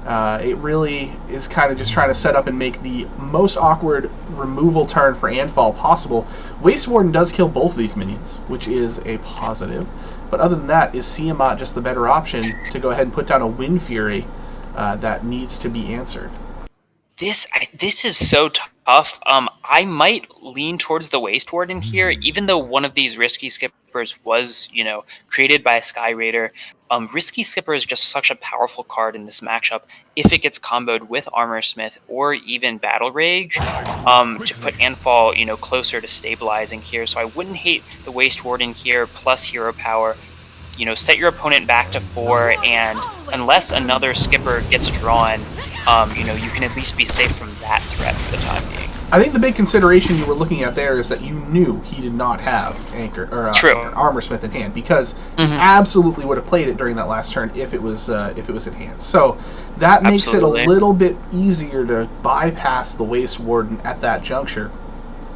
It really is kind of just trying to set up and make the most awkward removal turn for Anfal possible. Waste Warden does kill both of these minions, which is a positive. But other than that, is Tiamat just the better option to go ahead and put down a Wind Fury that needs to be answered? This is so tough. I might lean towards the Waste Warden here, even though one of these Risky Skippers was, created by a Sky Raider. Risky Skipper is just such a powerful card in this matchup if it gets comboed with Armor Smith or even Battle Rage to put Anfal, closer to stabilizing here. So I wouldn't hate the Waste Warden here plus Hero Power. Set your opponent back to 4, and unless another Skipper gets drawn, you can at least be safe from that threat for the time being. I think the big consideration you were looking at there is that you knew he did not have Armor Smith in hand, because he absolutely would have played it during that last turn if it was in hand. So that makes it a little bit easier to bypass the Waste Warden at that juncture.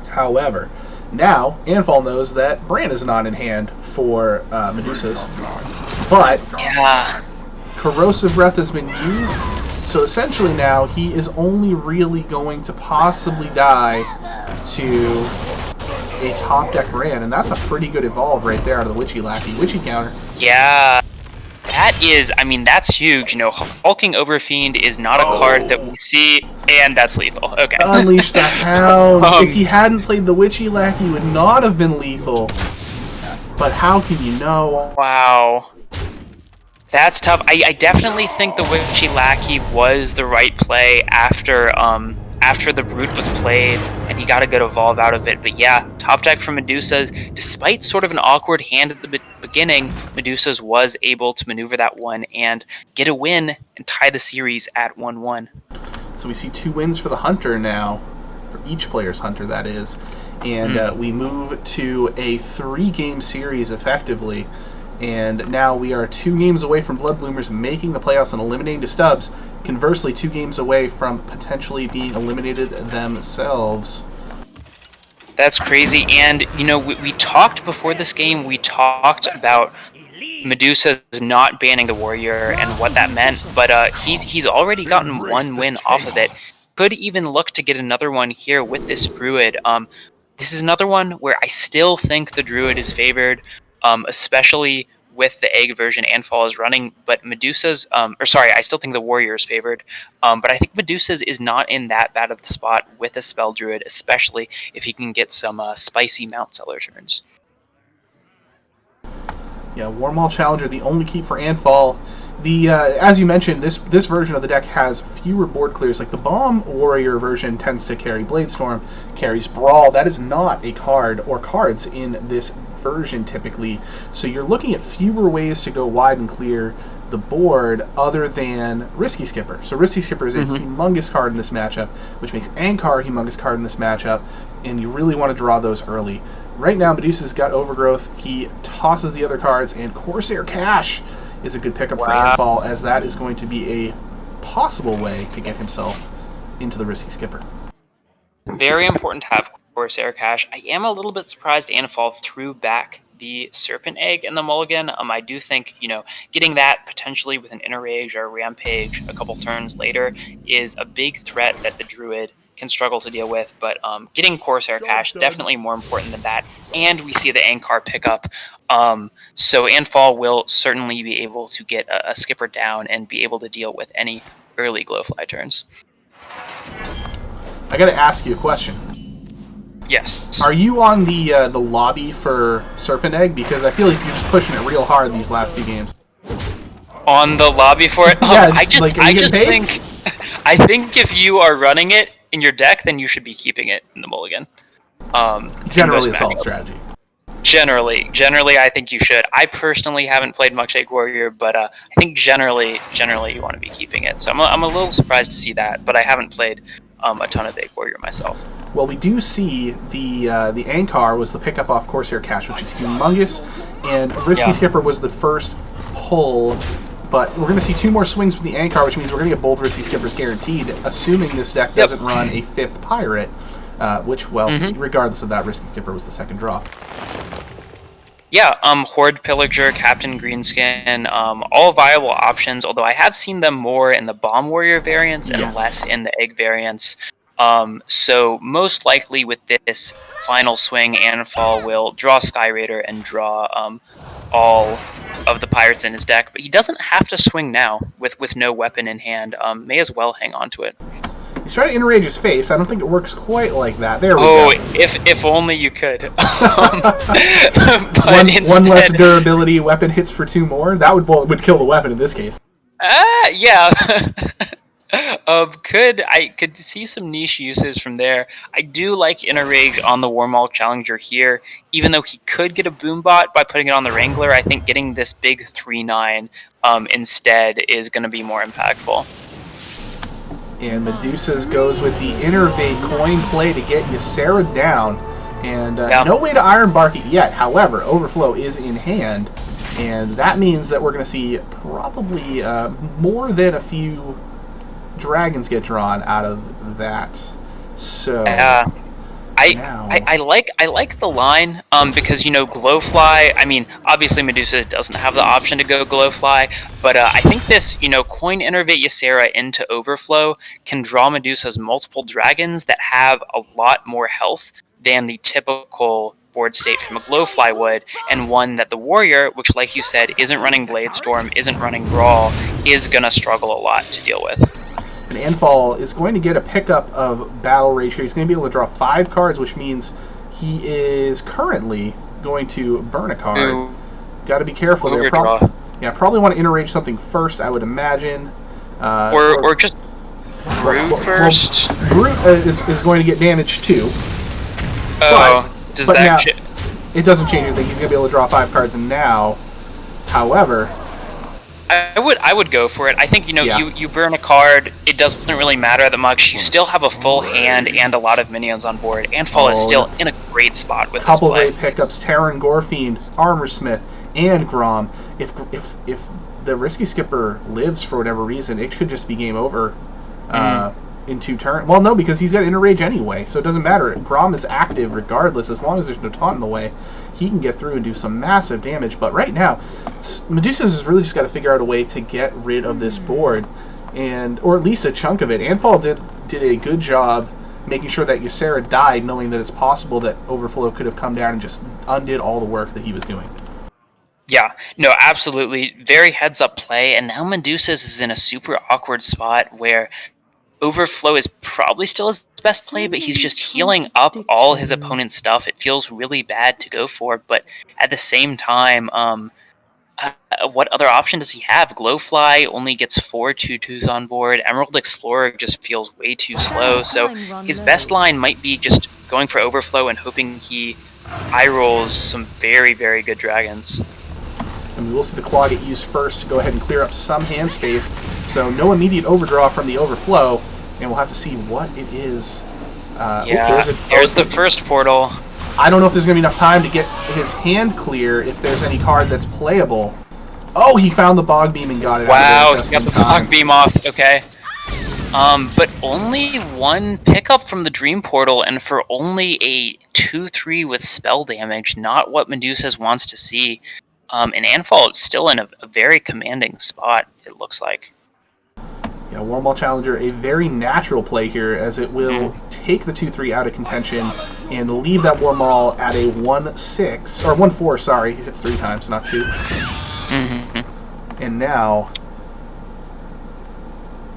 However, now Anfal knows that Bran is not in hand for Medusas, but Corrosive Breath has been used. So essentially now he is only really going to possibly die to a top deck Bran, and that's a pretty good evolve right there out of the Witchy Lackey. Witchy counter. Yeah, that's huge. Hulking Overfiend is not a card that we see, and that's lethal. Okay. Unleash the Hound. If he hadn't played the Witchy Lackey, it would not have been lethal. But how can you know? Wow. That's tough. I definitely think the Witchy Lackey was the right play after after the Brute was played, and he got a good evolve out of it. But yeah, top deck from Meduzas, despite sort of an awkward hand at the beginning, Meduzas was able to maneuver that one and get a win and tie the series at 1-1. So we see 2 wins for the Hunter now, for each player's Hunter, that is. And we move to a 3-game series, effectively. And now we are 2 games away from Bloodbloomers making the playoffs and eliminating the Stubbs. Conversely, 2 games away from potentially being eliminated themselves. That's crazy. And, you know, we talked before this game, we talked about Meduzas not banning the Warrior and what that meant. But he's already gotten 1 win off of it. Could even look to get another one here with this Druid. This is another one where I still think the Druid is favored. Especially with the egg version Anfal is running, but Meduzas, I still think the Warrior is favored, but I think Meduzas is not in that bad of the spot with a Spell Druid, especially if he can get some spicy Mount Seller turns. Yeah, Warmaul Challenger, the only keep for Anfal. The as you mentioned, this version of the deck has fewer board clears. Like the Bomb Warrior version tends to carry Bladestorm, carries Brawl. That is not a card or cards in this version typically. So you're looking at fewer ways to go wide and clear the board other than Risky Skipper. So Risky Skipper is a humongous card in this matchup, which makes Ankar a humongous card in this matchup, and you really want to draw those early. Right now, Medusa's got Overgrowth. He tosses the other cards, and Corsair Cash is a good pickup for Anfal, as that is going to be a possible way to get himself into the Risky Skipper. Very important to have Corsair Cash. I am a little bit surprised Anfal threw back the Serpent Egg in the mulligan. I do think, you know, getting that potentially with an Enrage or a Rampage a couple turns later is a big threat that the Druid can struggle to deal with, but getting Corsair Cash definitely more important than that, and we see the Ankar pickup, so Anfal will certainly be able to get a Skipper down and be able to deal with any early Glowfly turns. I gotta ask you a question. Yes. Are you on the lobby for Serpent Egg? Because I feel like you're just pushing it real hard these last few games. On the lobby for it? Yeah, I think if you are running it in your deck, then you should be keeping it in the mulligan. Generally, a solid strategy. Generally, I think you should. I personally haven't played much Egg Warrior, but I think generally you want to be keeping it. So I'm a little surprised to see that, but I haven't played a ton of Egg Warrior myself. Well, we do see the Ankar was the pickup off Corsair Cash, which is humongous, and Risky Skipper was the first pull. But we're going to see 2 more swings with the Ankar, which means we're going to get both Risky Skippers guaranteed, assuming this deck doesn't run a 5th Pirate, which, well, regardless of that, Risky Skipper was the second draw. Yeah, Horde Pillager, Captain Greenskin, all viable options, although I have seen them more in the Bomb Warrior variants and less in the Egg variants. So most likely with this final swing, Anfal will draw Sky Raider and draw all of the pirates in his deck, but he doesn't have to swing now with no weapon in hand. May as well hang on to it. He's trying to enrage his face. I don't think it works quite like that. There we go. If only you could. One less durability, weapon hits for 2 more. That would kill the weapon in this case. Yeah. I could see some niche uses from there. I do like Enrage on the Warmaul Challenger here, even though he could get a Boombot by putting it on the Wrangler. I think getting this big 3/9 instead is going to be more impactful. And Meduzas goes with the Innervate coin play to get Ysera down, and no way to Ironbark it yet. However, Overflow is in hand, and that means that we're going to see probably more than a few dragons get drawn out of that. So I like the line because, you know, Glowfly, I mean, obviously Medusa doesn't have the option to go Glowfly, but I think this, you know, Coin Innervate Ysera into Overflow can draw Medusa's multiple dragons that have a lot more health than the typical board state from a Glowfly would, and one that the Warrior, which like you said isn't running Bladestorm, isn't running Brawl, is going to struggle a lot to deal with. And Anfal is going to get a pickup of Battle Rage here. He's going to be able to draw 5 cards, which means he is currently going to burn a card. Got to be careful there. Probably want to Innerage something first, I would imagine. Or just Brew first. Brew is going to get damaged too. Oh, does but that... now, it doesn't change anything. He's going to be able to draw 5 cards now. However... I would go for it. I think, you burn a card, it doesn't really matter that much. You still have a full hand and a lot of minions on board. Anfal is still in a great spot with this couple play. great pickups, Terran, Gorefiend, Armorsmith, and Grom. If the Risky Skipper lives for whatever reason, it could just be game over in 2 turns. Well, no, because he's got Inner Rage anyway, so it doesn't matter. Grom is active regardless, as long as there's no taunt in the way. He can get through and do some massive damage, but right now, Meduzas has really just got to figure out a way to get rid of this board, or at least a chunk of it. Anfal did a good job making sure that Ysera died, knowing that it's possible that Overflow could have come down and just undid all the work that he was doing. Yeah, no, absolutely. Very heads-up play, and now Meduzas is in a super awkward spot where Overflow is probably still his best play, but he's just healing up all his opponent's stuff. It feels really bad to go for, but at the same time, what other option does he have? Glowfly only gets 4 2/2s on board. Emerald Explorer just feels way too slow, so his best line might be just going for Overflow and hoping he eye rolls some very, very good dragons. And we will see the claw get used first to go ahead and clear up some hand space, so no immediate overdraw from the Overflow, and we'll have to see what it is. There's the first portal. I don't know if there's going to be enough time to get his hand clear if there's any card that's playable. Oh, he found the Bog Beam and got it. Wow, he got the Bog Beam off, okay. But only 1 pickup from the Dream Portal, and for only a 2/3 with spell damage, not what Meduzas wants to see. And Anfal is still in a very commanding spot, it looks like. Yeah, Wormhole Challenger, a very natural play here, as it will take the 2/3 out of contention and leave that Wormhole at a 1/6, or 1/4, sorry. It hits 3 times, not 2. And now,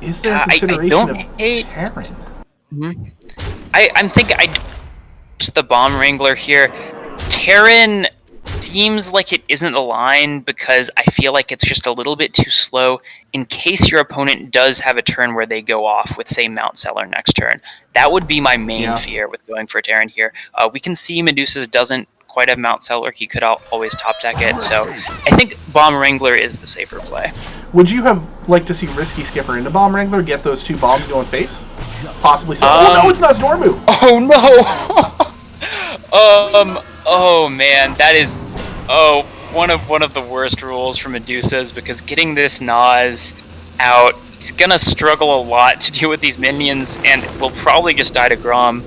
is there a consideration of Terran? I'm thinking just the Bomb Wrangler here. Terran seems like it isn't the line because I feel like it's just a little bit too slow in case your opponent does have a turn where they go off with, say, Mount Seller next turn. That would be my main fear with going for Terran here. We can see Meduzas doesn't quite have Mount Seller. He could always top deck it, so I think Bomb Wrangler is the safer play. Would you have liked to see Risky Skipper into Bomb Wrangler, get those 2 bombs going face? Possibly so. Oh no, it's not Stormu! Oh no! Oh man, that is one of the worst rules for Meduzas, because getting this Nas out, he's gonna struggle a lot to deal with these minions, and will probably just die to Grom.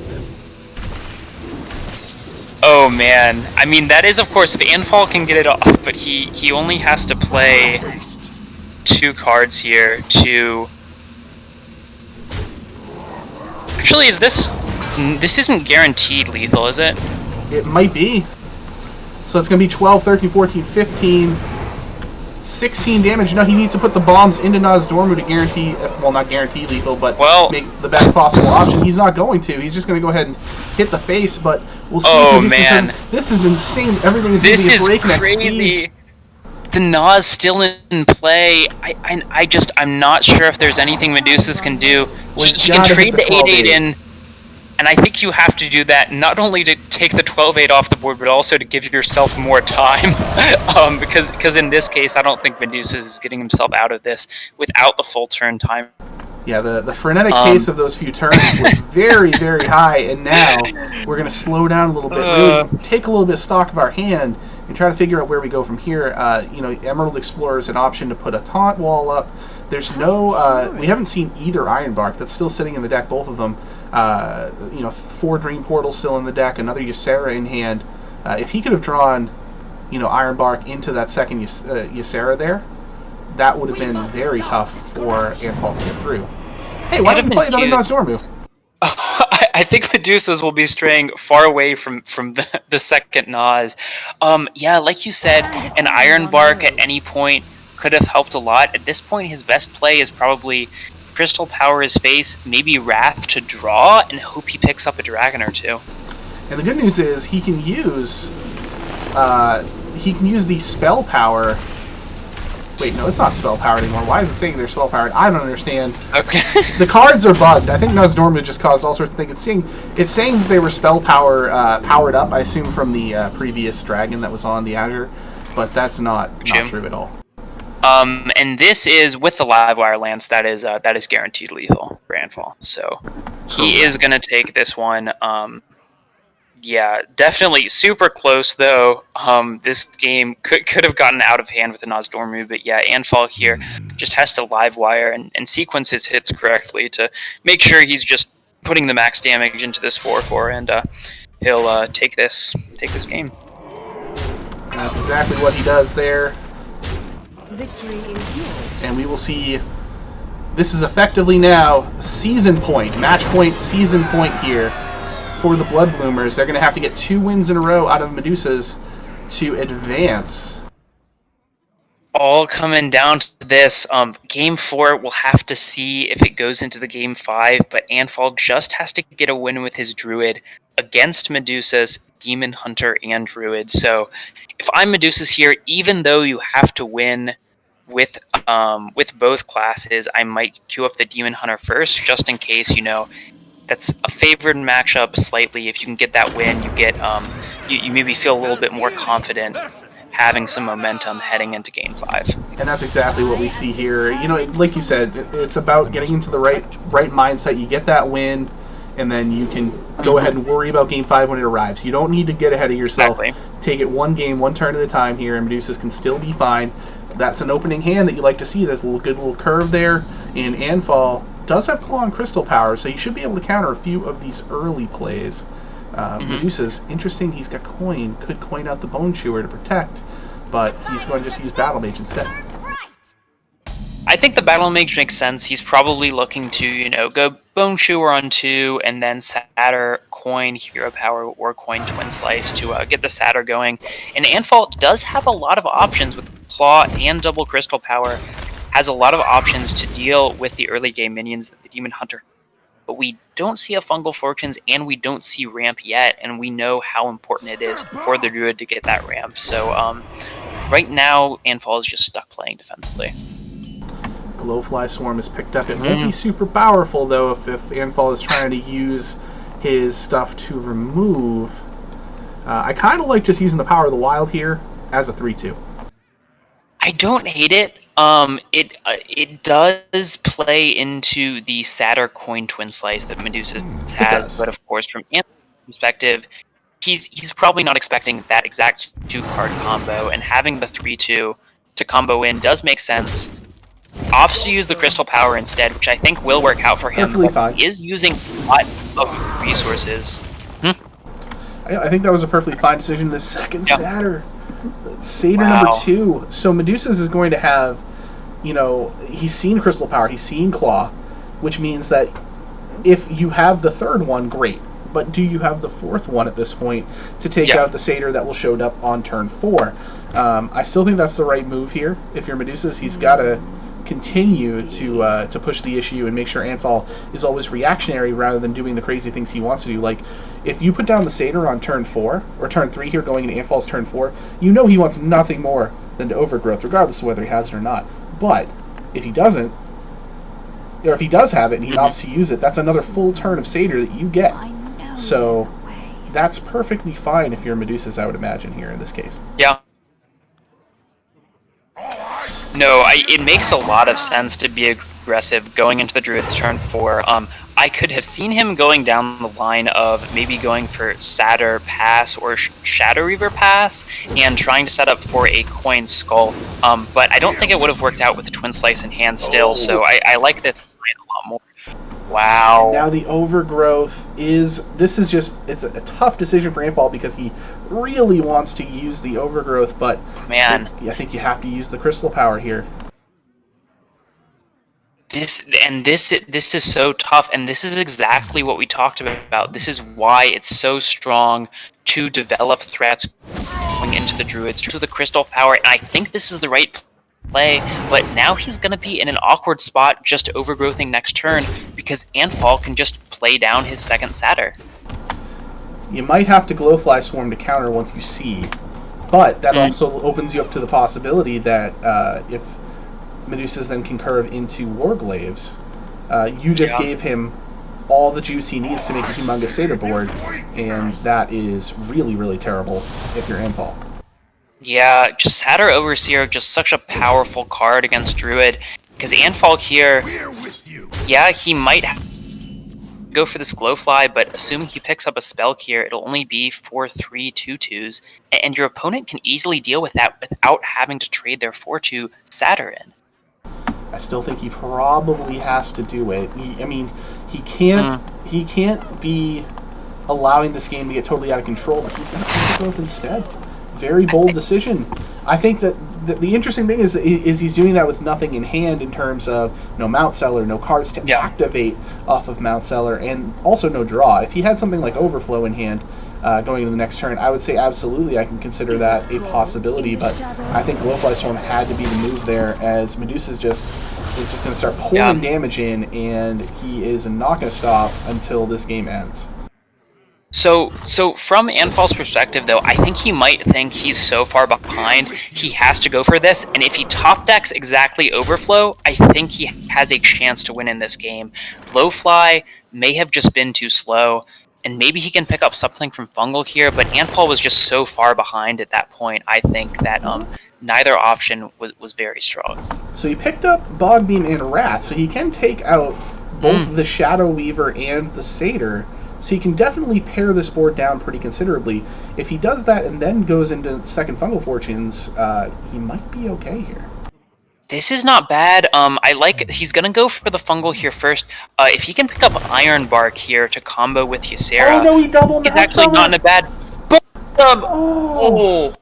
Oh man, I mean that is of course if Anfal can get it off, but he only has to play 2 cards here to... Actually, this isn't guaranteed lethal, is it? It might be. So it's going to be 12, 13, 14, 15, 16 damage. No, he needs to put the bombs into Nozdormu to guarantee, well, not guarantee lethal, but make the best possible option. He's not going to. He's just going to go ahead and hit the face, but we'll see. Oh, man. This is insane. Everything is moving at breakneck speed. The Nas still in play. I'm not sure if there's anything Meduzas can do. He can trade the 8/8 in, and I think you have to do that not only to take the 12/8 off the board, but also to give yourself more time. Because in this case, I don't think Meduzas is getting himself out of this without the full turn time. Yeah, the frenetic pace of those few turns was very, very high, and now we're going to slow down a little bit, really take a little bit of stock of our hand, and try to figure out where we go from here. Emerald Explorer is an option to put a taunt wall up. There's no, we haven't seen either Ironbark. That's still sitting in the deck, both of them. 4 Dream Portals still in the deck, another Ysera in hand. If he could have drawn, Ironbark into that second Ysera there, that would have been very tough for Anfal to get through. Hey, why don't we play another Nozdormu? I think Meduzas will be straying far away from the second Nas. Yeah, like you said, an Ironbark at any point could have helped a lot. At this point, his best play is probably Crystal Power his face, maybe Wrath to draw, and hope he picks up a dragon or 2. And the good news is he can use the spell power Wait, no, it's not spell-powered anymore. Why is it saying they're spell-powered? I don't understand. Okay. The cards are bugged. I think Nosdormu just caused all sorts of things. It's saying that they were powered up, I assume from the previous dragon that was on the Azure, but that's not true at all. And this is with the Livewire Lance. That is guaranteed lethal for Anfal. So he is gonna take this one. Yeah, definitely super close though. This game could have gotten out of hand with the Nosdormu, but yeah, Anfal here just has to Livewire and sequence his hits correctly to make sure he's just putting the max damage into this 4/4, and he'll take this game. That's exactly what he does there. Victory is yours. And we will see. This is effectively now season point, match point, season point here for the Bloodbloomers. They're going to have to get 2 wins in a row out of Meduzas to advance. All coming down to this. Game 4, we'll have to see if it goes into the Game 5, but Anfal just has to get a win with his Druid against Meduzas, Demon Hunter, and Druid. So if I'm Meduzas here, even though you have to win with both classes, I might queue up the Demon Hunter first, just in case, that's a favored matchup slightly. If you can get that win, you get you maybe feel a little bit more confident having some momentum heading into Game 5. And that's exactly what we see here. Like you said, it's about getting into the right mindset. You get that win, and then you can go ahead and worry about Game 5 when it arrives. You don't need to get ahead of yourself. Exactly. Take it one game, one turn at a time here, and Meduzas can still be fine. That's an opening hand that you like to see. There's a good little curve there, and Anfal does have Claw and Crystal power, so you should be able to counter a few of these early plays. Meduzas, interesting, he's got Coin, could coin out the Bone Chewer to protect, but he's going to just use Battle Mage instead. I think the Battle Mage makes sense. He's probably looking to, go Bone Chewer on 2, and then Satyr, coin Hero Power, or coin Twin Slice to get the Satyr going. And Anfal does have a lot of options with Claw and Double Crystal Power. Has a lot of options to deal with the early game minions that the Demon Hunter. But we don't see a Fungal Fortunes, and we don't see Ramp yet, and we know how important it is for the Druid to get that Ramp. So right now, Anfal is just stuck playing defensively. Glowfly Swarm is picked up. It won't be super powerful, though, if Anfal is trying to use his stuff to remove. I kind of like just using the Power of the Wild here as a 3/2. I don't hate it. It does play into the Satyr coin Twin Slice that Meduzas has, but of course, from Anfal's perspective, he's probably not expecting that exact 2-card combo, and having the 3/2 to combo in does make sense. Opts to use the Crystal Power instead, which I think will work out for him. Perfectly fine. He is using a lot of resources. I think that was a perfectly fine decision. The second Satyr. Satyr Wow. number 2. So Meduzas is going to have, he's seen Crystal Power, he's seen Claw, which means that if you have the third one, great. But do you have the fourth one at this point to take out the Satyr that will show up on turn 4? I still think that's the right move here. If you're Meduzas, he's got to continue to push the issue and make sure Anfal is always reactionary rather than doing the crazy things he wants to do. Like, if you put down the Satyr on turn 4, or turn 3 here going into Anfal's turn 4, he wants nothing more than to overgrowth, regardless of whether he has it or not. But if he doesn't, or if he does have it and he opts to use it, that's another full turn of Satyr that you get. So that's perfectly fine if you're Meduzas, I would imagine, here in this case. Yeah. No, it makes a lot of sense to be aggressive going into the Druid's turn 4. I could have seen him going down the line of maybe going for Satyr Pass or Shadow Reaver Pass and trying to set up for a Coin Skull, but I don't think it would have worked out with the Twin Slice in hand still, so I like this line a lot more. Wow. Now the overgrowth it's a tough decision for Anfal because he really wants to use the overgrowth, but man, I think you have to use the Crystal Power here. This is so tough, and this is exactly what we talked about. This is why it's so strong to develop threats going into the Druids to the Crystal Power, and I think this is the right play, but now he's going to be in an awkward spot just overgrowthing next turn because Anfal can just play down his second Satyr. You might have to Glowfly Swarm to counter once you see, but that also opens you up to the possibility that if Meduzas then can curve into Warglaives. You just Yeah. gave him all the juice he needs to make a humongous Satyr board, and that is really, really terrible if you're Anfal. Yeah, just Satyr Overseer, just such a powerful card against Druid. Because Anfal here, yeah, he might go for this Glowfly, but assuming he picks up a spell here, it'll only be 4/3 2/2s, and your opponent can easily deal with that without having to trade their 4/2 Satyr in. I still think he probably has to do it. He can't be allowing this game to get totally out of control, but he's going to pick growth instead. Very bold decision. I think that the interesting thing is he's doing that with nothing in hand in terms of no Mount Seller, no cards to activate off of Mount Seller, and also no draw. If he had something like Overflow in hand going into the next turn, I would say absolutely I can consider that a possibility, but I think Glowfly Storm had to be the move there, as Meduzas is just going to start pouring damage in, and he is not going to stop until this game ends. So from Anfal's perspective, though, I think he might think he's so far behind, he has to go for this, and if he top decks exactly Overflow, I think he has a chance to win in this game. Glowfly may have just been too slow, and maybe he can pick up something from Fungal here, but Anfal was just so far behind at that point, I think that neither option was very strong. So he picked up Bogbeam and Wrath, so he can take out both the Shadow Weaver and the Satyr. So he can definitely pare this board down pretty considerably. If he does that and then goes into second Fungal Fortunes, he might be okay here. This is not bad. I like, he's gonna go for the Fungal here first. If he can pick up Iron Bark here to combo with Ysera, oh no, he double he's actually not in a bad. Oh.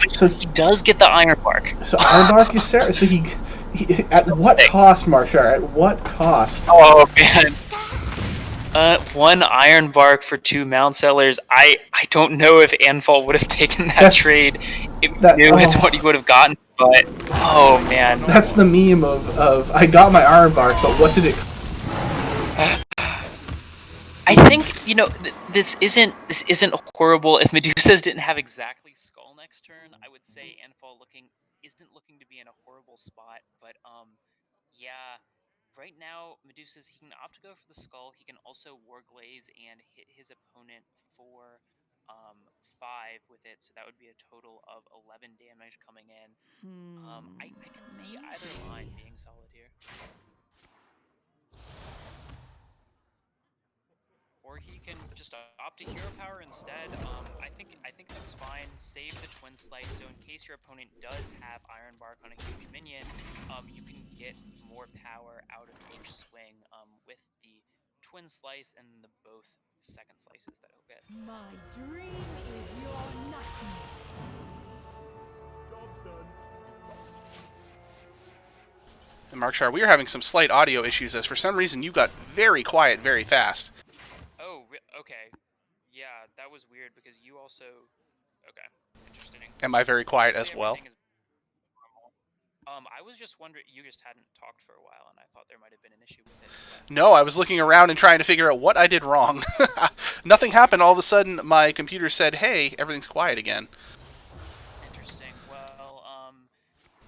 So he does get the Iron Bark. So Iron Bark Ysera. So he at what cost, Markshire? At what cost? Oh man. One Iron Bark for 2 Mount Sellers. I don't know if Anfal would have taken that trade if he knew it's what he would have gotten, but oh man. That's the meme of I got my Iron Bark, but what did it? I think, this isn't horrible. If Meduzas didn't have exactly Skull next turn, I would say Anfal isn't looking to be in a horrible spot, but yeah. Right now, Meduzas, he can opt to go for the Skull. He can also Warglaze and hit his opponent for 5 with it, so that would be a total of 11 damage coming in. I can see either line being solid here. Or he can just opt to Hero Power instead. I think that's fine. Save the Twin Slice, so in case your opponent does have Iron Bark on a huge minion, you can get more power out of each swing with the Twin Slice and the both second slices that he'll get. My dream is your nightmare. Job's done. And Markshire, we are having some slight audio issues, as for some reason you got very quiet very fast. Oh, okay. Yeah, that was weird because you also... Okay, interesting. Am I very quiet as well? I was just wondering, you just hadn't talked for a while, and I thought there might have been an issue with it. No, I was looking around and trying to figure out what I did wrong. Nothing happened. All of a sudden, my computer said, hey, everything's quiet again. Interesting. Well,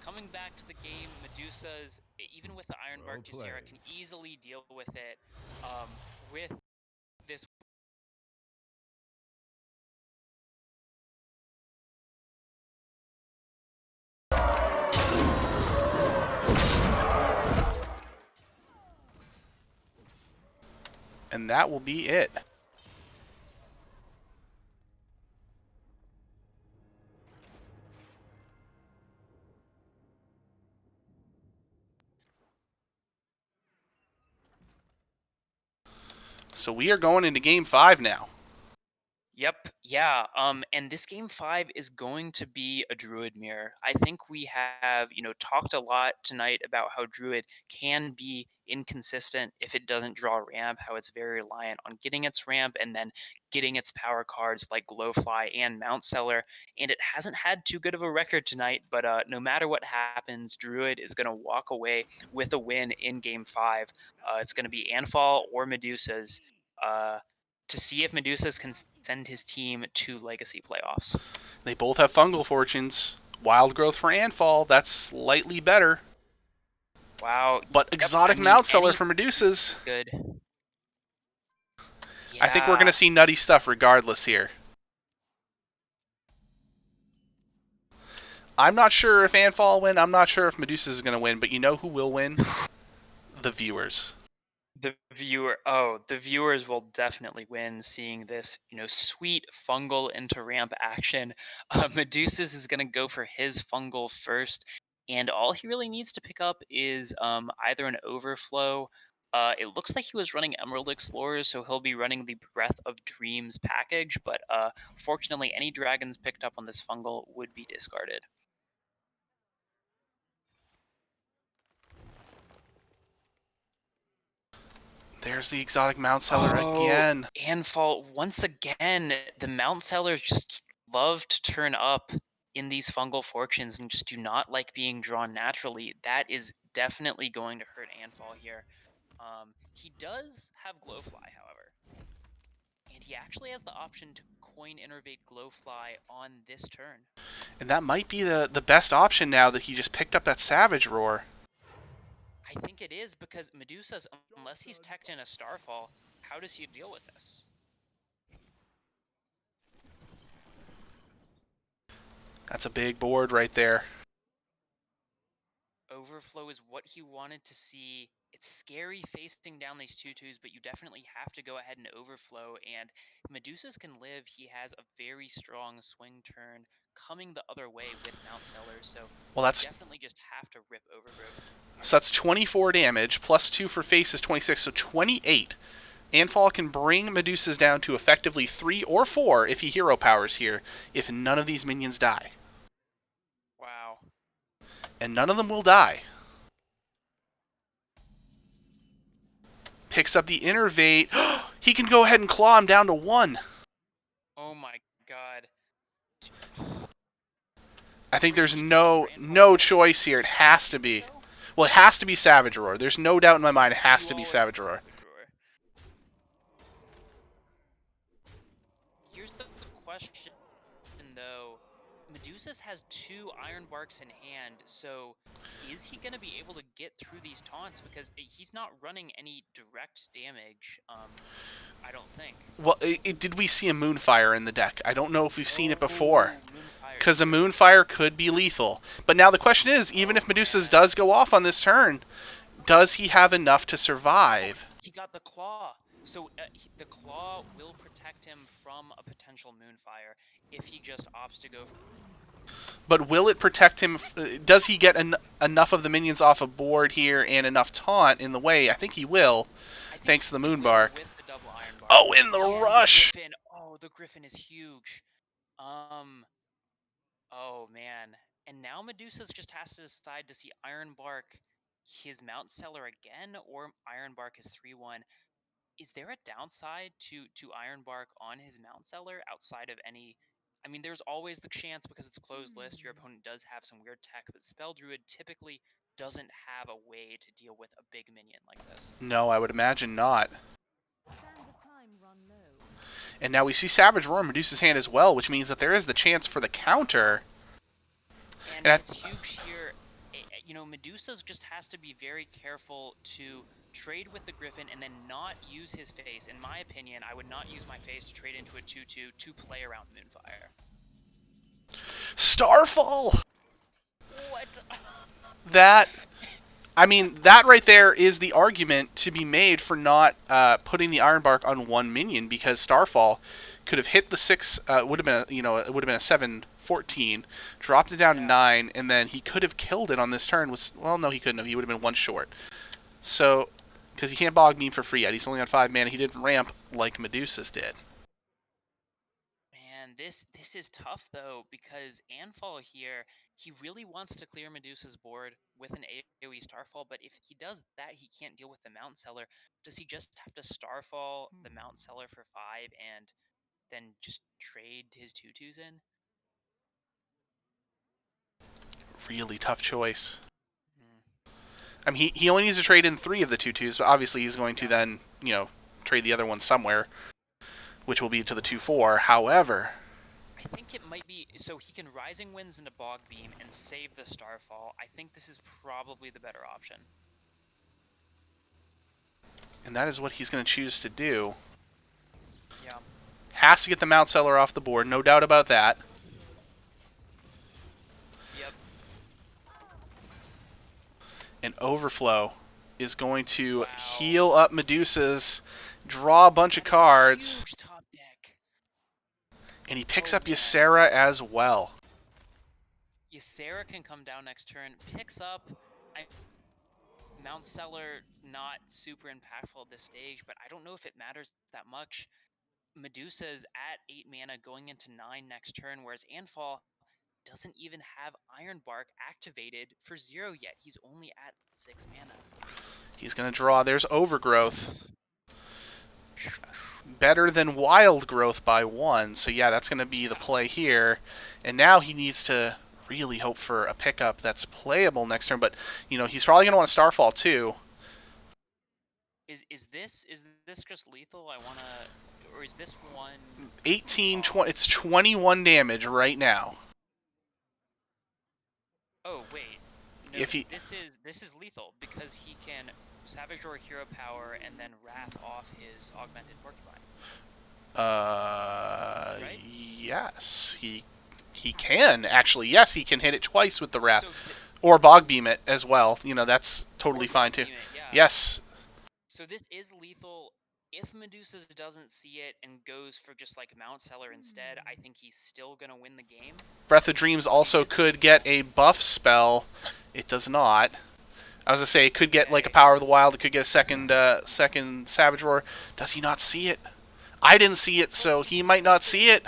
coming back to the game, Meduzas, even with the Iron Bark Ysera, can easily deal with it. With this... And that will be it. So we are going into Game 5 now. Yep, yeah, and this Game 5 is going to be a Druid mirror. I think we have, talked a lot tonight about how Druid can be inconsistent if it doesn't draw ramp, how it's very reliant on getting its ramp and then getting its power cards like Glowfly and Mount Seller, and it hasn't had too good of a record tonight, but no matter what happens, Druid is going to walk away with a win in Game 5. It's going to be Anfal or Meduzas, to see if Meduzas can send his team to Legacy playoffs. They both have Fungal Fortunes. Wild Growth for Anfal, that's slightly better. Wow. But Yep, exotic I mean, mount seller any for Meduzas. good. I think we're going to Yeah. see nutty stuff regardless here. I'm not sure if Anfal will win. I'm not sure if Meduzas is going to win. But you know who will win? The viewers. The viewers will definitely win seeing this, sweet fungal into ramp action. Medusas is gonna go for his fungal first, and all he really needs to pick up is either an overflow. It looks like he was running Emerald Explorers, so he'll be running the Breath of Dreams package. But fortunately, any dragons picked up on this fungal would be discarded. There's the exotic mount seller again. Anfal, once again, the mount sellers just love to turn up in these fungal fortunes and just do not like being drawn naturally. That is definitely going to hurt Anfal here. He does have Glowfly, however. And he actually has the option to coin innervate Glowfly on this turn. And that might be the best option now that he just picked up that Savage Roar. I think it is, because Meduzas, unless he's teched in a Starfall, how does he deal with this? That's a big board right there. Overflow is what he wanted to see. It's scary facing down these 2/2s, but you definitely have to go ahead and overflow. And if Meduzas can live, he has a very strong swing turn coming the other way with Mount Sellers. So you definitely just have to rip Overgrowth. So that's 24 damage, plus 2 for face is 26, so 28. Anfal can bring Meduzas down to effectively 3 or 4 if he hero powers here, if none of these minions die. Wow. And none of them will die. Picks up the Innervate. He can go ahead and claw him down to 1. Oh my god. I think there's no choice here. It has to be. Well, it has to be Savage Roar. There's no doubt in my mind it has to be Savage Roar. Here's the question, though. Meduzas has 2 Iron Barks in hand, so is he going to be able to get through these taunts? Because he's not running any direct damage, I don't think. Well, did we see a Moonfire in the deck? I don't know if we've seen it before. Because a Moonfire could be lethal. But now the question is, even if Meduzas does go off on this turn, does he have enough to survive? He got the Claw. So the Claw will protect him from a potential Moonfire if he just opts to go for... But will it protect him? Does he get enough of the minions off a board here and enough taunt in the way? I think he will, thanks to the Moonbark. With the double Iron Bark. Oh, in the rush! The Griffin. Oh, the Griffin is huge. Oh, man. And now Meduzas just has to decide to see Iron Bark his Mount Seller again, or Iron Bark is 3/1. Is there a downside to Iron Bark on his Mount Seller outside of any... I mean, there's always the chance, because it's closed list, your opponent does have some weird tech, but Spell Druid typically doesn't have a way to deal with a big minion like this. No, I would imagine not. And now we see Savage Roar in Medusa's hand as well, which means that there is the chance for the counter. And it's huge here. Meduzas just has to be very careful to trade with the Griffin and then not use his face. In my opinion, I would not use my face to trade into a 2/2 to play around Moonfire. Starfall! What? That right there is the argument to be made for not putting the Iron Bark on one minion, because Starfall could have hit the 6. Would have been it would have been a 7/14, dropped it down to 9, and then he could have killed it on this turn. Well, no, he couldn't have. He would have been 1 short. So, because he can't bog me for free yet. He's only on 5 mana. He didn't ramp like Meduzas did. Man, this is tough though, because Anfal here, he really wants to clear Medusa's board with an AoE Starfall, but if he does that, he can't deal with the Mount Seller. Does he just have to Starfall the Mount Seller for 5 and then just trade his 2/2s in? Really tough choice. I mean, he only needs to trade in 3 of the 2/2s, but obviously he's going to then, trade the other one somewhere, which will be to the 2/4. However, I think it might be, so he can Rising Winds into Bog Beam and save the Starfall. I think this is probably the better option. And that is what he's going to choose to do. Yeah. Has to get the Mount Seller off the board, no doubt about that. Yep. And Overflow is going to Wow. heal up Meduzas, draw a bunch of cards, Huge top deck. and he picks Oh, up man. Ysera as well. Ysera can come down next turn, picks up. Mount Seller not super impactful at this stage, but I don't know if it matters that much. Medusa's at 8 mana going into 9 next turn, whereas Anfal doesn't even have Iron Bark activated for 0 yet. He's only at 6 mana. He's going to draw. There's Overgrowth. Better than Wild Growth by 1, so yeah, that's going to be the play here. And now he needs to really hope for a pickup that's playable next turn, but you know, he's probably going to want a Starfall too. Is this just lethal? I want to, or is this one 18 20, it's 21 damage right now. Oh wait. No, If he this is lethal because he can Savage Roar Hero Power and then Wrath off his augmented Porcupine. Right? Yes, he can actually. Yes, he can hit it twice with the Wrath, So or Bog Beam it as well. You know, that's totally fine too. yeah. Yes. So this is lethal. If Meduzas doesn't see it and goes for just like Mount Seller instead, I think he's still gonna win the game. Breath of Dreams also could get a buff spell. It does not. I was gonna say it could get like a Power of the Wild. It could get a second Savage Roar. Does he not see it? I didn't see it, so he might not see it.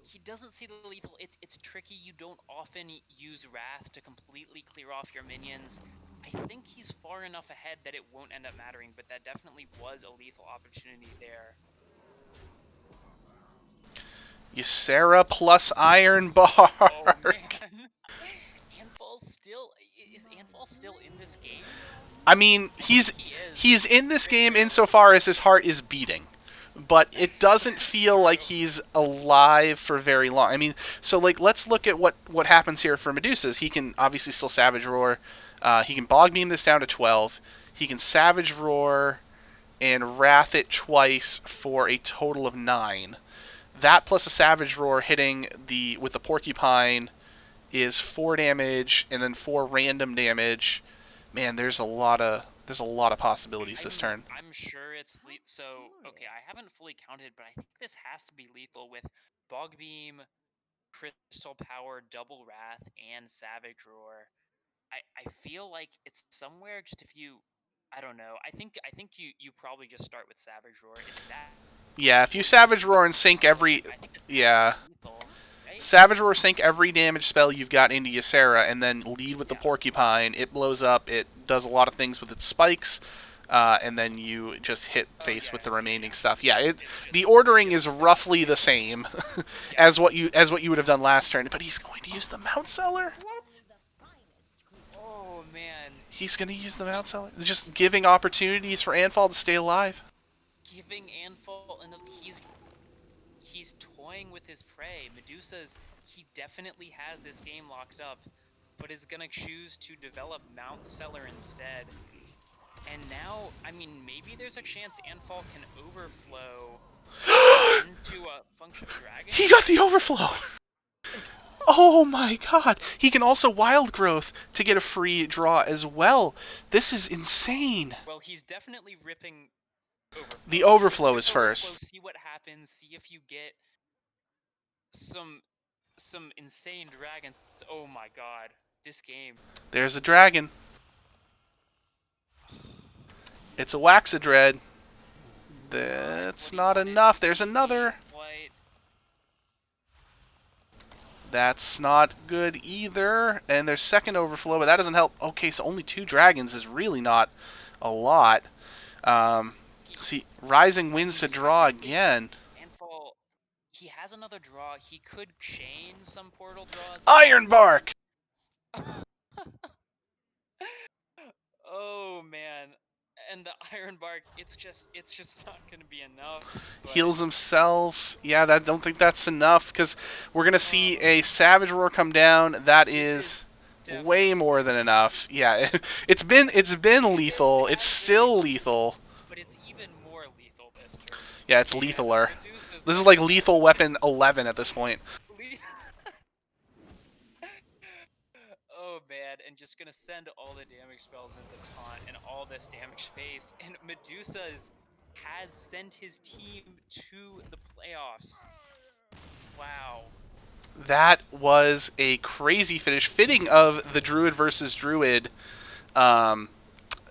He doesn't see the lethal. It's tricky. You don't often use Wrath to completely clear off your minions. I think he's far enough ahead that it won't end up mattering, but that definitely was a lethal opportunity there. Ysera plus Iron Bark. Oh man. Is Anfal still in this game? I mean, he's in this game insofar as his heart is beating, but it doesn't feel like he's alive for very long. I mean, so like let's look at what happens here for Meduzas. He can obviously still Savage Roar. He can Bog Beam this down to 12. He can Savage Roar and Wrath it twice for a total of 9. That plus a Savage Roar hitting with the Porcupine is 4 damage and then 4 random damage. Man, there's a lot of possibilities this turn. I'm sure it's so okay. I haven't fully counted, but I think this has to be lethal with Bog Beam, Crystal Power, Double Wrath, and Savage Roar. I feel like it's somewhere just if you, I don't know. I think you probably just start with Savage Roar. It's that. Yeah, if you Savage Roar and sink every lethal, right? Savage Roar sink every damage spell you've got into Ysera, and then lead with the Porcupine. It blows up. It does a lot of things with its spikes, and then you just hit face with the remaining stuff. Yeah, the ordering is roughly the same as what you would have done last turn. But he's going to use the Mount Seller. Oh man. He's going to use the Mount Seller, just giving opportunities for Anfal to stay alive. Giving Anfal, and he's toying with his prey. Meduzas, he definitely has this game locked up, but is gonna choose to develop Mount Seller instead. And now, I mean, maybe there's a chance Anfal can overflow into a function dragon. He got the overflow! Oh my god! He can also Wild Growth to get a free draw as well. This is insane. Well, he's definitely ripping overflow. The overflow is first. See what happens. See if you get some insane dragons. Oh my god, this game. There's a dragon. It's a Waxadread. That's not enough. There's another. That's not good either. And there's second overflow, but that doesn't help. Okay, so only 2 dragons is really not a lot. See, Rising Winds to draw again. Anfal, he has another draw. He could chain some portal draws. Iron Bark! Oh man. And the Iron Bark, it's just not gonna be enough. But... Heals himself. Yeah, I don't think that's enough, because we're gonna see a Savage Roar come down. That is way more than enough. Yeah, it's been lethal. It's still lethal. But it's even Yeah, it's And lethaler. Meduzas This is went like in lethal and weapon 11 at this point. Oh man, and just gonna send all the damage spells into the taunt and all this damage face, and Meduzas has sent his team to the playoffs. Wow. That was a crazy finish, fitting of the Druid versus Druid. Not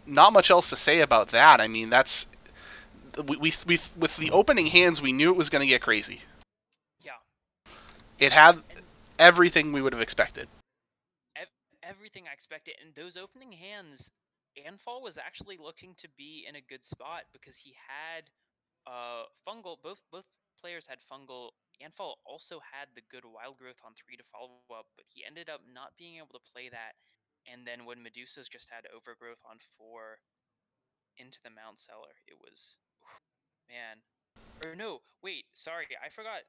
much else to say about that. I mean, that's we with the opening hands, we knew it was going to get crazy. Yeah. It had And everything we would have expected. everything I expected. And those opening hands, Anfal was actually looking to be in a good spot because he had fungal. Both players had fungal. Anfal also had the good wild growth on 3 to follow up, but he ended up not being able to play that. And then when Medusas just had overgrowth on 4 into the Mount Cellar, it was man. Or no, wait, sorry, I forgot.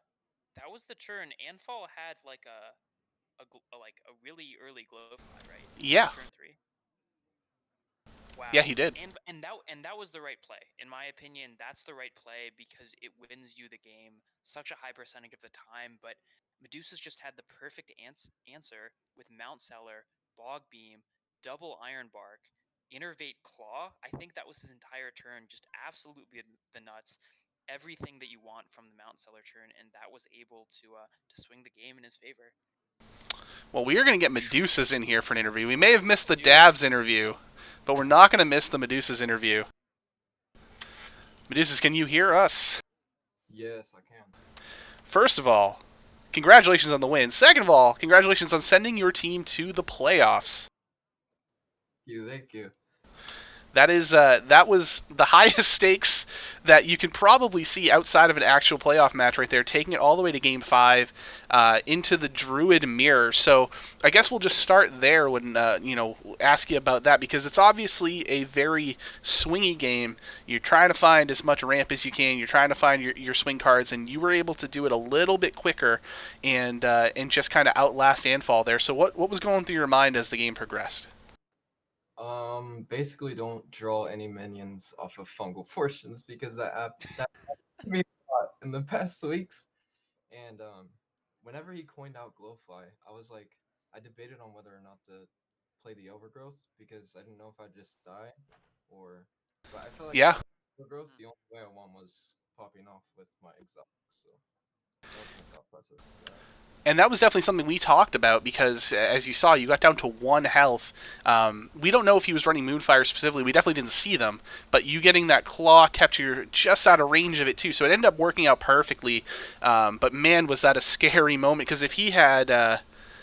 That was the turn. Anfal had like a really early glowfly, right? Yeah. Turn 3. Yeah, Wow. he did. And that was the right play. In my opinion, that's the right play because it wins you the game such a high percentage of the time, but Medusa's just had the perfect answer with Mount Cellar, Bog Beam, double Iron Bark, Innervate Claw. I think that was his entire turn, just absolutely the nuts. Everything that you want from the Mount Cellar turn, and that was able to swing the game in his favor. Well, we are going to get Medusas in here for an interview. We may have missed the Dabs interview, but we're not going to miss the Medusas interview. Medusas, can you hear us? Yes, I can. First of all, congratulations on the win. Second of all, congratulations on sending your team to the playoffs. Thank you. That was the highest stakes that you can probably see outside of an actual playoff match right there, taking it all the way to Game 5 into the Druid mirror. So I guess we'll just start there when ask you about that, because it's obviously a very swingy game. You're trying to find as much ramp as you can. You're trying to find your swing cards, and you were able to do it a little bit quicker and just kind of outlast Anfal there. So what was going through your mind as the game progressed? Basically don't draw any minions off of fungal fortunes because that happened to me a lot in the past weeks. And whenever he coined out Glowfly, I was like, I debated on whether or not to play the Overgrowth because I didn't know if I'd just die or. But I felt like Yeah. Overgrowth, the only way I won was popping off with my exotic. So that was my thought process for that. And that was definitely something we talked about because, as you saw, you got down to 1 health. We don't know if he was running Moonfire specifically. We definitely didn't see them. But you getting that claw kept you just out of range of it, too. So it ended up working out perfectly. But, man, was that a scary moment. Because if he had,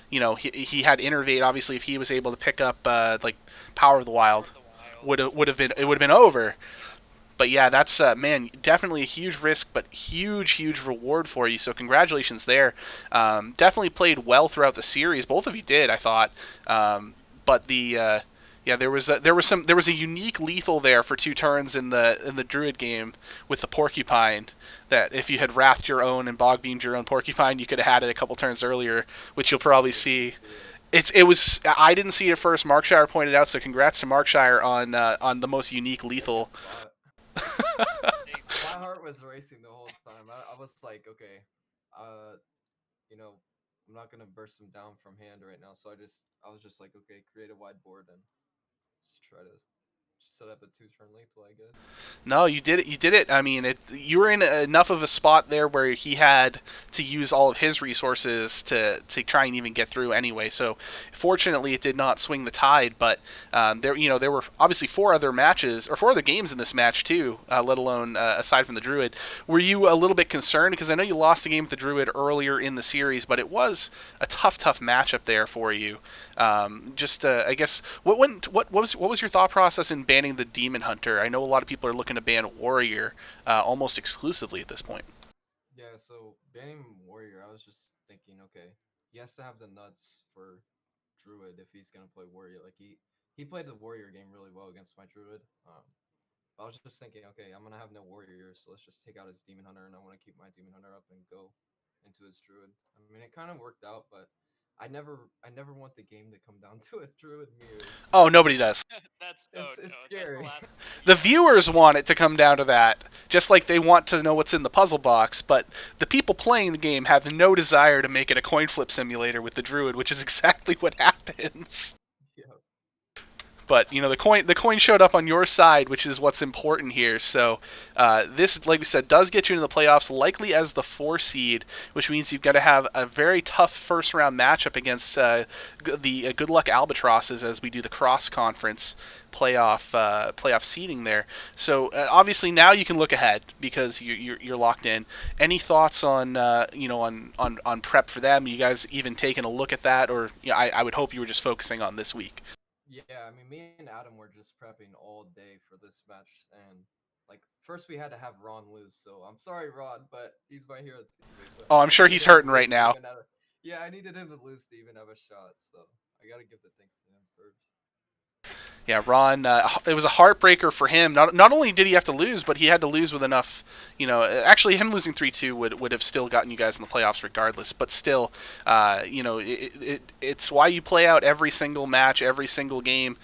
he had Innervate, obviously, if he was able to pick up, Power of the Wild, it would have been over. But yeah, that's man, definitely a huge risk, but huge reward for you. So congratulations there. Definitely played well throughout the series. Both of you did, I thought. But there was a unique lethal there for 2 turns in the Druid game with the Porcupine. That if you had wrathed your own and bog beamed your own Porcupine, you could have had it a couple turns earlier, which you'll probably see. It was I didn't see it first. Markshire pointed out, so congrats to Markshire on the most unique lethal. My heart was racing the whole time. I was like, okay, I'm not gonna burst them down from hand right now. So I was just like, okay, create a wide board and just try to set up a 2-turn lethal, I guess. No, you did it. You did it. I mean, you were in enough of a spot there where he had to use all of his resources to try and even get through anyway. So, fortunately, it did not swing the tide. But there were obviously 4 other games in this match too, let alone aside from the Druid. Were you a little bit concerned because I know you lost the game with the Druid earlier in the series, but it was a tough matchup there for you. I guess what was your thought process in banning the Demon Hunter? I know a lot of people are looking to ban Warrior almost exclusively at this point. Yeah, so banning Warrior, I was just thinking, okay, he has to have the nuts for Druid if he's gonna play Warrior. Like he played the Warrior game really well against my Druid. I was just thinking, okay, I'm gonna have no Warrior, so let's just take out his Demon Hunter, and I want to keep my Demon Hunter up and go into his Druid. I mean, it kind of worked out, but I never want the game to come down to a Druid mirror. Oh, nobody does. It's scary. The viewers want it to come down to that. just like they want to know what's in the puzzle box, but the people playing the game have no desire to make it a coin flip simulator with the druid, which is exactly what happens. Yeah. But the coin showed up on your side, which is what's important here. So this, like we said, does get you into the playoffs, likely as the 4 seed, which means you've got to have a very tough first round matchup against the Good Luck Albatrosses as we do the cross conference playoff seeding there. So obviously now you can look ahead because you're locked in. Any thoughts on on prep for them? You guys even taking a look at that, or I would hope you were just focusing on this week. Yeah, I mean, me and Adam were just prepping all day for this match, and like first we had to have Ron lose. So I'm sorry, Ron, but he's my hero teammate. But Oh, I'm sure I he's needed him hurting to right lose to now. even have yeah, I needed him to lose to even have a shot. So I gotta give the thanks to him first. Yeah, Ron. It was a heartbreaker for him. Not only did he have to lose, but he had to lose with enough. Actually, him losing 3-2 would have still gotten you guys in the playoffs regardless. But still, it's why you play out every single match, every single game,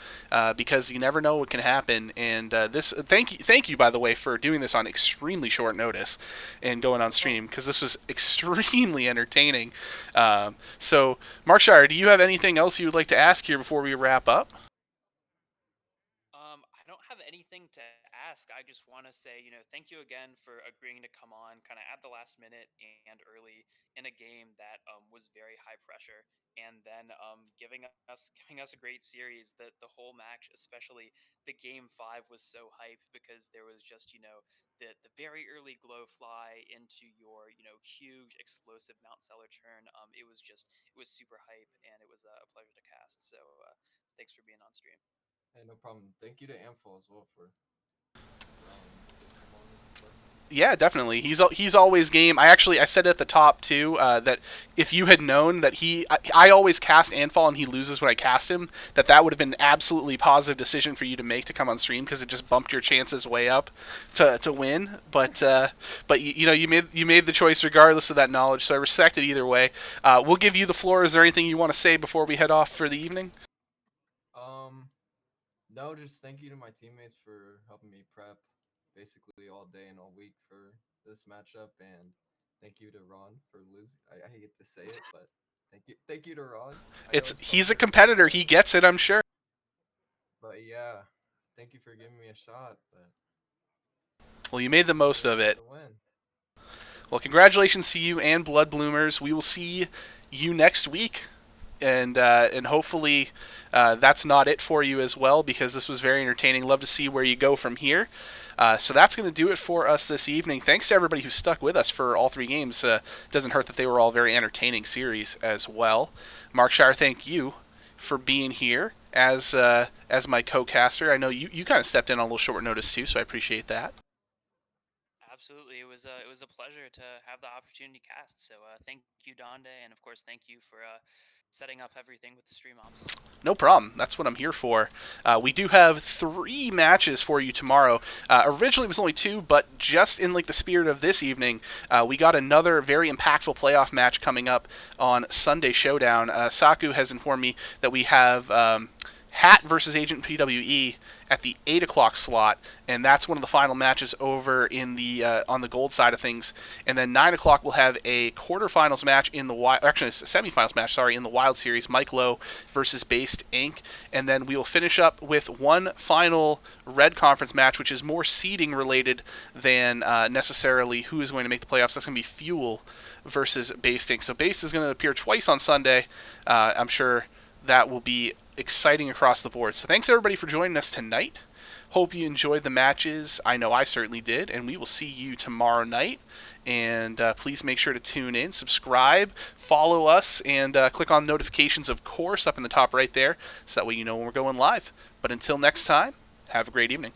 because you never know what can happen. And thank you by the way for doing this on extremely short notice and going on stream because this was extremely entertaining. So, Markshire, do you have anything else you would like to ask here before we wrap up? I don't have anything to ask. I just want to say, thank you again for agreeing to come on kind of at the last minute and early in a game that was very high pressure, and then giving us a great series. The whole match, especially the game 5, was so hype because there was just the very early glow fly into your huge explosive Mount Seller turn. It was super hype, and it was a pleasure to cast. So thanks for being on stream. Hey, no problem. Thank you to Anfal as well for allowing me to come on and play. Yeah, definitely. He's always game. I said at the top too that if you had known that I always cast Anfal and he loses when I cast him, that would have been an absolutely positive decision for you to make to come on stream because it just bumped your chances way up to win. But you made the choice regardless of that knowledge, so I respect it either way. We'll give you the floor. Is there anything you want to say before we head off for the evening? No, just thank you to my teammates for helping me prep basically all day and all week for this matchup, and thank you to Ron for losing. I hate to say it, but thank you to Ron. He's a competitor. He gets it, I'm sure. But yeah, thank you for giving me a shot. But well, you made the most of it. Win. Well, congratulations to you and Bloodbloomers. We will see you next week. And hopefully that's not it for you as well because this was very entertaining. Love to see where you go from here. So that's going to do it for us this evening. Thanks to everybody who stuck with us for all 3 games. Doesn't hurt that they were all very entertaining series as well. Markshire, thank you for being here as my co-caster. I know you kind of stepped in on a little short notice too, so I appreciate that. Absolutely, it was a pleasure to have the opportunity to cast. So thank you, Donde, and of course thank you for setting up everything with the stream ops. No problem. That's what I'm here for. We do have 3 matches for you tomorrow. Originally it was only 2, but just in the spirit of this evening, we got another very impactful playoff match coming up on Sunday Showdown. Saku has informed me that we have Hat versus Agent PWE at the 8 o'clock slot, and that's one of the final matches over in the on the gold side of things. And then 9 o'clock we'll have a quarterfinals match in the actually a semifinals match, in the Wild Series, Mrgl versus Based Inc. And then we will finish up with one final Red Conference match, which is more seeding related than necessarily who is going to make the playoffs. That's going to be Fuel versus Based Inc. So Based is going to appear twice on Sunday. I'm sure that will be exciting across the board. So thanks everybody for joining us tonight. Hope you enjoyed the matches. I know I certainly did, and we will see you tomorrow night. And please make sure to tune in, subscribe, follow us, and click on notifications, of course, up in the top right there, so that way you know when we're going live. But until next time, have a great evening.